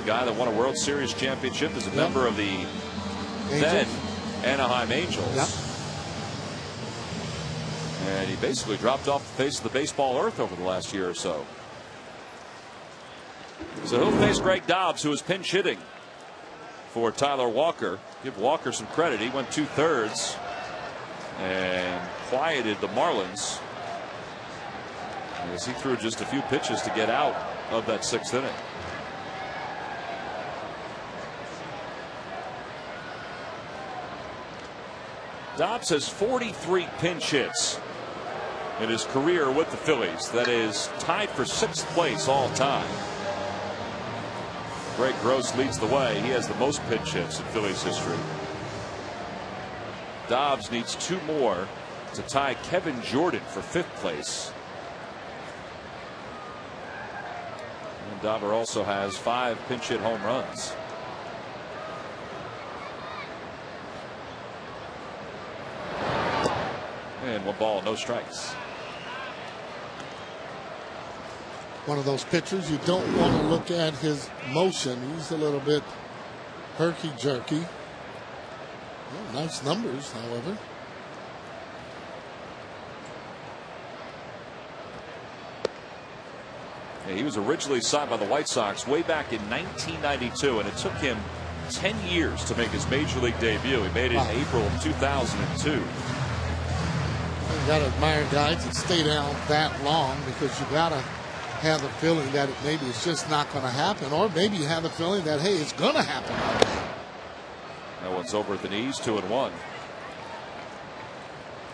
guy that won a World Series championship as a member of the then Anaheim Angels. Yep. And he basically dropped off the face of the baseball earth over the last year or so. So he'll face Greg Dobbs, who is pinch hitting for Tyler Walker. Give Walker some credit. He went 2/3 and quieted the Marlins as he threw just a few pitches to get out of that 6th inning. Dobbs has 43 pinch hits in his career with the Phillies. That is tied for 6th place all time. Greg Gross leads the way. He has the most pinch hits in Phillies history. Dobbs needs 2 more to tie Kevin Jordan for 5th place. And Dobber also has 5 pinch hit home runs. And 1 ball, no strikes. One of those pitchers you don't want to look at his motion. He's a little bit herky-jerky. Well, nice numbers, however. Yeah, he was originally signed by the White Sox way back in 1992, and it took him 10 years to make his major league debut. He made it in April of 2002. You got to admire guys that stay down that long, because you got to have the feeling that maybe it's just not going to happen, or maybe you have the feeling that, hey, it's going to happen. That one's over at the knees, 2-1.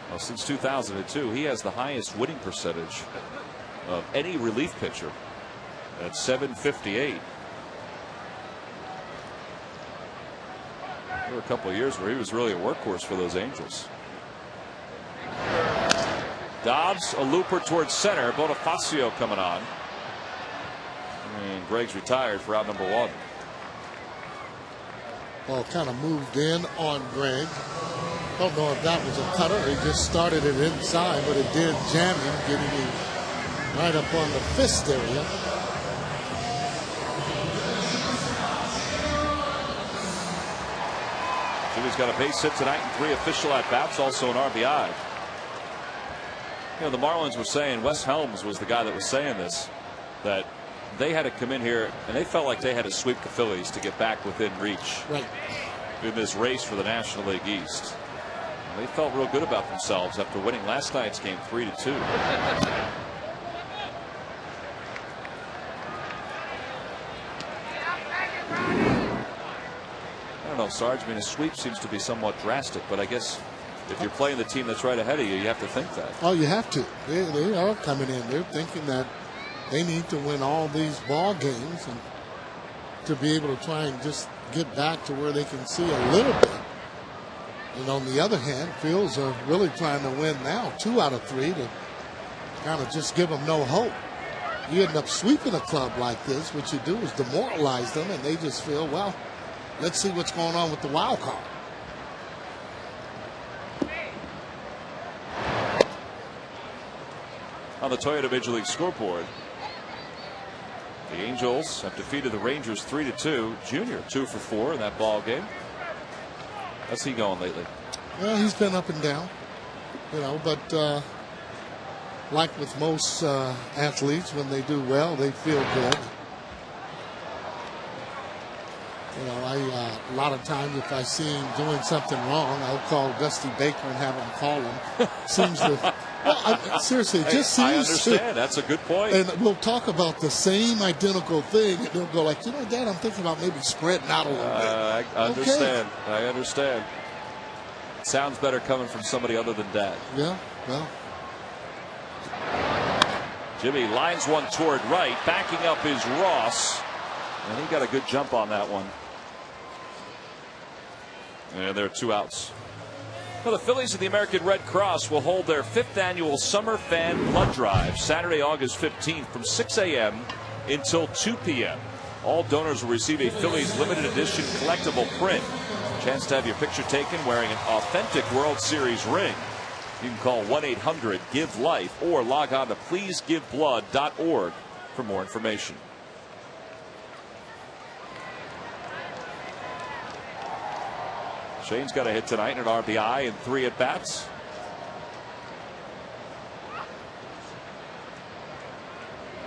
Well, since 2002, he has the highest winning percentage of any relief pitcher at .758. There were a couple of years where he was really a workhorse for those Angels. Dobbs, a looper towards center. Bonifacio coming on. And Greg's retired for out number 1. Ball kind of moved in on Greg. Don't know if that was a cutter or he just started it inside, but it did jam him, getting him right up on the fist area. Jimmy's got a base hit tonight and 3 official at bats, also an RBI. You know, the Marlins were saying, Wes Helms was the guy that was saying this, that they had to come in here and they felt like they had to sweep the Phillies to get back within reach in this race for the National League East. And they felt real good about themselves after winning last night's game 3-2. I don't know, Sarge. I mean, a sweep seems to be somewhat drastic, but I guess if you're playing the team that's right ahead of you, you have to think that. Oh, you have to. They are coming in. They're thinking that they need to win all these ball games and to be able to try and just get back to where they can see a little bit. And on the other hand, Phils are really trying to win now, 2 out of 3, to kind of just give them no hope. You end up sweeping a club like this, what you do is demoralize them, and they just feel, well, let's see what's going on with the wild card. On the Toyota Major League scoreboard, the Angels have defeated the Rangers 3-2. Junior 2 for 4 in that ball game. How's he going lately? Well, he's been up and down, you know, but like with most athletes, when they do well, they feel good. You know, a lot of times if I see him doing something wrong, I'll call Dusty Baker and have him call him. Seems to, well, seriously, it just seems. I understand. That's a good point. And we'll talk about the same identical thing, and they'll go like, you know, Dad, I'm thinking about maybe spreading out a little bit. I understand. Okay. I understand. It sounds better coming from somebody other than Dad. Yeah, well. Jimmy lines one toward right. Backing up is Ross. And he got a good jump on that one. And there are 2 outs. Well, the Phillies of the American Red Cross will hold their 5th annual Summer Fan Blood Drive Saturday, August 15th from 6 a.m. until 2 p.m. All donors will receive a Phillies limited edition collectible print. Chance to have your picture taken wearing an authentic World Series ring. You can call 1-800-GIVE-LIFE or log on to pleasegiveblood.org for more information. Shane's got a hit tonight, an RBI, and 3 at bats.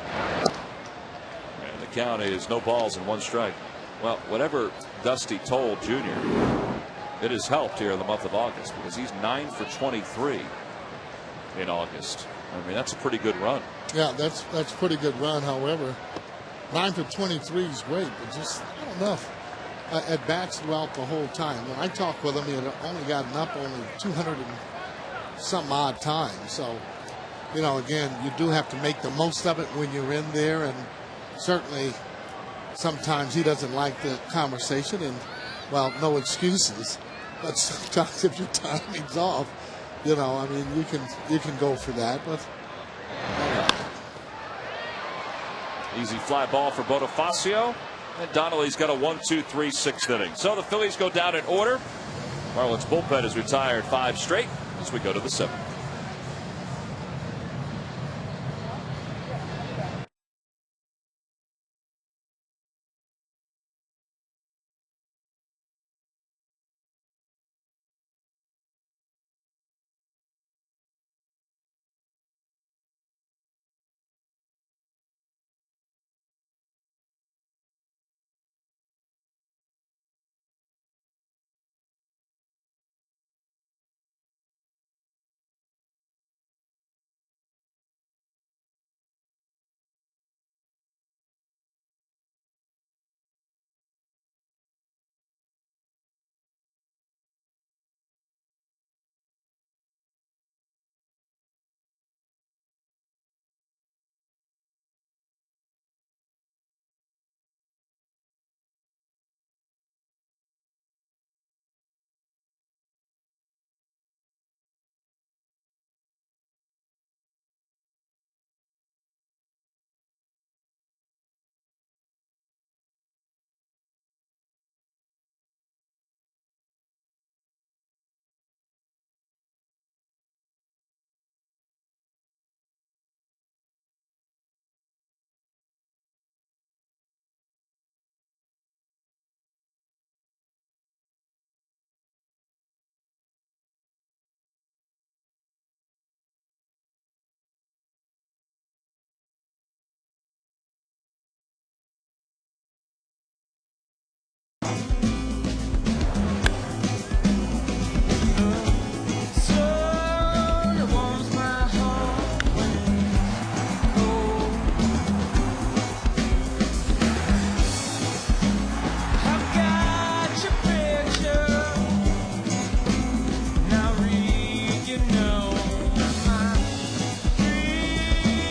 And the count is no balls and 1 strike. Well, whatever Dusty told Junior, it has helped here in the month of August, because he's 9 for 23 in August. I mean, that's a pretty good run. Yeah, that's a pretty good run. However, 9 for 23 is great, but just not enough at bats throughout the whole time. When I talked with him, he had only gotten up only 200 and some odd times. So, you know, again, you do have to make the most of it when you're in there, and certainly sometimes he doesn't like the conversation, and, well, no excuses. But sometimes if your timing's off, you know, I mean, you can go for that, but. Easy fly ball for Bonifacio, and Donnelly's got a 1-2-3 6th inning. So the Phillies go down in order. Marlins bullpen has retired 5 straight as we go to the 7th.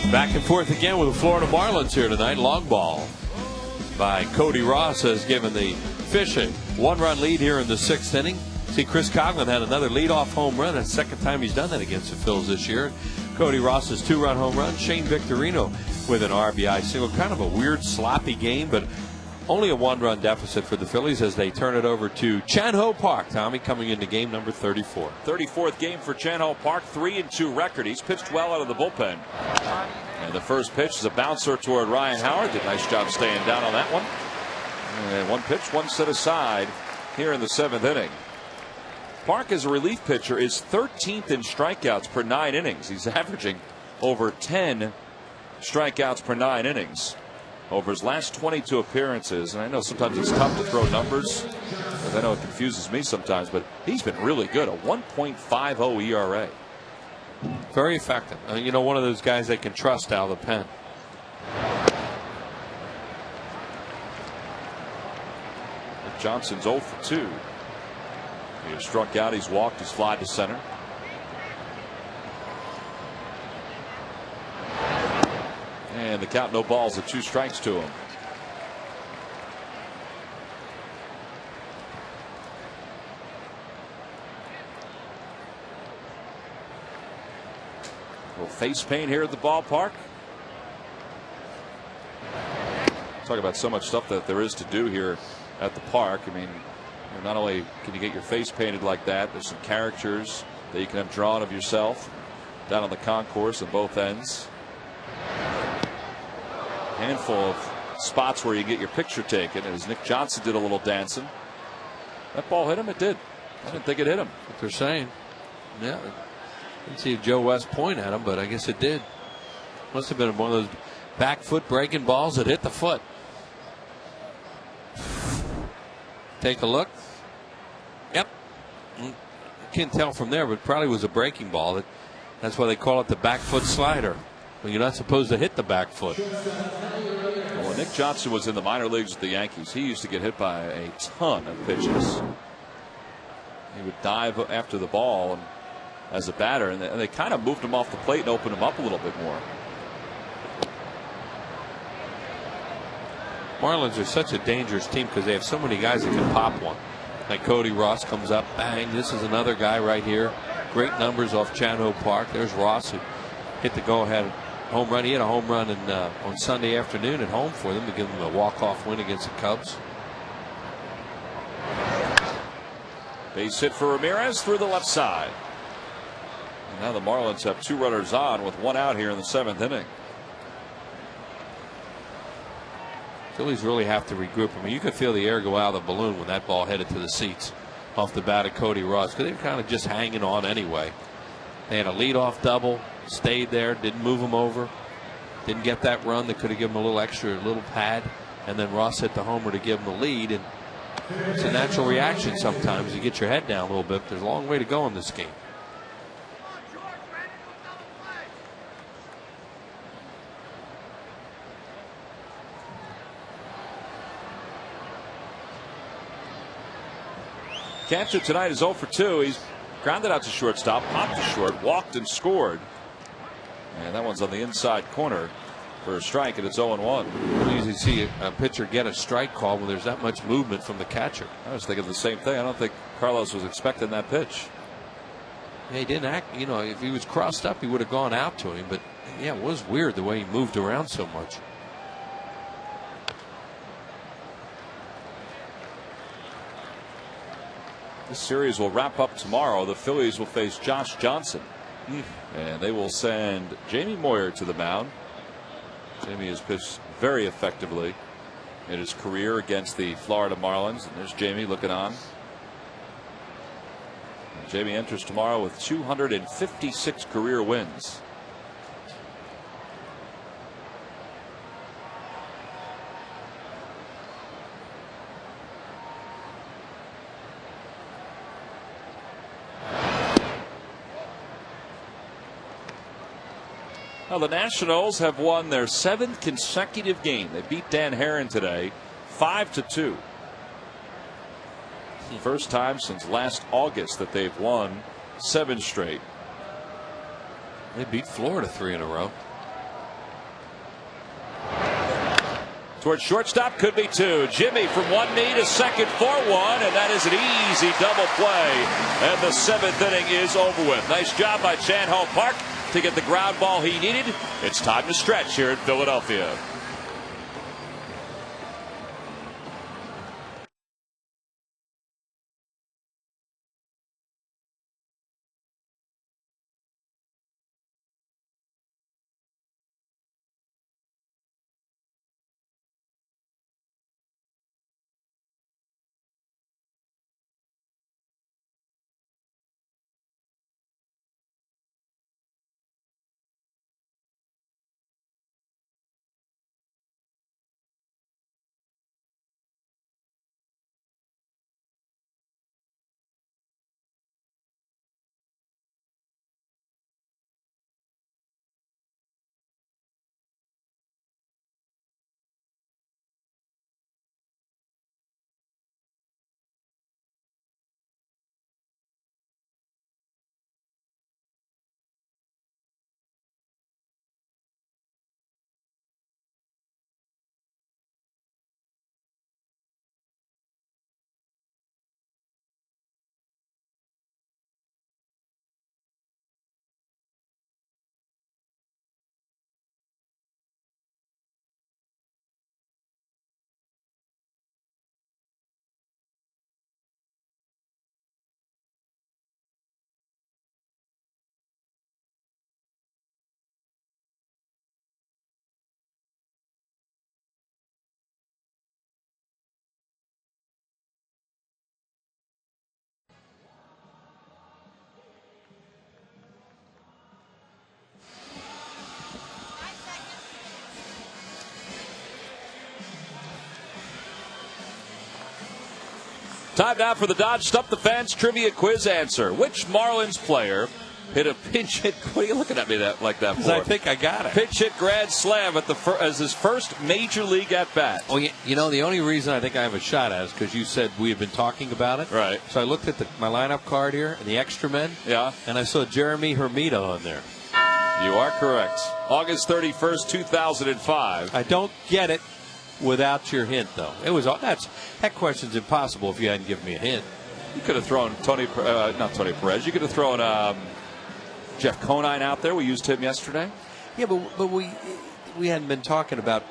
Back and forth again with the Florida Marlins here tonight. Long ball by Cody Ross has given the Fish a 1-run lead here in the 6th inning. See, Chris Coghlan had another leadoff home run. That's the 2nd time he's done that against the Phils this year. Cody Ross's 2-run home run. Shane Victorino with an RBI single. Kind of a weird, sloppy game, but only a 1-run deficit for the Phillies as they turn it over to Chan-Ho Park. Tommy coming into game number 34. 34th game for Chan-Ho Park, 3-2 record. He's pitched well out of the bullpen. And the first pitch is a bouncer toward Ryan Howard. Did a nice job staying down on that one. And 1 pitch, 1 set aside here in the 7th inning. Park, as a relief pitcher, is 13th in strikeouts per 9 innings. He's averaging over 10 strikeouts per 9 innings over his last 22 appearances. And I know sometimes it's tough to throw numbers, because I know it confuses me sometimes, but he's been really good. A 1.50 ERA. Very effective. You know, one of those guys they can trust out of the pen. Johnson's 0 for 2. He has struck out, he's walked, he's flied to center. And the count, no balls, at 2 strikes to him. A little face paint here at the ballpark. Talk about so much stuff that there is to do here at the park. I mean, not only can you get your face painted like that, there's some characters that you can have drawn of yourself down on the concourse at both ends. Handful of spots where you get your picture taken, as Nick Johnson did a little dancing. That ball hit him? It did. I didn't think it hit him. What they're saying. Yeah. Didn't see Joe West point at him, but I guess it did. Must have been one of those back foot breaking balls that hit the foot. Take a look. Yep. Can't tell from there, but probably was a breaking ball. That's why they call it the back foot slider. Well, you're not supposed to hit the back foot. Well, Nick Johnson was in the minor leagues with the Yankees. He used to get hit by a ton of pitches. He would dive after the ball and as a batter, and they kind of moved him off the plate and opened him up a little bit more. Marlins are such a dangerous team because they have so many guys that can pop one. Like Cody Ross comes up, bang. This is another guy right here. Great numbers off Chan-Ho Park. There's Ross, who hit the go-ahead home run. He had a home run on Sunday afternoon at home for them to give them a walk-off win against the Cubs. Base hit for Ramirez through the left side. And now the Marlins have 2 runners on with 1 out here in the 7th inning. Phillies really have to regroup. I mean, you could feel the air go out of the balloon when that ball headed to the seats off the bat of Cody Ross, because they were kind of just hanging on anyway. They had a leadoff double, stayed there, didn't move him over, didn't get that run that could have given him a little extra, a little pad, and then Ross hit the homer to give him the lead. And it's a natural reaction sometimes. You get your head down a little bit. There's a long way to go in this game. Cantor tonight is 0 for 2. He's grounded out to shortstop, popped to short, walked and scored. And that one's on the inside corner for a strike, and it's 0-1. You usually see a pitcher get a strike call when there's that much movement from the catcher. I was thinking the same thing. I don't think Carlos was expecting that pitch. Yeah, he didn't act. You know, if he was crossed up, he would have gone out to him. But yeah, it was weird the way he moved around so much. This series will wrap up tomorrow. The Phillies will face Josh Johnson. And they will send Jamie Moyer to the mound. Jamie has pitched very effectively in his career against the Florida Marlins. And there's Jamie looking on. And Jamie enters tomorrow with 256 career wins. Now the Nationals have won their 7th consecutive game. They beat Dan Herron today 5-2. First time since last August that they've won 7 straight. They beat Florida 3 in a row. Towards shortstop, could be 2. Jimmy from one knee to second for 1, and that is an easy double play. And the 7th inning is over with. Nice job by Chan-Ho Park to get the ground ball he needed. It's time to stretch here in Philadelphia. Time now for the Dodge Stump the Fans trivia quiz answer. Which Marlins player hit a pinch hit? What are you looking at me like that for? I think I got it. Pinch hit grand slam at as his first major league at bat. Well, you know, the only reason I think I have a shot at it is because you said we had been talking about it. Right. So I looked at my lineup card here and the extra men. Yeah. And I saw Jeremy Hermida on there. You are correct. August 31st, 2005. I don't get it without your hint, though. That question's impossible if you hadn't given me a hint. You could have thrown not Tony Perez. You could have thrown Jeff Conine out there. We used him yesterday. Yeah, but we hadn't been talking about.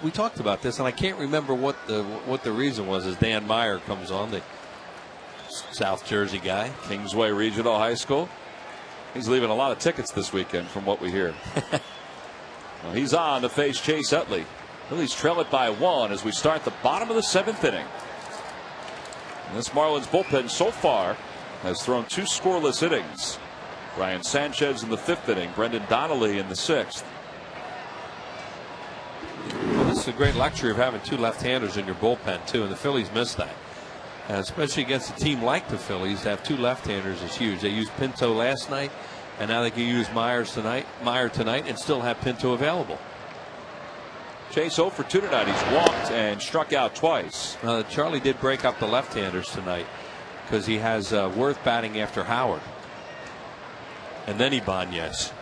We talked about this, and I can't remember what the reason was. As Dan Meyer comes on, the South Jersey guy, Kingsway Regional High School. He's leaving a lot of tickets this weekend, from what we hear. Well, he's on to face Chase Utley. Phillies trail it by 1 as we start the bottom of the 7th inning. And this Marlins bullpen so far has thrown 2 scoreless innings. Ryan Sanchez in the 5th inning, Brendan Donnelly in the 6th. Well, this is a great luxury of having 2 left-handers in your bullpen too, and the Phillies missed that. Especially against a team like the Phillies, to have 2 left-handers is huge. They used Pinto last night, and now they can use Meyer tonight, and still have Pinto available. Chase 0 for 2 tonight. He's walked and struck out twice. Charlie did break up the left-handers tonight because he has Worth batting after Howard, and then Ibanez.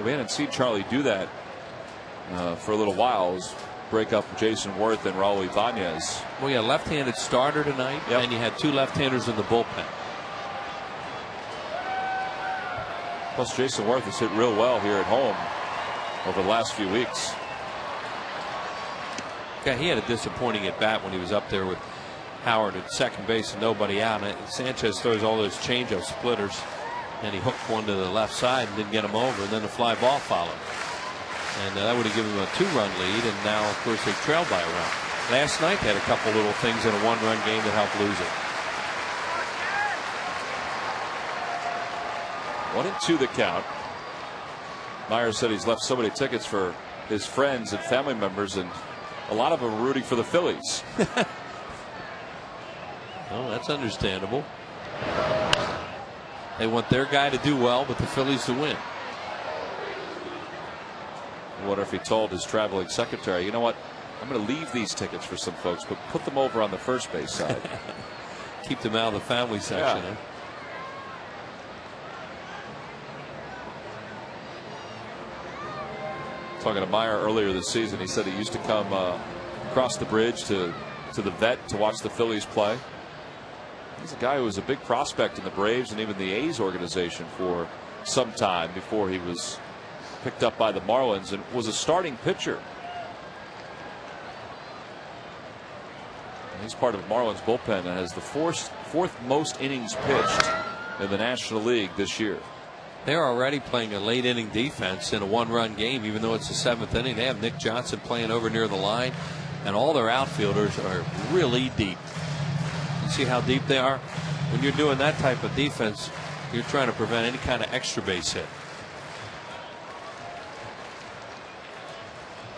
We hadn't seen Charlie do that for a little while. Break up Jason Worth and Raul Ibanez. Well, yeah, left-handed starter tonight, and you had 2 left-handers in the bullpen. Plus, Jason Worth has hit real well here at home over the last few weeks. Yeah, he had a disappointing at bat when he was up there with Howard at second base and nobody out. And Sanchez throws all those changeup splitters, and he hooked one to the left side and didn't get him over, and then the fly ball followed. And that would have given them a 2-run lead, and now, of course, they trailed by a run. Last night, they had a couple little things in a 1-run game that helped lose it. 1-2 the count. Myers said he's left so many tickets for his friends and family members, and a lot of them are rooting for the Phillies. Well, that's understandable. They want their guy to do well, but the Phillies to win. I wonder if he told his traveling secretary, you know what, I'm going to leave these tickets for some folks, but put them over on the first base side. Keep them out of the family section. Yeah. Talking to Meyer earlier this season, he said he used to come across the bridge to the vet to watch the Phillies play. He's a guy who was a big prospect in the Braves and even the A's organization for some time before he was picked up by the Marlins, and was a starting pitcher. And he's part of Marlins bullpen and has the fourth most innings pitched in the National League this year. They're already playing a late inning defense in a 1-run game, even though it's the 7th inning. They have Nick Johnson playing over near the line, and all their outfielders are really deep. You see how deep they are? When you're doing that type of defense, you're trying to prevent any kind of extra base hit.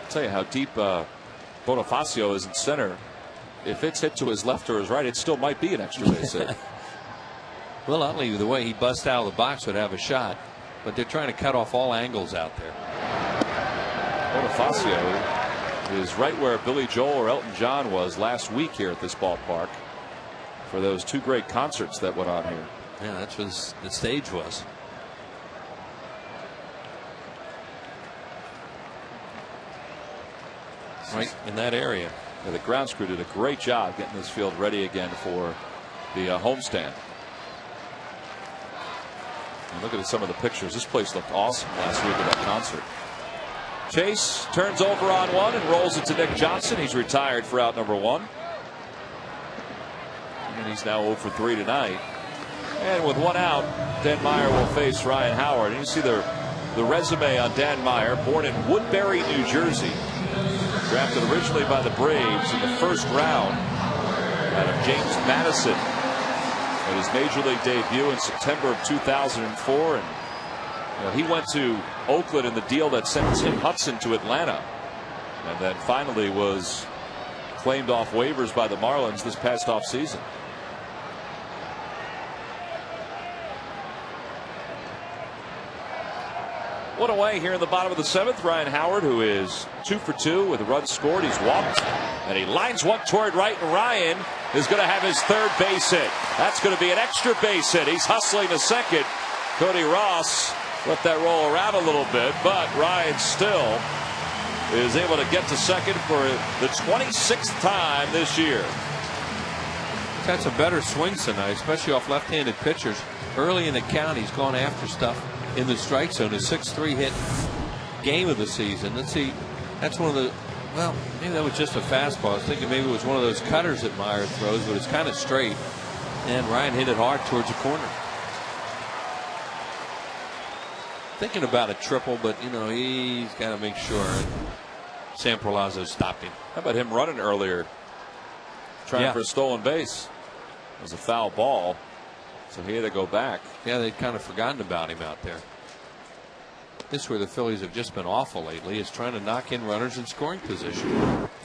I'll tell you how deep Bonifacio is in center. If it's hit to his left or his right, it still might be an extra base hit. Well, Utley, the way he busts out of the box, would have a shot, but they're trying to cut off all angles out there. Bonifacio is right where Billy Joel or Elton John was last week here at this ballpark for those 2 great concerts that went on here. Yeah, that's what the stage was. Right in that area. Yeah, the grounds crew did a great job getting this field ready again for the homestand. And look at some of the pictures. This place looked awesome last week at that concert. Chase turns over on one and rolls it to Nick Johnson. He's retired for out number 1. And he's now 0 for 3 tonight. And with 1 out, Dan Meyer will face Ryan Howard. And you see the resume on Dan Meyer, born in Woodbury, New Jersey. Drafted originally by the Braves in the 1st round out of James Madison. Made his major league debut in September of 2004, and he went to Oakland in the deal that sent Tim Hudson to Atlanta, and then finally was claimed off waivers by the Marlins this past offseason. One away here in the bottom of the 7th. Ryan Howard, who is 2 for 2 with a run scored. He's walked, and he lines one toward right, and Ryan is going to have his 3rd base hit. That's going to be an extra base hit. He's hustling to second. Cody Ross let that roll around a little bit, but Ryan still is able to get to second for the 26th time this year. He's had some better swings tonight, especially off left-handed pitchers. Early in the count, he's gone after stuff in the strike zone. His 6-3 hit game of the season. Let's see. That's one of the, well, maybe that was just a fastball. I was thinking maybe it was one of those cutters that Meyer throws, but it's kind of straight. And Ryan hit it hard towards the corner. Thinking about a triple, but you know, he's got to make sure Sam Perlazo stopped him. How about him running earlier, trying for a stolen base? It was a foul ball, so he had to go back. Yeah, they'd kind of forgotten about him out there. This is where the Phillies have just been awful lately, is trying to knock in runners in scoring position.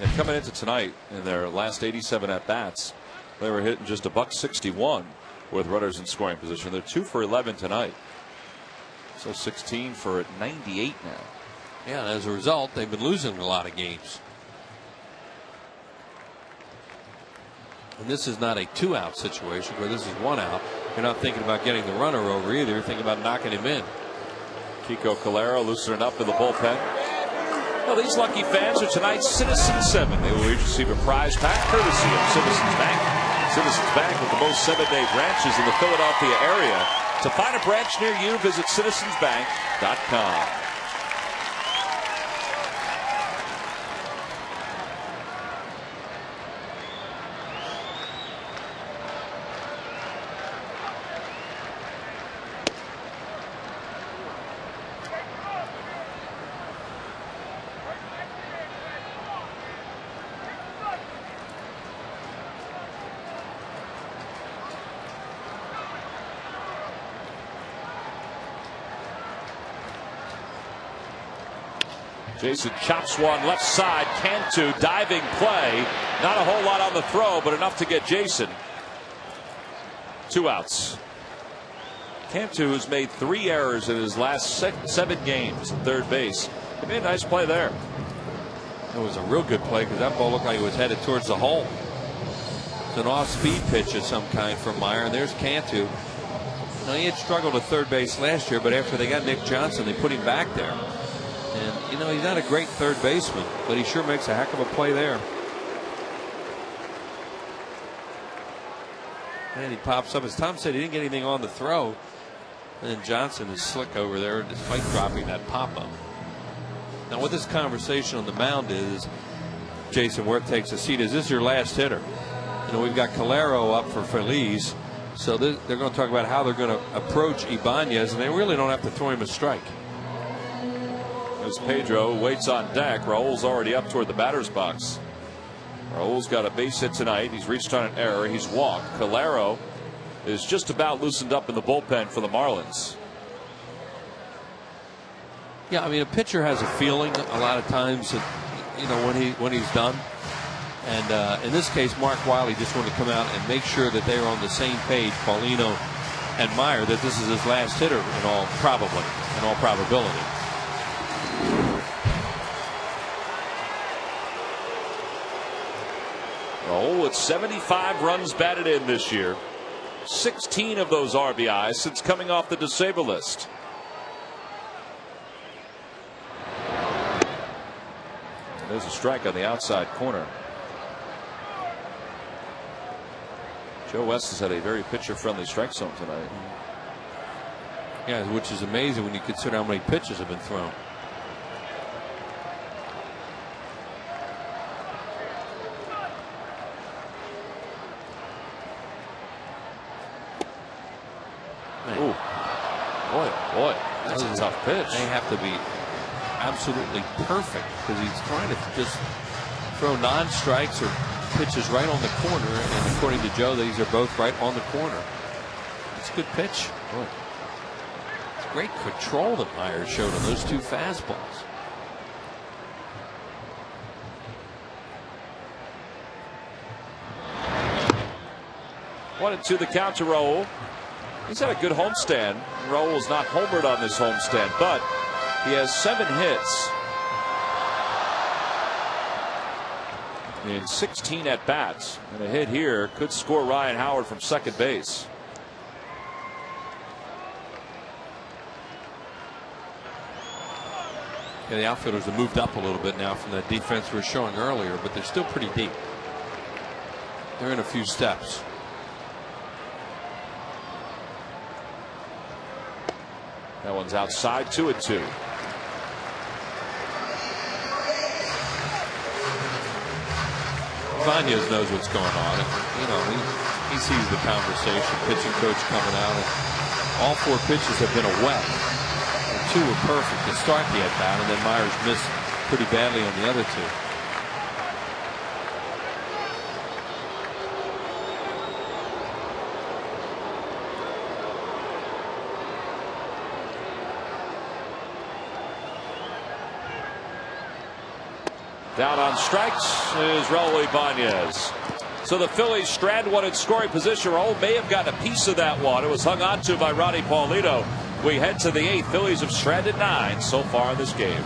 And coming into tonight, in their last 87 at bats, they were hitting just $161 with runners in scoring position. They're 2 for 11 tonight, so 16 for 98 now. Yeah, and as a result, they've been losing a lot of games. And this is not a 2-out situation where this is 1 out. You're not thinking about getting the runner over either. You're thinking about knocking him in. Kiko Calero loosening up in the bullpen. Well, these lucky fans are tonight's Citizens 7. They will receive a prize pack courtesy of Citizens Bank. Citizens Bank with the most 7-day branches in the Philadelphia area. To find a branch near you, visit citizensbank.com. Jason chops one left side. Cantu diving play. Not a whole lot on the throw, but enough to get Jason. 2 outs. Cantu has made 3 errors in his last 7 games at third base. He made a nice play there. It was a real good play because that ball looked like it was headed towards the hole. It's an off-speed pitch of some kind from Meyer, and there's Cantu. Now, he had struggled at third base last year, but after they got Nick Johnson, they put him back there. And, you know, he's not a great third baseman, but he sure makes a heck of a play there. And he pops up. As Tom said, he didn't get anything on the throw. And Johnson is slick over there despite dropping that pop-up. Now, what this conversation on the mound is, Jason Worth takes a seat, is this your last hitter? You know, we've got Calero up for Phillies, so they're going to talk about how they're going to approach Ibanez, and they really don't have to throw him a strike. As Pedro waits on deck, Raul's already up toward the batter's box. Raul's got a base hit tonight. He's reached on an error. He's walked. Calero is just about loosened up in the bullpen for the Marlins. Yeah, I mean, a pitcher has a feeling a lot of times that, you know, when he's done. And in this case, Mark Wiley just wanted to come out and make sure that they are on the same page, Paulino and Meyer, that this is his last hitter in all probability. Raul with 75 runs batted in this year. 16 of those RBIs since coming off the disabled list. There's a strike on the outside corner. Joe West has had a very pitcher-friendly strike zone tonight. Yeah, which is amazing when you consider how many pitches have been thrown. Ooh. Boy, that's a tough pitch. They have to be absolutely perfect because he's trying to just throw non-strikes or pitches right on the corner, and according to Joe, these are both right on the corner. That's a good pitch. Boy. It's great control that Myers showed on those 2 fastballs. One and 2 the count to Raul. He's had a good homestand. Raul's not homered on this homestand, but he has 7 hits in 16 at bats, and a hit here could score Ryan Howard from second base. Yeah, the outfielders have moved up a little bit now from that defense we were showing earlier, but they're still pretty deep. They're in a few steps. That one's outside, 2-2. Ibanez knows what's going on. You know, he sees the conversation. Pitching coach coming out. And all 4 pitches have been a wet. And 2 were perfect to start the at bat, and then Myers missed pretty badly on the other 2. Down on strikes is Raul Ibanez. So the Phillies strand one in scoring position. Raul may have gotten a piece of that one. It was hung on to by Ronnie Paulino. We head to the 8th. Phillies have stranded 9 so far in this game.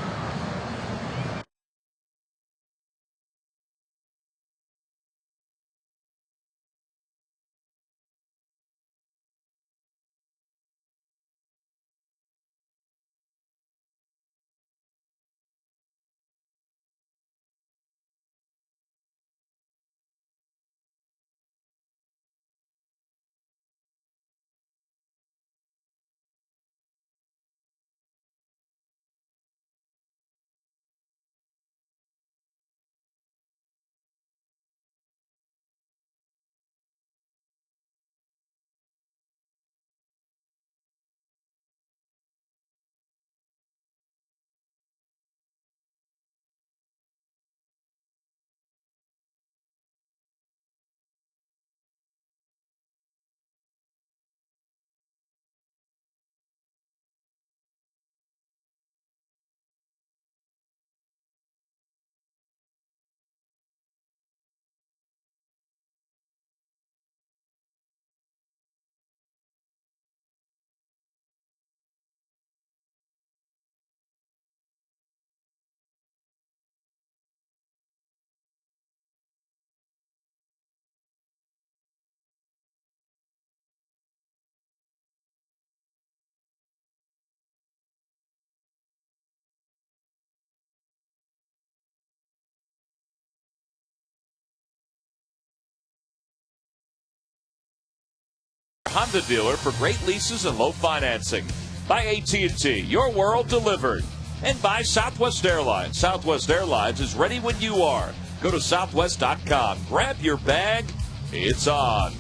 Honda dealer for great leases and low financing. By AT&T, your world delivered. And by Southwest Airlines. Southwest Airlines is ready when you are. Go to southwest.com. Grab your bag. It's on.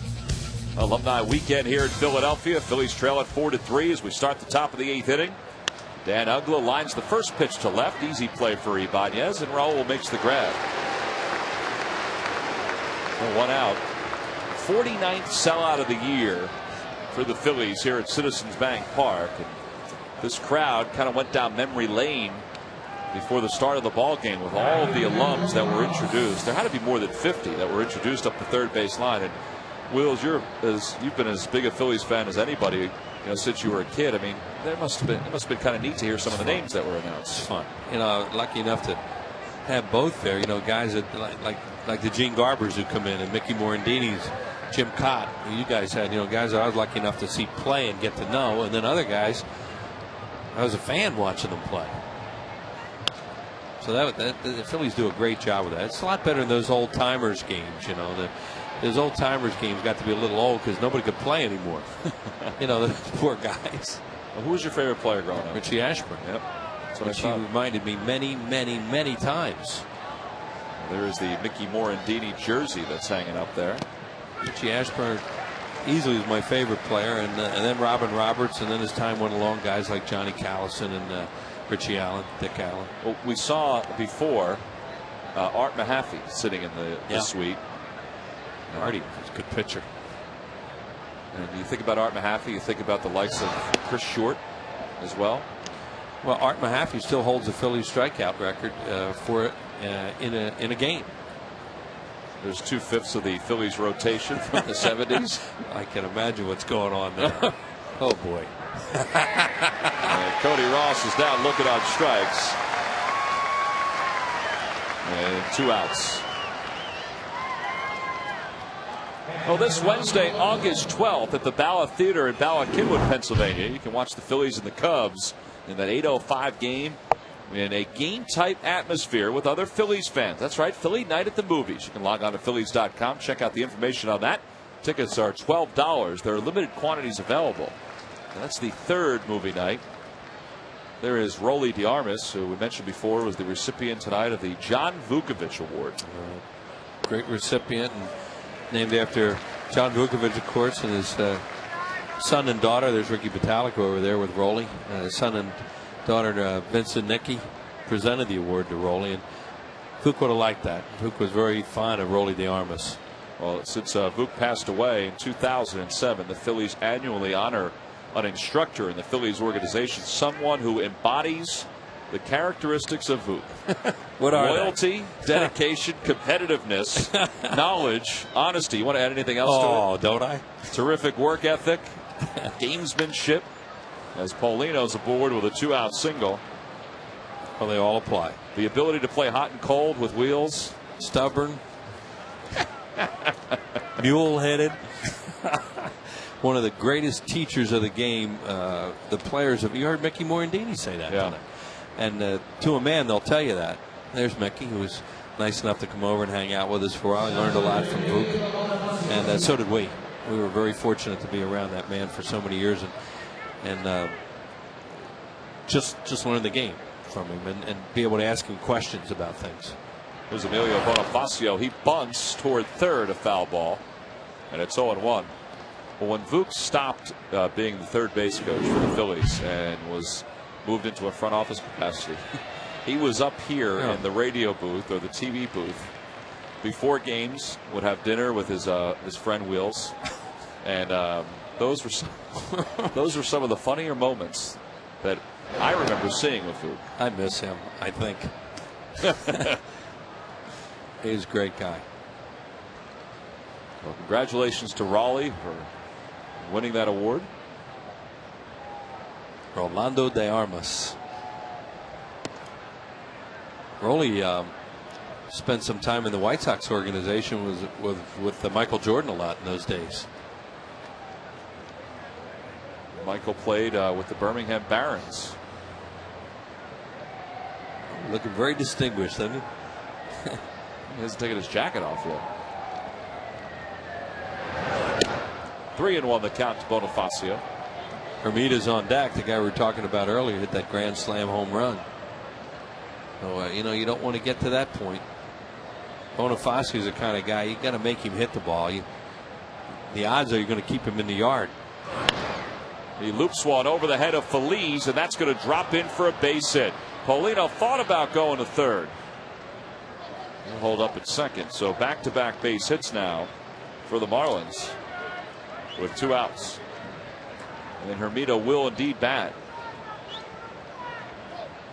Alumni weekend here in Philadelphia. Phillies trail at 4-3 as we start the top of the 8th inning. Dan Uggla lines the first pitch to left. Easy play for Ibanez, and Raul makes the grab. And 1 out. 49th sellout of the year for the Phillies here at Citizens Bank Park. And this crowd kind of went down memory lane before the start of the ball game with all of the alums that were introduced. There had to be more than 50 that were introduced up the third base line. And Wills, you've been as big a Phillies fan as anybody, since you were a kid. I mean, it must have been kind of neat to hear some of the names that were announced. It's fun. Lucky enough to have both there. Guys that like the Gene Garbers who come in, and Mickey Morandini's, Jim Kaat. You guys had guys that I was lucky enough to see play and get to know, and then other guys I was a fan watching them play. So the Phillies do a great job with that. It's a lot better than those old timers games. Those old timers games got to be a little old because nobody could play anymore. The poor guys. Well, who was your favorite player growing up? Richie Ashburn. Yep. That's what Richie reminded me many times. There is the Mickey Morandini jersey that's hanging up there. Richie Ashburn easily was my favorite player, and then Robin Roberts, and then as time went along, guys like Johnny Callison and Richie Allen, Dick Allen. Well, we saw before Art Mahaffey sitting in the suite. Artie was a good pitcher. And you think about Art Mahaffey, you think about the likes of Chris Short as well. Well, Art Mahaffey still holds the Phillies strikeout record for it in a game. There's 2/5 of the Phillies rotation from the 70s. I can imagine what's going on there. Oh boy. And Cody Ross is down looking on strikes. And 2 outs. Well, this Wednesday, August 12th, at the Bala Theater in Bala Cynwyd, Pennsylvania, you can watch the Phillies and the Cubs in that 8:05 game in a game-type atmosphere with other Phillies fans. That's right, Philly Night at the Movies. You can log on to Phillies.com, check out the information on that. Tickets are $12. There are limited quantities available. And that's the 3rd movie night. There is Rolly DeArmas, who we mentioned before was the recipient tonight of the John Vukovich Award. Great recipient, and named after John Vukovich, of course, and his son and daughter. There's Ricky Vitalico over there with Rolly. His son and daughter Vincent Nicky presented the award to Rolly, and Vuk would have liked that. Vuk was very fond of Rolly DeArmas. Well, since Vuk passed away in 2007, the Phillies annually honor an instructor in the Phillies organization, someone who embodies the characteristics of Vuk. What are loyalty, dedication, competitiveness, knowledge, honesty. You want to add anything else to it? Oh, don't I? Terrific work ethic, gamesmanship. As Paulino's aboard with a 2-out single. Well, they all apply. The ability to play hot and cold with wheels. Stubborn. Mule-headed. One of the greatest teachers of the game. The players have. You heard Mickey Morandini say that. Yeah. And to a man, they'll tell you that. There's Mickey, who was nice enough to come over and hang out with us for a while. He learned a lot from Vuk, and so did we. We were very fortunate to be around that man for so many years, and just learn the game from him and be able to ask him questions about things. Here's Emilio Bonifacio. He bunts toward third, a foul ball, and it's 0-1. Well, when Vuk stopped being the third base coach for the Phillies and was moved into a front office capacity, he was up here in the radio booth or the TV booth before games, would have dinner with his friend Wills, and those were some of the funnier moments that I remember seeing with Vuk. I miss him, I think. He's a great guy. Well, congratulations to Raleigh for winning that award. Rolando DeArmas. Rolly spent some time in the White Sox organization with Michael Jordan a lot in those days. Michael played with the Birmingham Barons. Looking very distinguished, doesn't he? He hasn't taken his jacket off yet. 3-1 the count to Bonifacio. Hermita's on deck. The guy we were talking about earlier hit that grand slam home run. So you don't want to get to that point. Bonifacio's the kind of guy you got to make him hit the ball. The odds are you're going to keep him in the yard. He loops one over the head of Phillies, and that's going to drop in for a base hit. Paulino thought about going to third. He'll hold up at second. So back-to-back base hits now for the Marlins with 2 outs. And Hermita will indeed bat.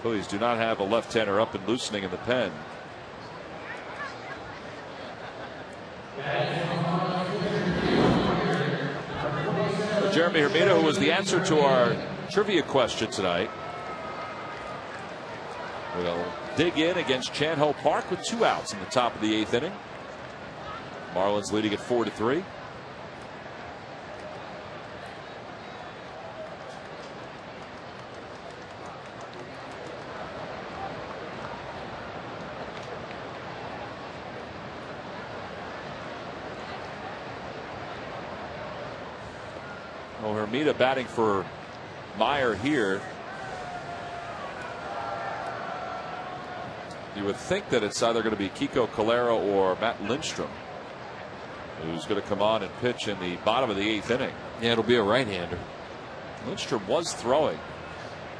Phillies do not have a left-hander up and loosening in the pen. Jeremy Hermita, who was the answer to our trivia question tonight, will dig in against Chan Ho Park with 2 outs in the top of the 8th inning. Marlins leading at 4-3. Well, Hermita batting for Meyer here. You would think that it's either going to be Kiko Calero or Matt Lindstrom who's going to come on and pitch in the bottom of the 8th inning. Yeah, it'll be a right-hander. Lindstrom was throwing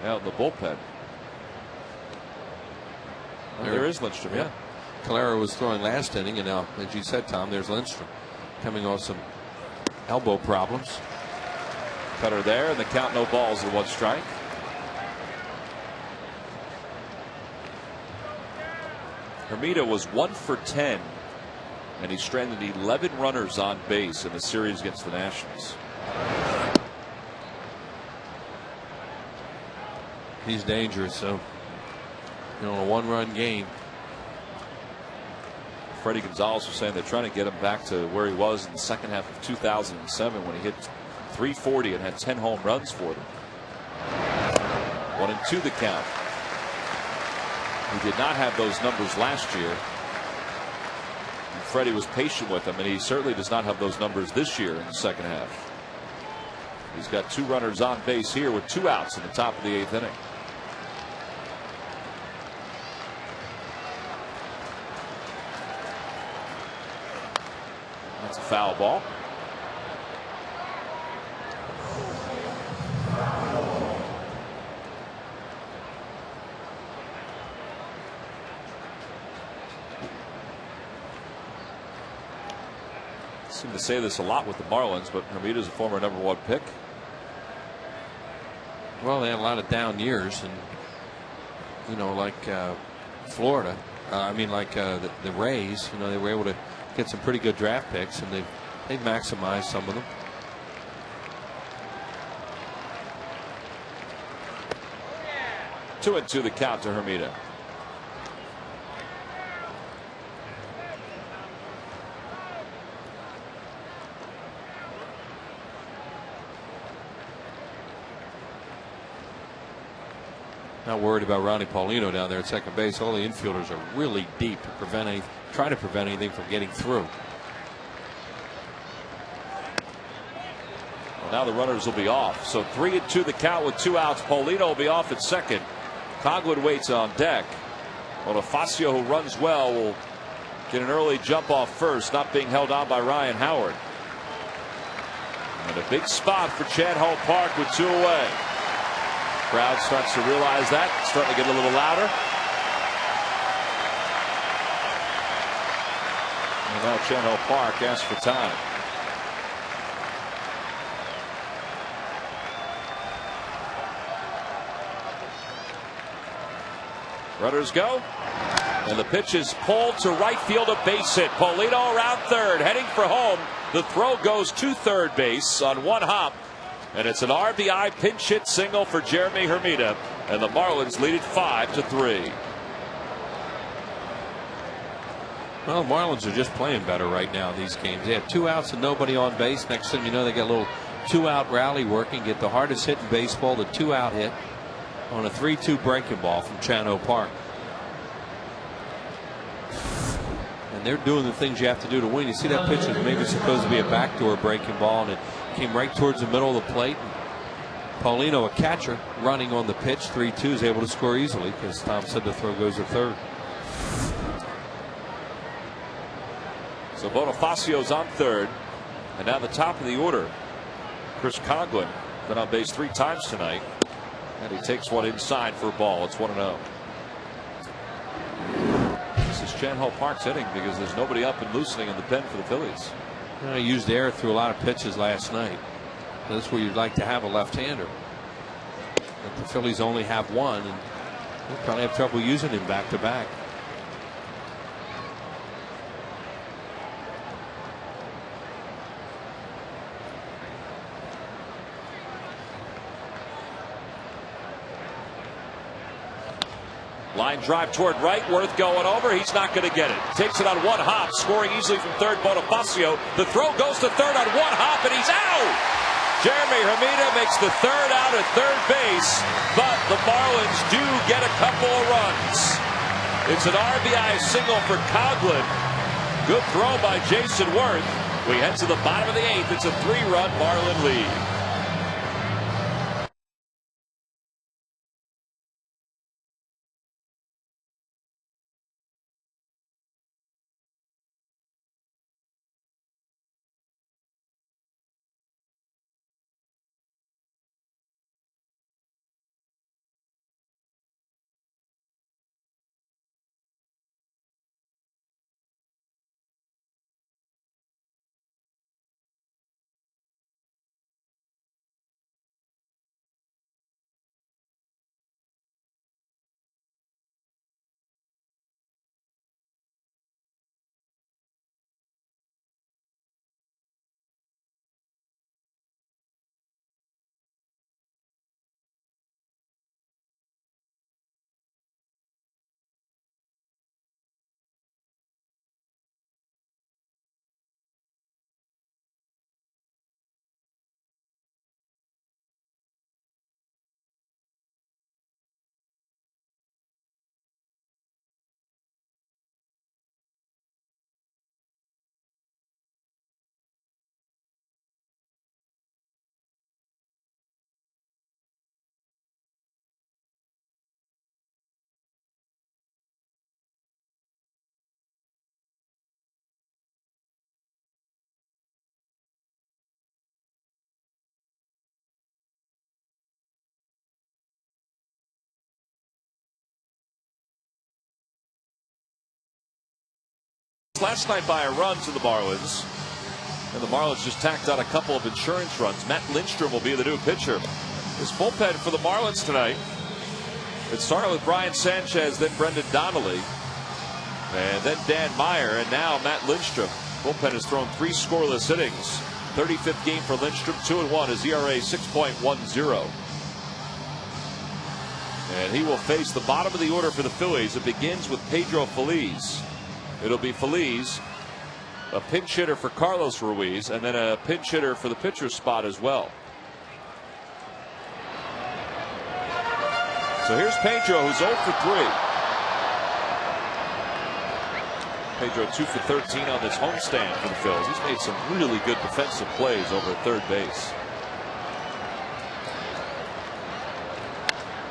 out in the bullpen. There is Lindstrom, yeah. Calero was throwing last inning, and now, as you said, Tom, there's Lindstrom coming off some elbow problems. Cutter there, and the count no balls and 1 strike. Hermida was 1 for 10, and he stranded 11 runners on base in the series against the Nationals. He's dangerous, so a 1-run game. Freddie Gonzalez was saying they're trying to get him back to where he was in the second half of 2007 when he hit .340 and had 10 home runs for them. 1-2 the count. He did not have those numbers last year. And Freddie was patient with him, and he certainly does not have those numbers this year in the second half. He's got 2 runners on base here with 2 outs in the top of the 8th inning. That's a foul ball. Seem to say this a lot with the Marlins, but Hermida's a former #1 pick. Well, they had a lot of down years, and like Florida. Like the Rays. They were able to get some pretty good draft picks, and they've maximized some of them. Two and two the count to Hermida. Not worried about Ronnie Paulino down there at second base. All the infielders are really deep to try to prevent anything from getting through. Well, now the runners will be off. So 3-2 the count with 2 outs. Paulino will be off at second. Coghlan waits on deck. Bonifacio, who runs well, will get an early jump off first, not being held on by Ryan Howard. And a big spot for Chad Hall Park with 2 away. Crowd starts to realize that, starting to get a little louder. And now Chad Hall Park asks for time. Runners go. And the pitch is pulled to right field, a base hit. Paulino around third, heading for home. The throw goes to third base on 1 hop. And it's an RBI pinch hit single for Jeremy Hermida. And the Marlins lead it 5-3. Well, the Marlins are just playing better right now in these games. They have 2 outs and nobody on base. Next thing you know, they got a little 2-out rally working. Get the hardest hit in baseball, the 2-out hit on a 3-2 breaking ball from Chano Park. And they're doing the things you have to do to win. You see that pitch is maybe supposed to be a backdoor breaking ball, and it came right towards the middle of the plate. And Paulino, a catcher, running on the pitch, 3-2, is able to score easily because Tom said the throw goes to third. So Bonifacio's on third. And now the top of the order, Chris Coghlan, been on base 3 times tonight. And he takes one inside for a ball. It's 1-0. This is Chad Hall Park's inning because there's nobody up and loosening in the pen for the Phillies. He used air through a lot of pitches last night. That's where you'd like to have a left-hander. But the Phillies only have one, and they'll probably have trouble using him back-to-back. Line drive toward right. Worth going over. He's not going to get it. Takes it on 1 hop. Scoring easily from third, Bonifacio. The throw goes to third on 1 hop, and he's out. Jeremy Hermida makes the 3rd out at third base, but the Marlins do get a couple of runs. It's an RBI single for Coghlan. Good throw by Jason Worth. We head to the bottom of the 8th. It's a 3-run Marlin lead. lost last night by a run to the Marlins. And the Marlins just tacked on a couple of insurance runs. Matt Lindstrom will be the new pitcher. This bullpen for the Marlins tonight. It started with Brian Sanchez, then Brendan Donnelly, and then Dan Meyer, and now Matt Lindstrom. Bullpen has thrown 3 scoreless innings. 35th game for Lindstrom, 2-1. His ERA 6.10. And he will face the bottom of the order for the Phillies. It begins with Pedro Feliz. It'll be Feliz, a pinch hitter for Carlos Ruiz, and then a pinch hitter for the pitcher's spot as well. So here's Pedro, who's 0 for 3. Pedro 2 for 13 on this homestand for the Phillies. He's made some really good defensive plays over at third base.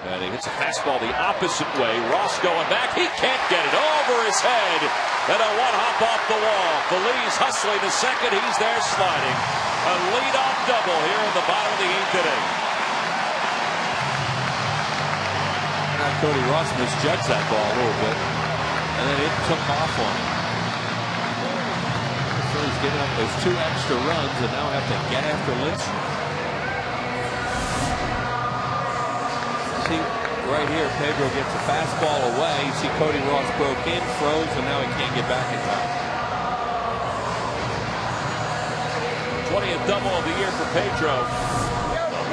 And he hits a fastball the opposite way. Ross going back. He can't get it over his head. And a one-hop off the wall. Feliz hustling to second. He's there sliding. A leadoff double here in the bottom of the 8th inning. Cody Ross misjudged that ball a little bit, and then it took off on him. So he's giving up those 2 extra runs and now have to get after Lindstrom. See, right here, Pedro gets a fastball away. You see Cody Ross broke in, froze, and now he can't get back in time. 20th double of the year for Pedro.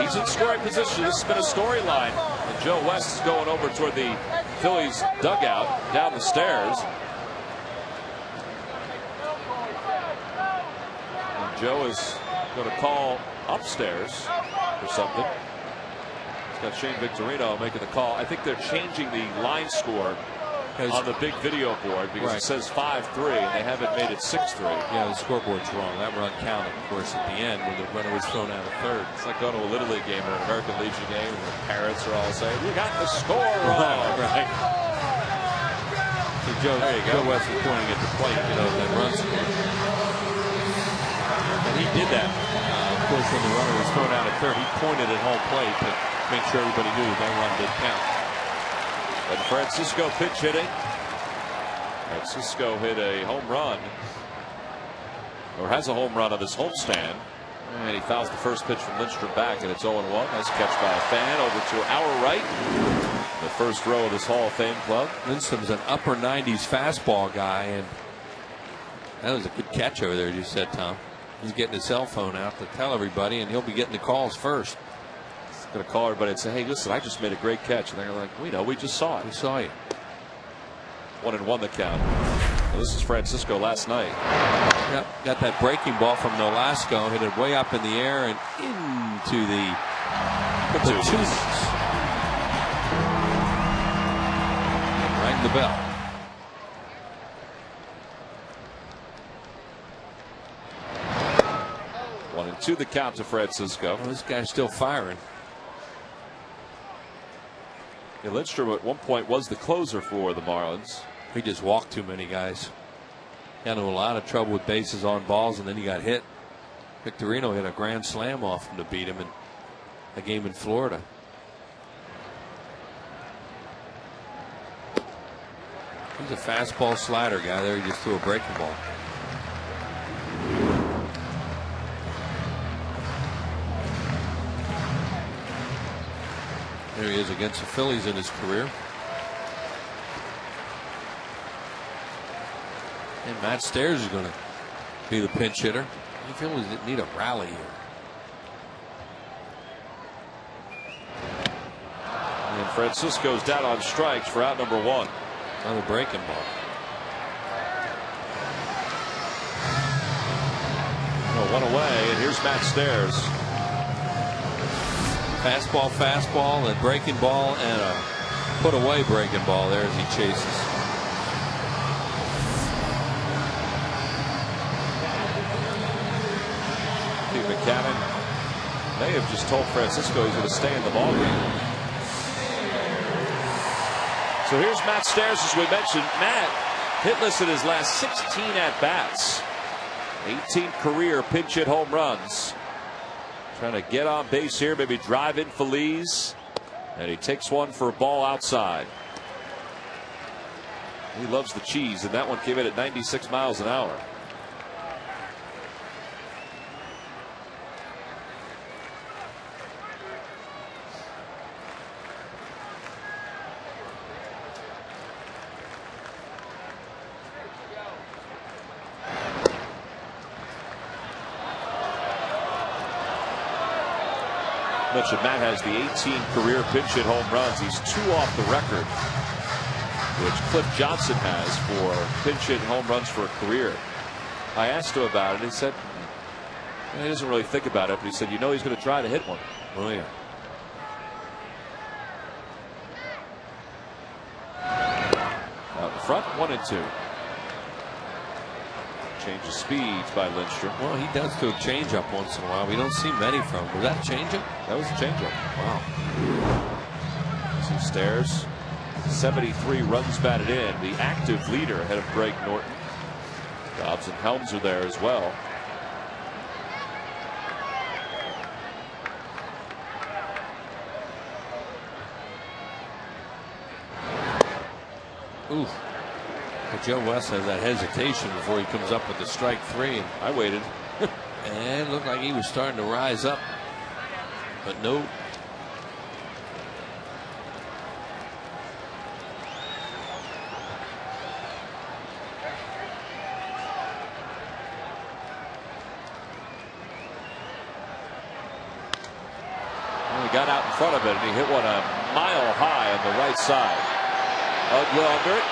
He's in scoring position. This has been a storyline. And Joe West is going over toward the Phillies dugout down the stairs. And Joe is going to call upstairs for something. He's got Shane Victorino making the call. I think they're changing the line score on the big video board because it says 5-3 and they haven't made it 6-3. Yeah, the scoreboard's wrong. That run counted, of course, at the end when the runner was thrown out of third. It's like going to a Little League game or an American Legion game and the parents are all saying, "We got the score wrong." Right. So Joe West is pointing at the plate, that run score. And he did that. Of course, when the runner was thrown out at third, he pointed at home plate to make sure everybody knew that run did count. And Francisco pitch hitting. Francisco hit a home run, or has a home run on this homestand. And he fouls the first pitch from Lindstrom back, and it's 0-1. Nice catch by a fan over to our right. The first row of this Hall of Fame club. Lindstrom's an upper 90s fastball guy, and that was a good catch over there, as you said, Tom. He's getting his cell phone out to tell everybody, and he'll be getting the calls first. Going to call everybody and say, "Hey, listen, I just made a great catch." And they're like, "We know, we just saw it. We saw you." 1-1 the count. Well, this is Francisco last night. Yep, got that breaking ball from Nolasco, hit it way up in the air and into the platoons. Rang the bell. 1-2 the count to Francisco. Well, this guy's still firing. Yeah, Lindstrom at one point was the closer for the Marlins. He just walked too many guys. Got into a lot of trouble with bases on balls, and then he got hit. Victorino hit a grand slam off him to beat him in a game in Florida. He's a fastball slider guy there. He just threw a breaking ball. There he is against the Phillies in his career. And Matt Stairs is going to be the pinch hitter. The Phillies need a rally here. And Francisco's down on strikes for out number 1. Another breaking ball. Oh, 1 away, and here's Matt Stairs. Fastball, and breaking ball, and a put away breaking ball there as he chases. Steve McCannon may have just told Francisco he's going to stay in the ballgame. So here's Matt Stairs, as we mentioned. Matt hitless in his last 16 at bats. 18 career pinch hit home runs. Trying to get on base here, maybe drive in Feliz, and he takes one for a ball outside. He loves the cheese, and that one came in at 96 miles an hour. Mentioned Matt has the 18 career pinch hit home runs. He's 2 off the record, which Cliff Johnson has for pinch hit home runs for a career. I asked him about it. He said he doesn't really think about it, but he said, you know, he's going to try to hit one. Oh, yeah. Out in front, 1-2. Change of speeds by Lindstrom. Well, he does do a changeup once in a while. We don't see many from him. Was that a changeup? That was a changeup. Wow. As he stares. 73 runs batted in. The active leader ahead of Greg Norton. Dobbs and Helms are there as well. Ooh. But Joe West has that hesitation before he comes up with the strike 3. And I waited. and it looked like he was starting to rise up. But no. He got out in front of it, and he hit one a mile high on the right side. Well under it,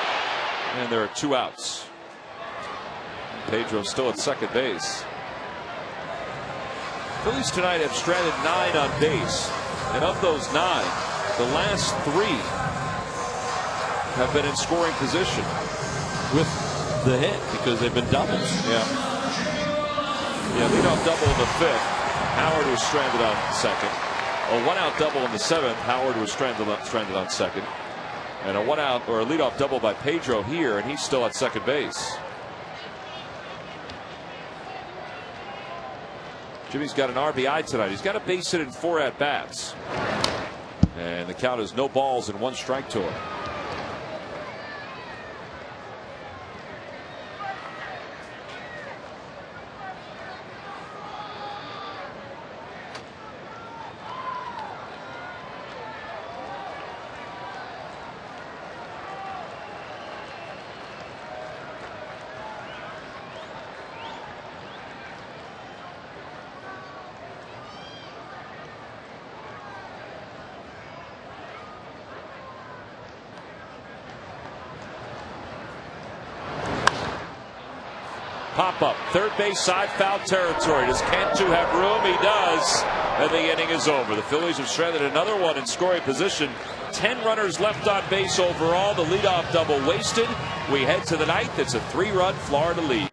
and there are 2 outs. Pedro still at second base. Phillies tonight have stranded 9 on base, and of those 9, the last 3 have been in scoring position with the hit because they've been doubles. Yeah, leadoff double in the 5th. Howard was stranded on second. A 1-out double in the 7th. Howard was stranded on second. And a 1-out or a leadoff double by Pedro here, and he's still at second base. Jimmy's got an RBI tonight. He's got a base hit in 4 at-bats. And the count is no balls and 1 strike to him. Pop up, third base side, foul territory. Does Cantu have room? He does. And the inning is over. The Phillies have stranded another one in scoring position. 10 runners left on base overall. The leadoff double wasted. We head to the 9th. It's a 3-run Florida lead.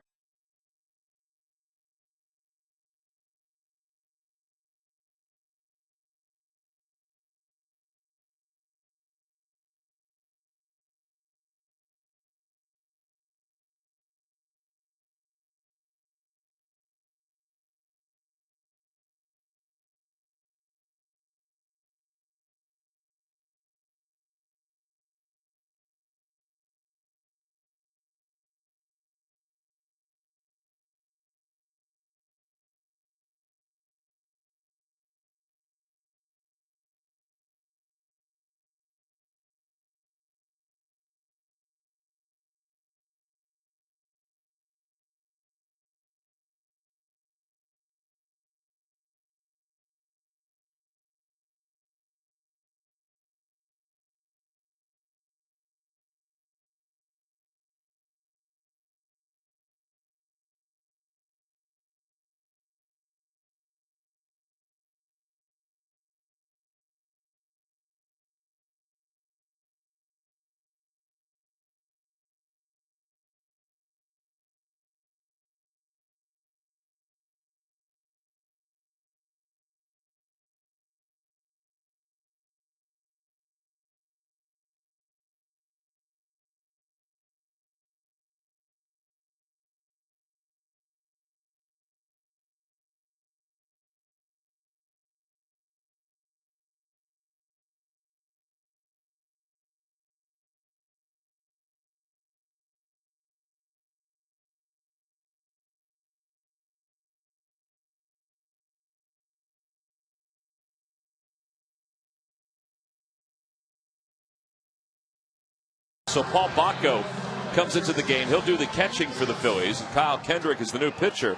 So Paul Bacco comes into the game. He'll do the catching for the Phillies. And Kyle Kendrick is the new pitcher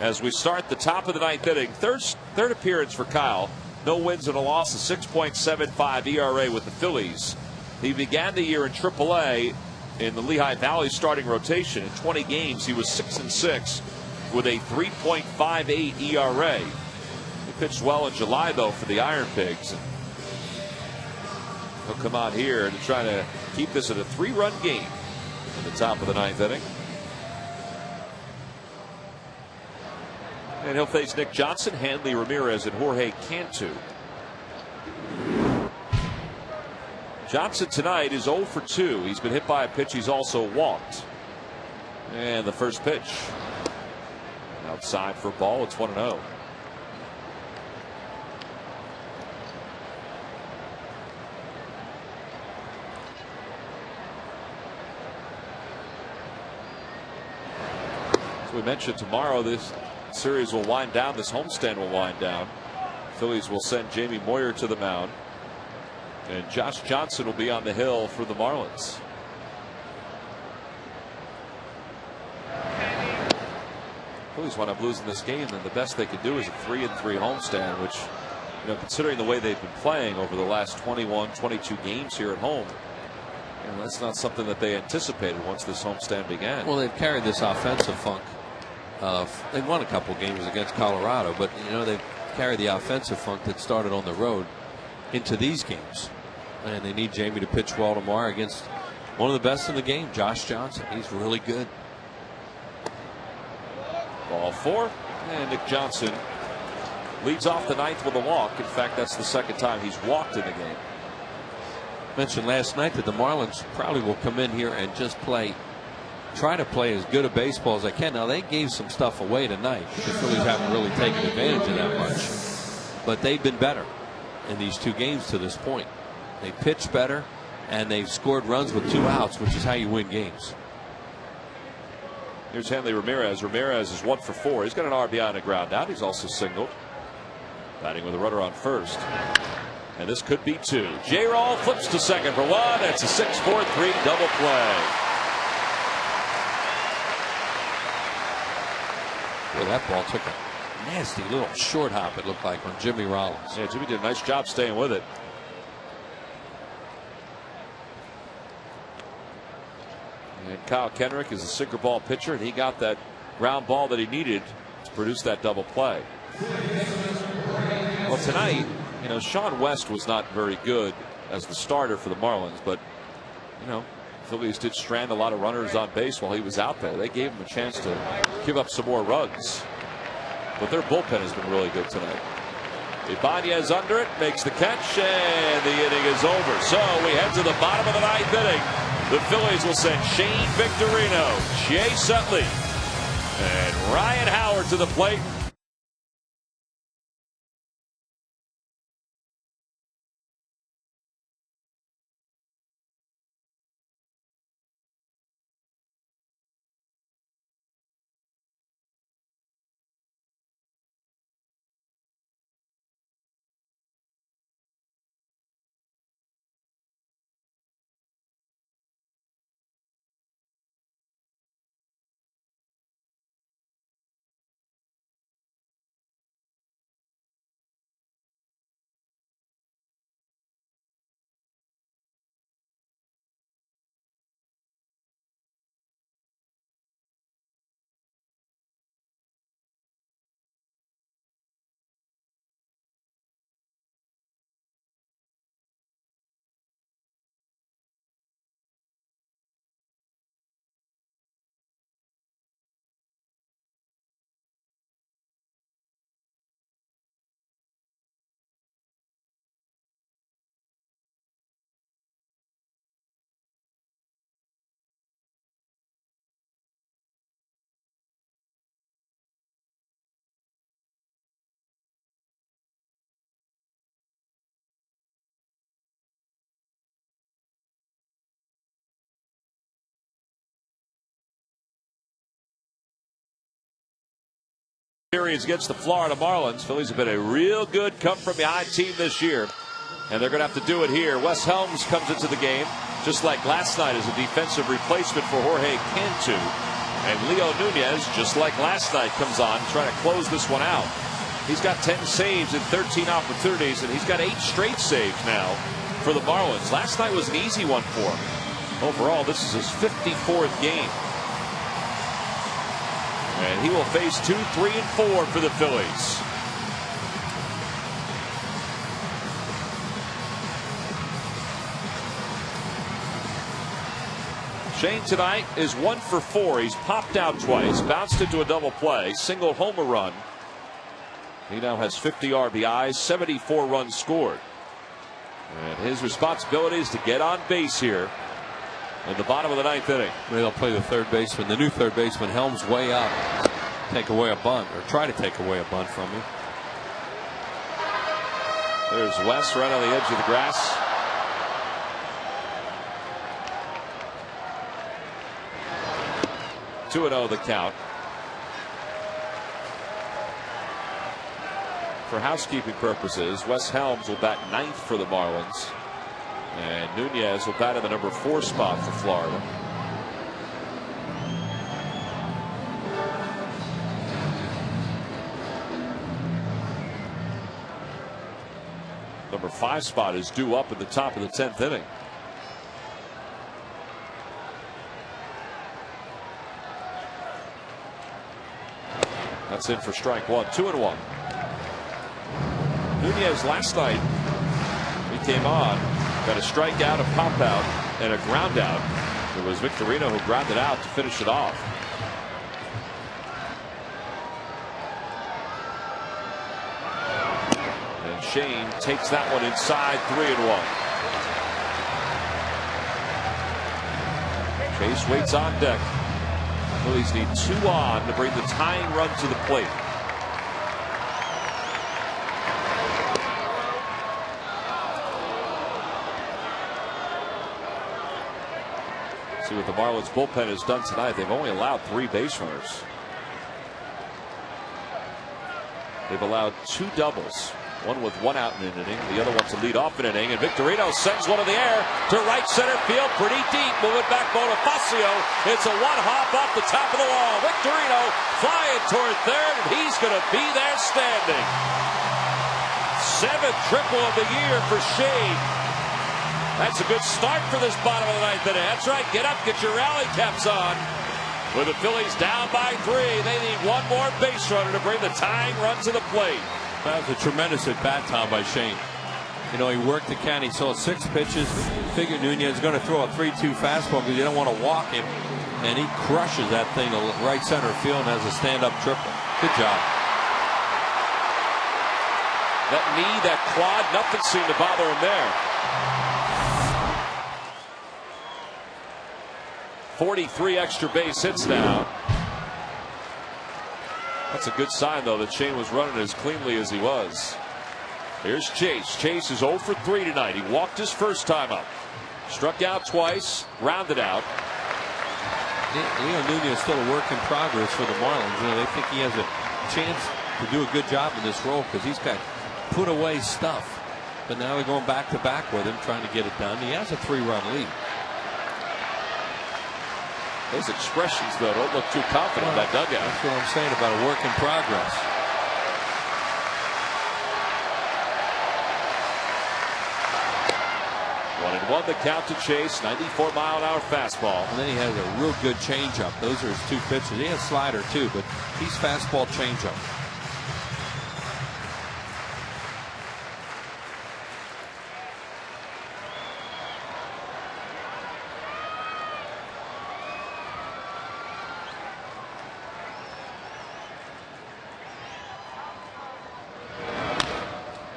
as we start the top of the ninth inning. Third appearance for Kyle. No wins and a loss, a 6.75 ERA with the Phillies. He began the year in AAA in the Lehigh Valley starting rotation. In 20 games, he was 6-6 with a 3.58 ERA. He pitched well in July, though, for the Iron Pigs. And he'll come out here to try to keep this at a 3-run game in the top of the ninth inning. And he'll face Nick Johnson, Hanley Ramirez, and Jorge Cantu. Johnson tonight is 0 for 2. He's been hit by a pitch. He's also walked. And the first pitch outside for a ball. It's 1-0. As we mentioned, tomorrow this series will wind down. This homestand will wind down. Phillies will send Jamie Moyer to the mound. And Josh Johnson will be on the hill for the Marlins. Phillies wind up losing this game, and the best they could do is a 3-3 homestand, which, you know, considering the way they've been playing over the last 21, 22 games here at home, you know, that's not something that they anticipated once this homestand began. Well, they've carried this offensive funk. They've won a couple games against Colorado, but you know they've carried the offensive funk that started on the road into these games. And they need Jamie to pitch well tomorrow against one of the best in the game, Josh Johnson. He's really good. Ball 4, and Nick Johnson leads off the ninth with a walk. In fact, that's the second time he's walked in the game. Mentioned last night that the Marlins probably will come in here and just try to play as good a baseball as they can. Now, they gave some stuff away tonight. The Phillies haven't really taken advantage of that much, but they've been better in these two games to this point. They pitched better, and they've scored runs with 2 outs, which is how you win games. Here's Hanley Ramirez. Ramirez is 1 for 4. He's got an RBI on a ground out. He's also singled. Batting with a runner on first. And this could be 2. J-Roll flips to second for 1. That's a 6-4-3 double play. Well, that ball took a nasty little short hop, it looked like, on Jimmy Rollins. Yeah, Jimmy did a nice job staying with it. And Kyle Kendrick is a sinker ball pitcher, and he got that ground ball that he needed to produce that double play. Well, tonight, you know, Sean West was not very good as the starter for the Marlins, but, you know, Phillies did strand a lot of runners on base while he was out there. They gave him a chance to give up some more runs. But their bullpen has been really good tonight. Ibanez under it, makes the catch, and the inning is over. So we head to the bottom of the ninth inning. The Phillies will send Shane Victorino, Chase Utley, and Ryan Howard to the plate. Series against the Florida Marlins. Phillies have been a real good come from behind team this year, and they're going to have to do it here. Wes Helms comes into the game. Just just like last night, as a defensive replacement for Jorge Cantu. And Leo Nunez, just like last night, comes on trying to close this one out. He's got 10 saves in 13 opportunities, and he's got 8 straight saves now for the Marlins. Last night was an easy one for him. Overall, this is his 54th game. And he will face 2, 3, and 4 for the Phillies. Shane tonight is 1 for 4. He's popped out twice, bounced into a double play, single homer run. He now has 50 RBIs, 74 runs scored. And his responsibility is to get on base here in the bottom of the 9th inning. Maybe they'll play the third baseman, the new third baseman, Helms, way up. Take away a bunt, or try to take away a bunt from him. There's Wes right on the edge of the grass. Two and 0 the count. For housekeeping purposes, Wes Helms will bat 9th for the Marlins, and Nunez will bat in the number 4 spot for Florida. Number 5 spot is due up at the top of the 10th inning. That's in for strike 1. 2 and 1. Nunez last night, he came on, got a strikeout, a pop out, and a ground out. It was Victorino who grounded out to finish it off. And Shane takes that one inside. 3 and 1. Chase waits on deck. Phillies need 2 on to bring the tying run to the plate. See what the Marlins bullpen has done tonight. They've only allowed 3 base runners. They've allowed 2 doubles. One with 1 out in an inning, the other one to lead off an inning, and Victorino sends one in the air to right center field, pretty deep, moving back Bonifacio. It's a 1-hop off the top of the wall. Victorino flying toward third, and he's going to be there standing. 7th triple of the year for Shane. That's a good start for this bottom of the 9th inning. That's right, get up, get your rally caps on. With the Phillies down by 3, they need 1 more base runner to bring the tying run to the plate. That was a tremendous at bat, Tom, by Shane. You know, he worked the count. He saw 6 pitches. Figured Nunez is going to throw a 3-2 fastball because you don't want to walk him. And he crushes that thing to right center field and has a stand-up triple. Good job. That knee, that quad, nothing seemed to bother him there. 43 extra base hits now. That's a good sign, though, that Shane was running as cleanly as he was. Here's Chase. Chase is 0 for 3 tonight. He walked his first time up. Struck out twice, grounded out. Leo Nunez is still a work in progress for the Marlins. You know, they think he has a chance to do a good job in this role because he's got put away stuff. But now they're going back to back with him, trying to get it done. He has a 3-run lead. Those expressions, though, don't look too confident in that dugout. That's what I'm saying about a work in progress. One and 1 the count to Chase. 94-mile-an-hour fastball. And then he has a real good changeup. Those are his 2 pitches. He has slider too, but he's fastball changeup.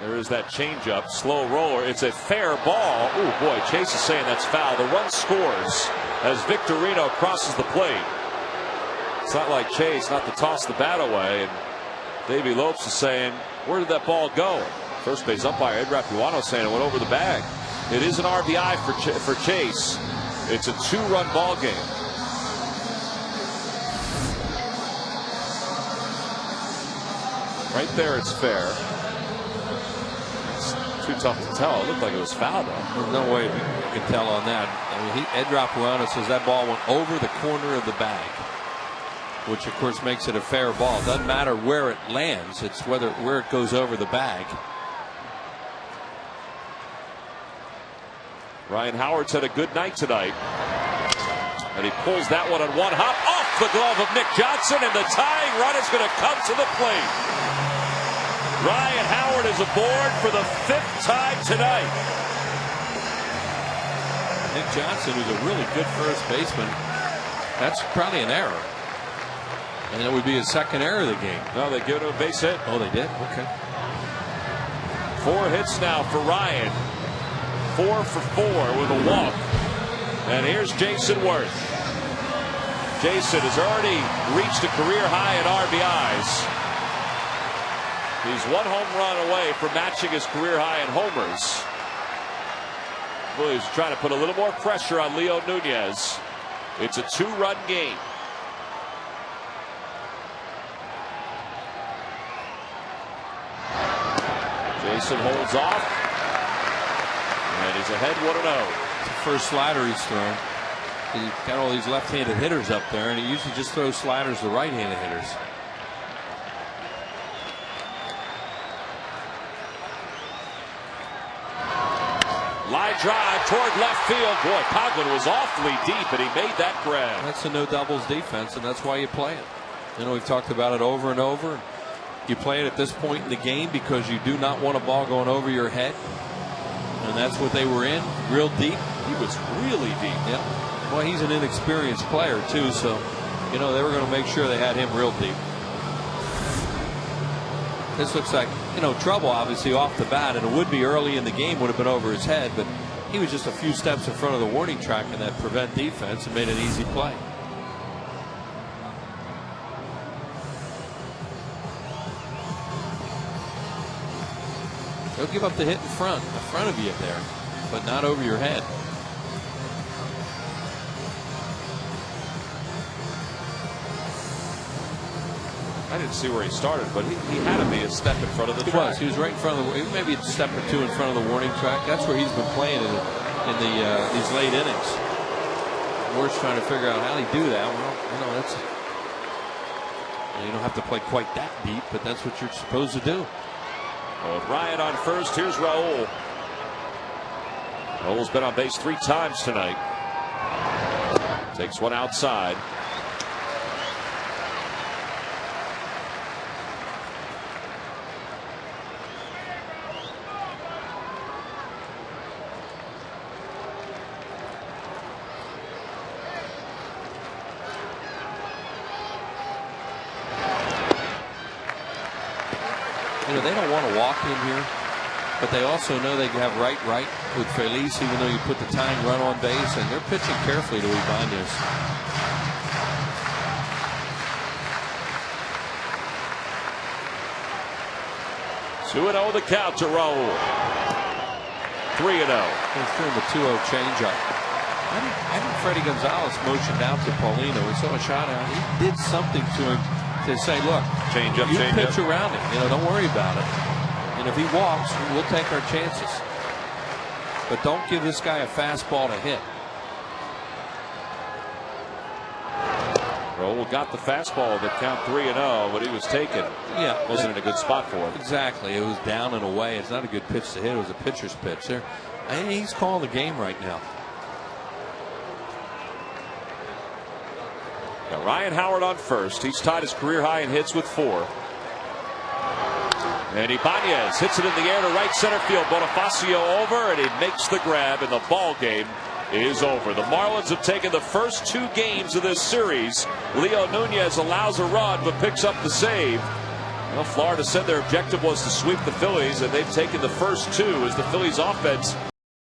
There is that changeup, slow roller. It's a fair ball. Oh boy, Chase is saying that's foul. The run scores as Victorino crosses the plate. It's not like Chase not to toss the bat away. And Davey Lopes is saying, where did that ball go? First base umpire Ed Rapuano saying it went over the bag. It is an RBI for Chase. It's a 2-run ball game. Right there, it's fair. It's too tough to tell. It looked like it was foul, though. There's no way you can tell on that. I mean, Ed Rapuano says that ball went over the corner of the bag, which of course makes it a fair ball. It doesn't matter where it lands, it's where it goes over the bag. Ryan Howard's had a good night tonight. And he pulls that one on one hop off the glove of Nick Johnson, and the tying run is going to come to the plate. Ryan Howard is aboard for the 5th time tonight. Nick Johnson, who's a really good first baseman, that's probably an error. And it would be his 2nd error of the game. No, they give him a base hit. Oh, they did? Okay. 4 hits now for Ryan. 4 for 4 with a walk. And here's Jason Worth. Jason has already reached a career high in RBIs. He's 1 home run away from matching his career high in homers. Phillies trying to put a little more pressure on Leo Nunez. It's a 2-run game. Jason holds off. And he's ahead 1-0. First slider he's thrown. He's got all these left-handed hitters up there, and he usually just throws sliders to right-handed hitters. Line drive toward left field. Boy, Coghlan was awfully deep, and he made that grab. That's a no doubles defense, and that's why you play it. You know, we've talked about it over and over. You play it at this point in the game because you do not want a ball going over your head. And that's what they were in, real deep. He was really deep. Yeah. Well, he's an inexperienced player, too, so, you know, they were going to make sure they had him real deep. This looks like, you know, trouble, obviously, off the bat, and it would be early in the game, would have been over his head, but he was just a few steps in front of the warning track in that prevent defense and made an easy play. They'll give up the hit in front of you there, but not over your head. I didn't see where he started, but he had to be a step in front of the track. He was right in front of the, maybe a step or 2 in front of the warning track. That's where he's been playing in these late innings. Ward's trying to figure out how he do that. Well, you know, that's, you don't have to play quite that deep, but that's what you're supposed to do. Well, with Ryan on first, here's Raul. Raul's been on base 3 times tonight. Takes one outside. You know, they don't want to walk in here, but they also know they have right with Phillies, even though you put the tying run on base, and they're pitching carefully to Ibanez. Two 2-0 the count to Raul. 3-0. He's doing the 2-0 changeup. I think Freddie Gonzalez motioned out to Paulino. We saw a shot out. He did something to him to say, look, change up, you pitch around him. You know, don't worry about it. And if he walks, we'll take our chances. But don't give this guy a fastball to hit. Raul got the fastball that count 3-0, but he was taken. Yeah, wasn't in a good spot for him. Exactly. It was down and away. It's not a good pitch to hit. It was a pitcher's pitch there. I think he's calling the game right now. Now Ryan Howard on first. He's tied his career high in hits with 4. And Ibanez hits it in the air to right center field. Bonifacio over, and he makes the grab, and the ball game is over. The Marlins have taken the first 2 games of this series. Leo Nunez allows a run, but picks up the save. Well, Florida said their objective was to sweep the Phillies, and they've taken the first 2 as the Phillies offense